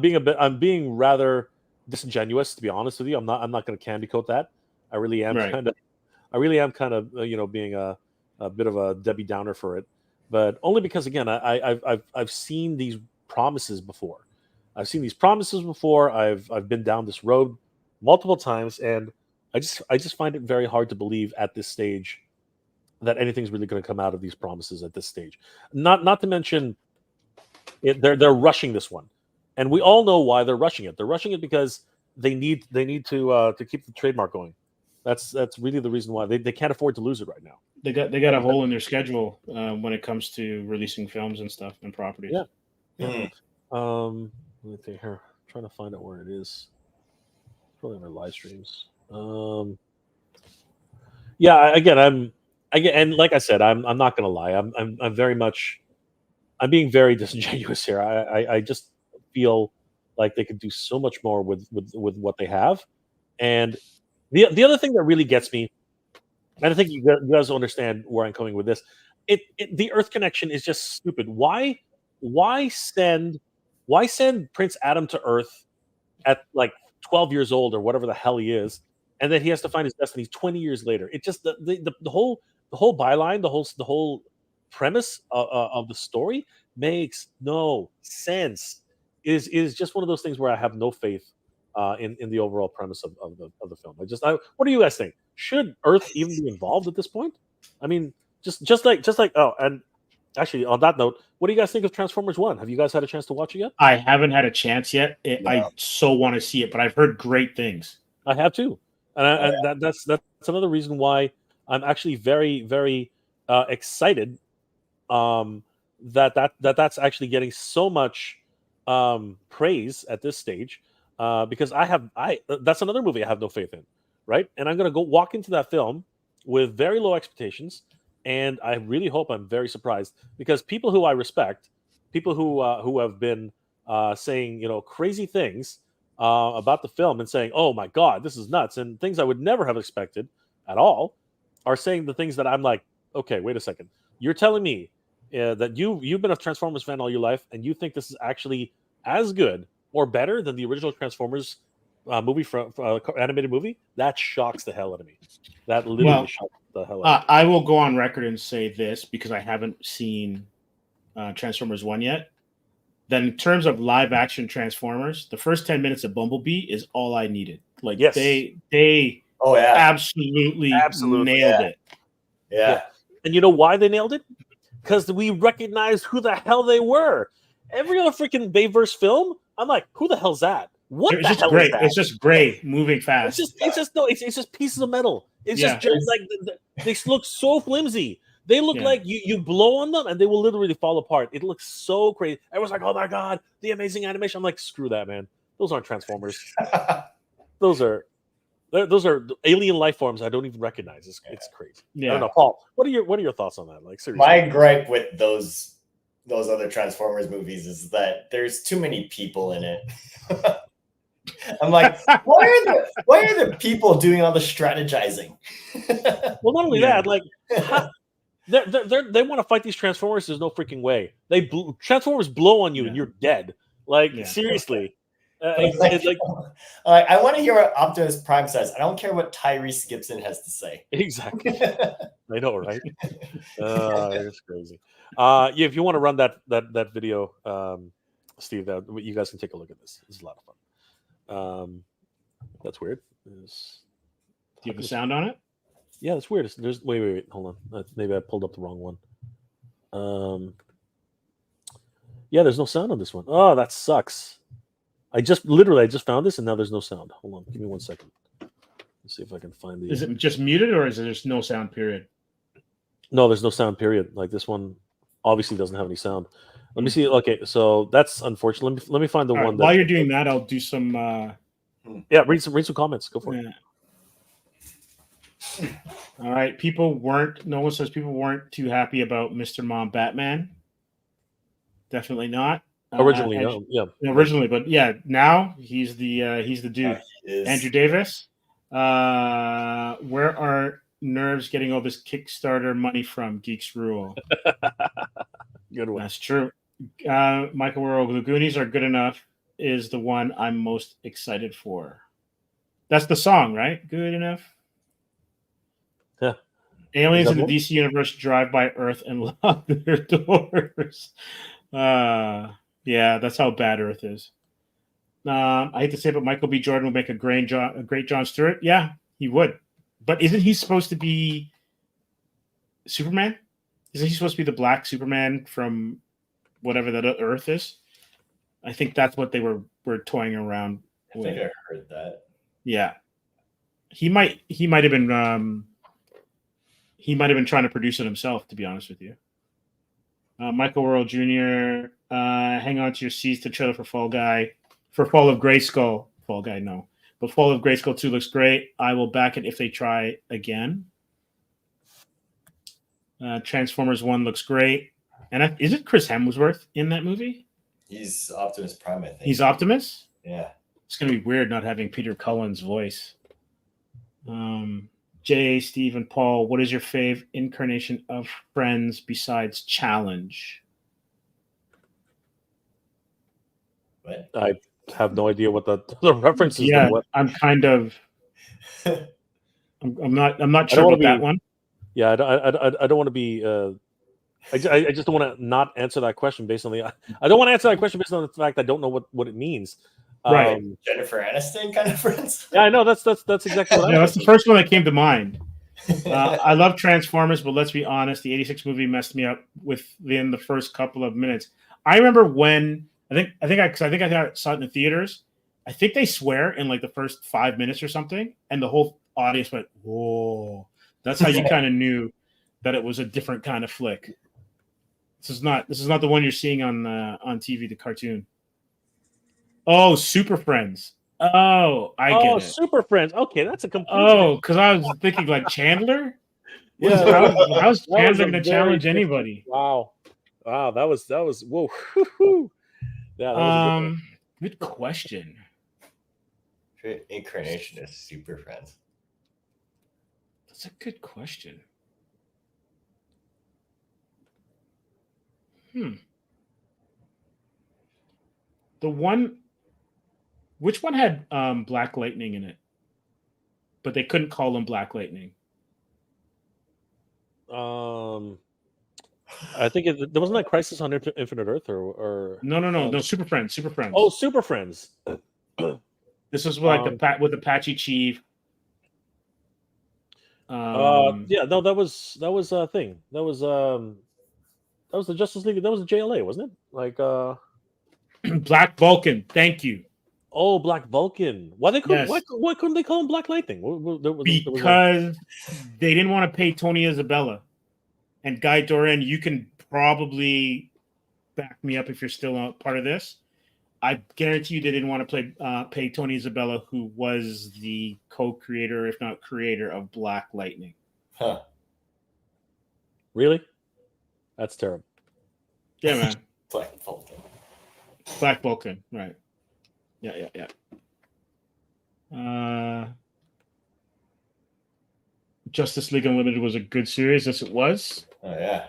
being rather disingenuous, to be honest with you. I'm not going to candy coat that. I really am kind of being a bit of a Debbie Downer for it, but only because again I've seen these promises before. I've been down this road multiple times, and I just find it very hard to believe at this stage that anything's really going to come out of these promises at this stage. Not to mention they're rushing this one, and we all know why they're rushing it. They're rushing it because they need to keep the trademark going. That's really the reason why they can't afford to lose it right now. They got a hole in their schedule when it comes to releasing films and stuff and properties. Yeah. Let me think here. I'm trying to find out where it is. Probably on their live streams. And like I said, I'm not gonna lie. I'm being very disingenuous here. I just feel like they could do so much more with what they have. And the other thing that really gets me, and I think you guys understand where I'm coming with this, the Earth connection is just stupid. Why send Prince Adam to Earth at like 12 years old or whatever the hell he is, and then he has to find his destiny 20 years later? It just the whole byline, the whole premise of the story makes no sense. It is just one of those things where I have no faith in the overall premise of the film. What do you guys think? Should Earth even be involved at this point? I mean, just like and actually on that note, what do you guys think of Transformers 1? Have you guys had a chance to watch it yet? I haven't had a chance yet. I so want to see it, but I've heard great things. I have too, and that's another reason why I'm actually very very excited that's actually getting so much praise at this stage. Because that's another movie I have no faith in, right? And I'm going to go walk into that film with very low expectations, and I really hope I'm very surprised, because people who I respect, people who have been saying crazy things about the film and saying, "Oh my God, this is nuts," and things I would never have expected at all, are saying the things that I'm like, okay, wait a second, you're telling me that you've been a Transformers fan all your life, and you think this is actually as good or better than the original Transformers movie from animated movie? That shocks the hell out of me. That literally shocks the hell out of me. I will go on record and say this, because I haven't seen Transformers 1 yet. Then in terms of live action Transformers, the first 10 minutes of Bumblebee is all I needed. Like they absolutely nailed it. Yeah. And you know why they nailed it? Because we recognized who the hell they were. Every other freaking Bayverse film, I'm like, who the hell's that? What the hell is that? It's just gray, moving fast. It's just pieces of metal. It's just like they look so flimsy. They look like you blow on them and they will literally fall apart. It looks so crazy. Everyone's like, oh my God, the amazing animation. I'm like, screw that, man. Those aren't Transformers. Those are Those are alien life forms I don't even recognize. It's crazy. Yeah. I don't know, Paul. What are your thoughts on that? Like, seriously. My gripe with those other Transformers movies is that there's too many people in it. I'm like, why are the people doing all the strategizing? Well, not only that, like, they want to fight these Transformers. There's no freaking way. Transformers blow on you and you're dead. Like, seriously. It's like, I want to hear what Optimus Prime says. I don't care what Tyrese Gibson has to say. Exactly. I know, right? It's crazy. Yeah, if you want to run that video, Steve, you guys can take a look at this. This is a lot of fun. That's weird. Do you have a sound on it? Yeah, that's weird. Wait, hold on. Maybe I pulled up the wrong one. Yeah, there's no sound on this one. Oh, that sucks. I just found this and now there's no sound. Hold on, give me 1 second. Let's see if I can find the. Is it just muted or is there just no sound period? No, there's no sound period. Like this one obviously doesn't have any sound. Let me see. Okay, so that's unfortunate. Let me find the one. While you're doing that, I'll do some. Yeah, read some comments. Go for it. All right, no one says people weren't too happy about Mr. Mom Batman. Definitely not. Originally, no. Yeah. Originally, but yeah, now he's the dude. Andrew Davis. Where are Nerves getting all this Kickstarter money from? Geeks rule. Good one. That's true. Michael World, the Goonies are good enough is the one I'm most excited for. That's the song, right? Good enough. Yeah. Aliens in the DC universe drive by Earth and lock their doors. Yeah, that's how bad Earth is. I hate to say it, but Michael B. Jordan will make a great John Stewart. Yeah, he would. But isn't he supposed to be Superman? Isn't he supposed to be the black Superman from whatever that Earth is? I think that's what they were toying around with. I think I heard that. Yeah. He might have been trying to produce it himself, to be honest with you. Michael World Jr. Hang on to your seats to trailer for Fall Guy. For Fall of Grayskull. Fall Guy, no. But Fall of Grayskull 2 looks great. I will back it if they try again. Transformers 1 looks great. And is it Chris Hemsworth in that movie? He's Optimus Prime, I think. He's Optimus? Yeah. It's going to be weird not having Peter Cullen's voice. Jay, Steve, and Paul, what is your fave incarnation of Friends besides Challenge? What? I have no idea what the reference is. Yeah, I'm kind of. I'm not sure about that one. Yeah, I don't want to be. I just don't want to not answer that question based on the. I don't want to answer that question based on the fact I don't know what it means. Right, Jennifer Aniston kind of Friends. Yeah, I know that's exactly what. That's the first one that came to mind. I love Transformers, but let's be honest, the '86 movie messed me up within the first couple of minutes. I remember when I saw it in the theaters. I think they swear in like the first 5 minutes or something, and the whole audience went, "Whoa!" That's how you kind of knew that it was a different kind of flick. This is not the one you're seeing on TV, the cartoon. Oh, Super Friends. Oh, I get it. Super Friends. Okay, that's a complete. Oh, because I was thinking like Chandler. Yeah, how's Chandler going to challenge anybody? Wow, that was whoa. Yeah, that was good question. Incarnation is Super Friends. That's a good question. Which one had Black Lightning in it? But they couldn't call him Black Lightning. I think there wasn't that Crisis on Infinite Earth or no, Super Friends. Oh, Super Friends. This was like with Apache Chief. Yeah, no, that was a thing. That was the Justice League. That was the JLA, wasn't it? Like Black Vulcan. Thank you. Oh, Black Vulcan. Why couldn't they call him Black Lightning? Because they didn't want to pay Tony Isabella and Guy Doran. You can probably back me up if you're still a part of this. I guarantee you they didn't want to pay Tony Isabella, who was the co-creator, if not creator, of Black Lightning. Huh. Really? That's terrible. Yeah, man. Black Vulcan. Black Vulcan, right. Yeah. Justice League Unlimited was a good series. Yes, it was. Oh, yeah.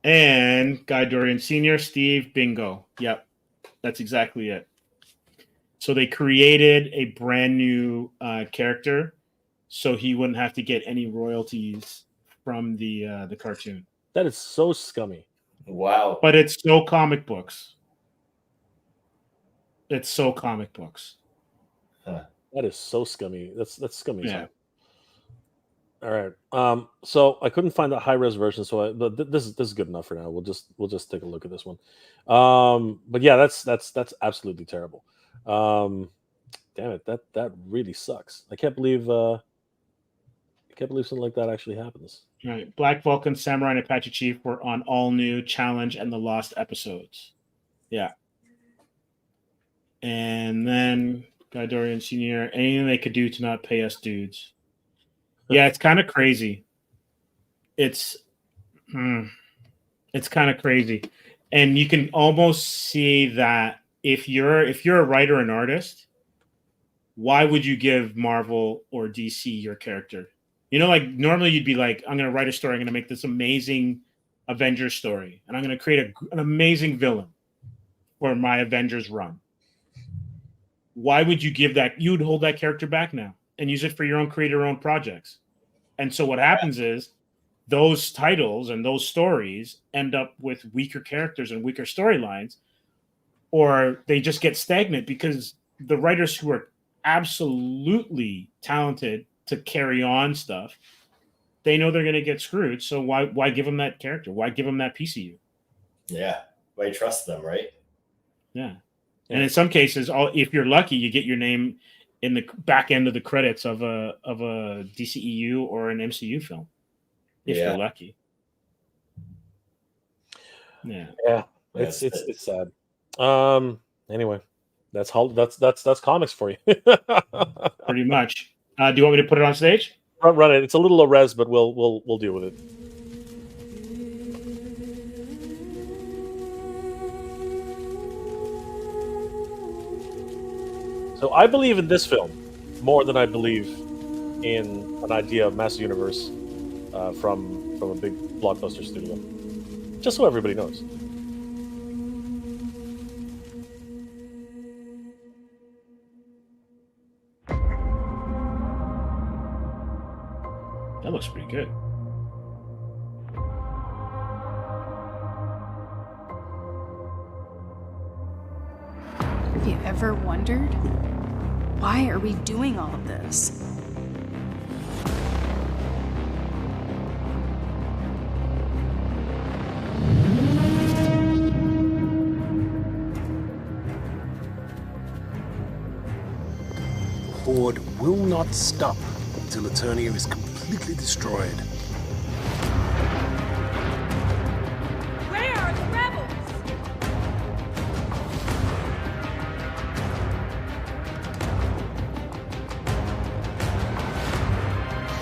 And Guy Dorian Sr., Steve, bingo. Yep, that's exactly it. So they created a brand new character so he wouldn't have to get any royalties from the cartoon. That is so scummy. Wow. But it's so comic books. It's so comic books. Huh. That is so scummy. That's scummy. Yeah. All right. So I couldn't find that high res version, so this is good enough for now. We'll just take a look at this one. But yeah, that's absolutely terrible. Damn it, that really sucks. I can't believe something like that actually happens. Right. Black Vulcan, Samurai, and Apache Chief were on all new Challenge and the Lost episodes. Yeah. And then Guy Dorian Sr., anything they could do to not pay us dudes. Yeah, it's kind of crazy. It's kind of crazy. And you can almost see that if you're a writer and artist, why would you give Marvel or DC your character? You know, like normally you'd be like, I'm going to write a story. I'm going to make this amazing Avengers story. And I'm going to create an amazing villain for my Avengers run. Why would you give that? You would hold that character back now and use it for your own creator own projects. And so what happens is those titles and those stories end up with weaker characters and weaker storylines, or they just get stagnant because the writers who are absolutely talented to carry on stuff, they know they're going to get screwed. So why give them that character? Why give them that piece of you? Yeah. Why trust them, right? Yeah. And in some cases, if you're lucky, you get your name in the back end of the credits of a DCEU or an MCU film, if you're lucky. Yeah. Yeah. It's sad. Anyway, that's comics for you. Pretty much. Do you want me to put it on stage? Run it. It's a little low res, but we'll deal with it. So I believe in this film more than I believe in an idea of massive universe from a big blockbuster studio. Just so everybody knows. That looks pretty good. Have you ever wondered, why are we doing all of this? The Horde will not stop until Eternia is completely destroyed. Where are the rebels?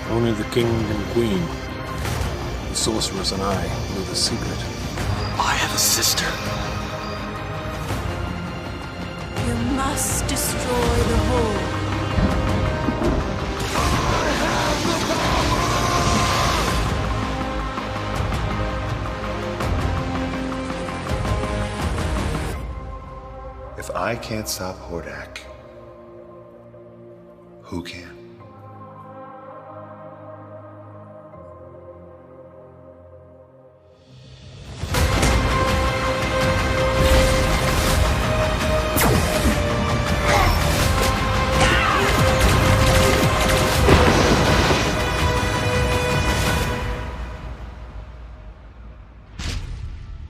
Only the king and queen, the sorceress and I know the secret. I have a sister. You must destroy the Horde. If I can't stop Hordak, who can?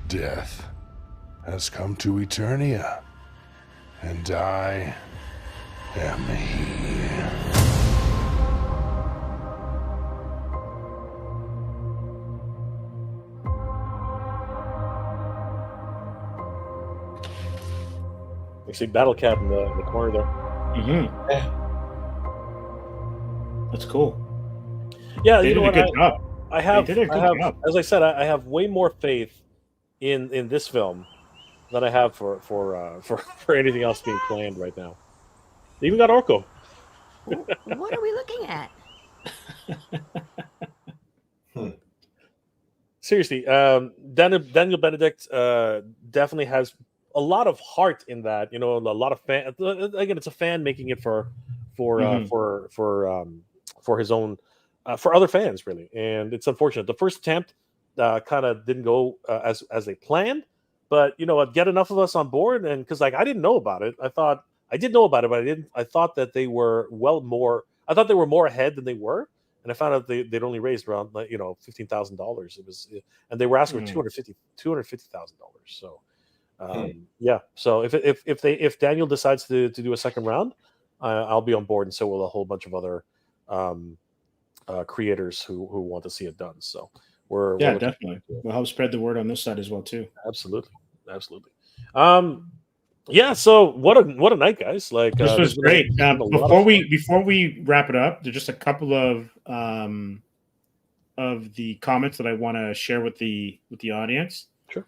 Death has come to Eternia. And I am here. see Battle Cat in the corner there. Mm-hmm. That's cool. Yeah, They you know did a what? good job. I have, They did a good job. as I said, I have way more faith in this film than I have for anything else being planned right now. They even got Orko. What are we looking at? Seriously, Daniel Benedict definitely has a lot of heart in that. You know, a lot of fan. Again, it's a fan making it for his own for other fans, really. And it's unfortunate. The first attempt kind of didn't go as they planned. But you know, get enough of us on board, and because like I didn't know about it, I did know about it, but I didn't. I thought that they were I thought they were more ahead than they were. And I found out they'd only raised around $15,000. It was, and they were asking for $250,000. So, yeah. So if Daniel decides to do a second round, I'll be on board, and so will a whole bunch of other creators who want to see it done. So we're definitely. We'll help spread the word on this side as well too. Absolutely. Yeah, so what a night, guys! Like this was great. Before we wrap it up, there's just a couple of the comments that I want to share with the audience. Sure.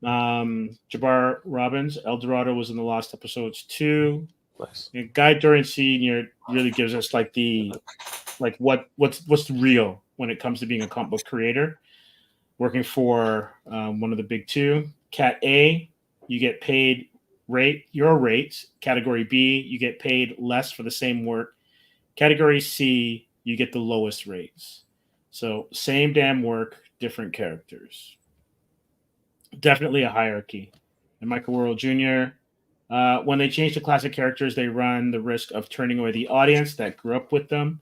Jabbar Robbins, El Dorado was in the lost episodes too. Nice. Guy Dorian Sr. really gives us like what's real when it comes to being a comic book creator, working for one of the big two. Cat A, you get paid your rates. Category B, you get paid less for the same work. Category C, you get the lowest rates. So same damn work, different characters. Definitely a hierarchy. And Michael Worrell Jr., when they change to classic characters, they run the risk of turning away the audience that grew up with them.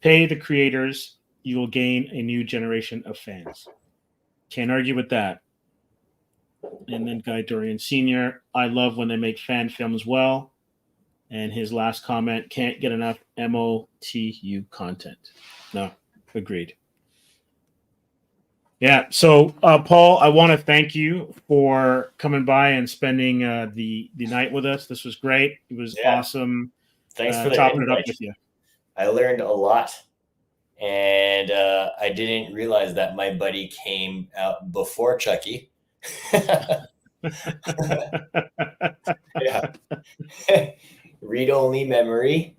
Pay the creators, you will gain a new generation of fans. Can't argue with that. And then Guy Dorian Sr., I love when they make fan films well. And his last comment, can't get enough MOTU content. No, agreed. Yeah, so Paul, I want to thank you for coming by and spending the night with us. This was great. It was awesome. Thanks for the chopping it invite. up with you. I learned a lot. And I didn't realize that my buddy came out before Chucky. Yeah. Read only memory.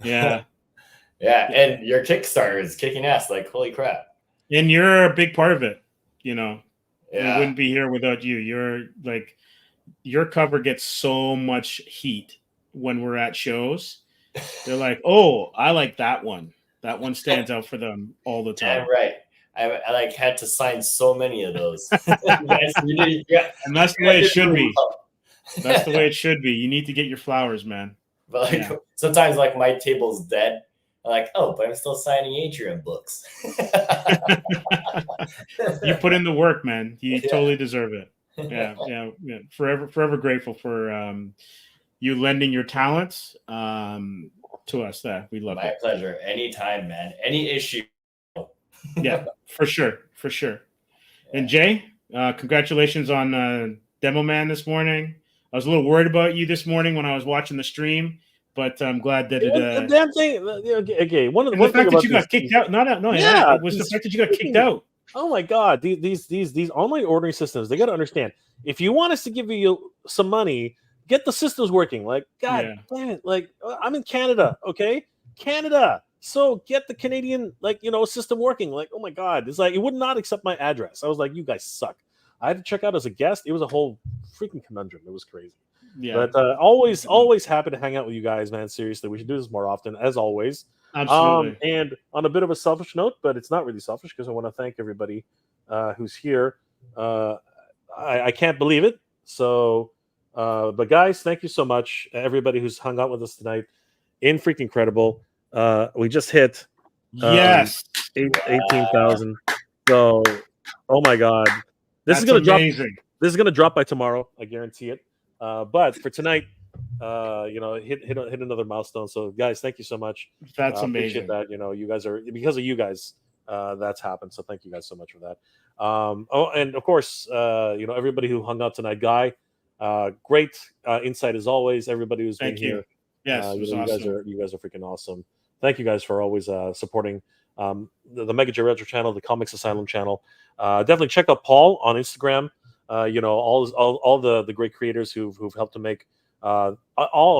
Yeah. Yeah, and your Kickstarter is kicking ass. Like, holy crap. And you're a big part of it. You know, Yeah. we wouldn't be here without you. You're like, your cover gets so much heat when we're at shows. They're like, oh, I like that one. That one stands out for them all the time. Yeah, right. I like had to sign so many of those. And that's the way it should be. That's the way it should be. You need to get your flowers, man. But like sometimes like my table's dead. I'm like, oh, but I'm still signing Atrium books. You put in the work, man. You totally deserve it. Yeah. Forever grateful for you lending your talents to us. That we love. My pleasure. Anytime, man. Any issue. Yeah, for sure. And Jay, congratulations on Demo Man this morning. I was a little worried about you this morning when I was watching the stream, but I'm glad that it. The damn thing. Okay, one fact that you got kicked out. It was the fact that you got kicked out. Oh my God! These online ordering systems. They got to understand. If you want us to give you some money, get the systems working. Like, God damn it! Like, I'm in Canada, okay? Canada. So get the Canadian system working. Like, oh my God, it's like it would not accept my address. I was like, you guys suck. I had to check out as a guest. It was a whole freaking conundrum. It was crazy. Yeah. But always happy to hang out with you guys, man. Seriously, we should do this more often, as always. Absolutely. And on a bit of a selfish note, but it's not really selfish because I want to thank everybody who's here. I can't believe it. So, but guys, thank you so much. Everybody who's hung out with us tonight, freaking incredible. We just hit 18,000. So, oh my God, this is gonna drop. This is gonna drop by tomorrow. I guarantee it. But for tonight, hit another milestone. So, guys, thank you so much. That's amazing. Appreciate that. You guys are because of you guys. that's happened. So thank you guys so much for that. Oh, and of course, everybody who hung out tonight, Guy, great insight as always. Everybody who's been Thank you. here, Yes, it was awesome. you guys are freaking awesome. Thank you guys for always supporting the Mega J Retro channel, the Comix Asylum channel. Definitely check out Paul on Instagram. All the great creators who've helped to make all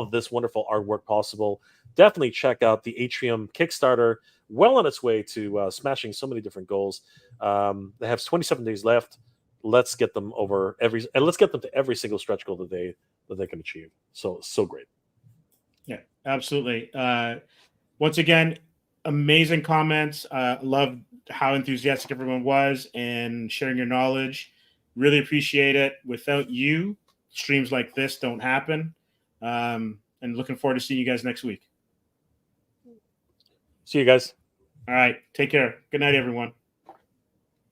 of this wonderful artwork possible. Definitely check out the Atrium Kickstarter, well on its way to smashing so many different goals. They have 27 days left. Let's get them let's get them to every single stretch goal that they can achieve. So great. Yeah, absolutely. Once again, amazing comments. Love how enthusiastic everyone was and sharing your knowledge. Really appreciate it. Without you, streams like this don't happen. And looking forward to seeing you guys next week. See you guys. All right. Take care. Good night, everyone.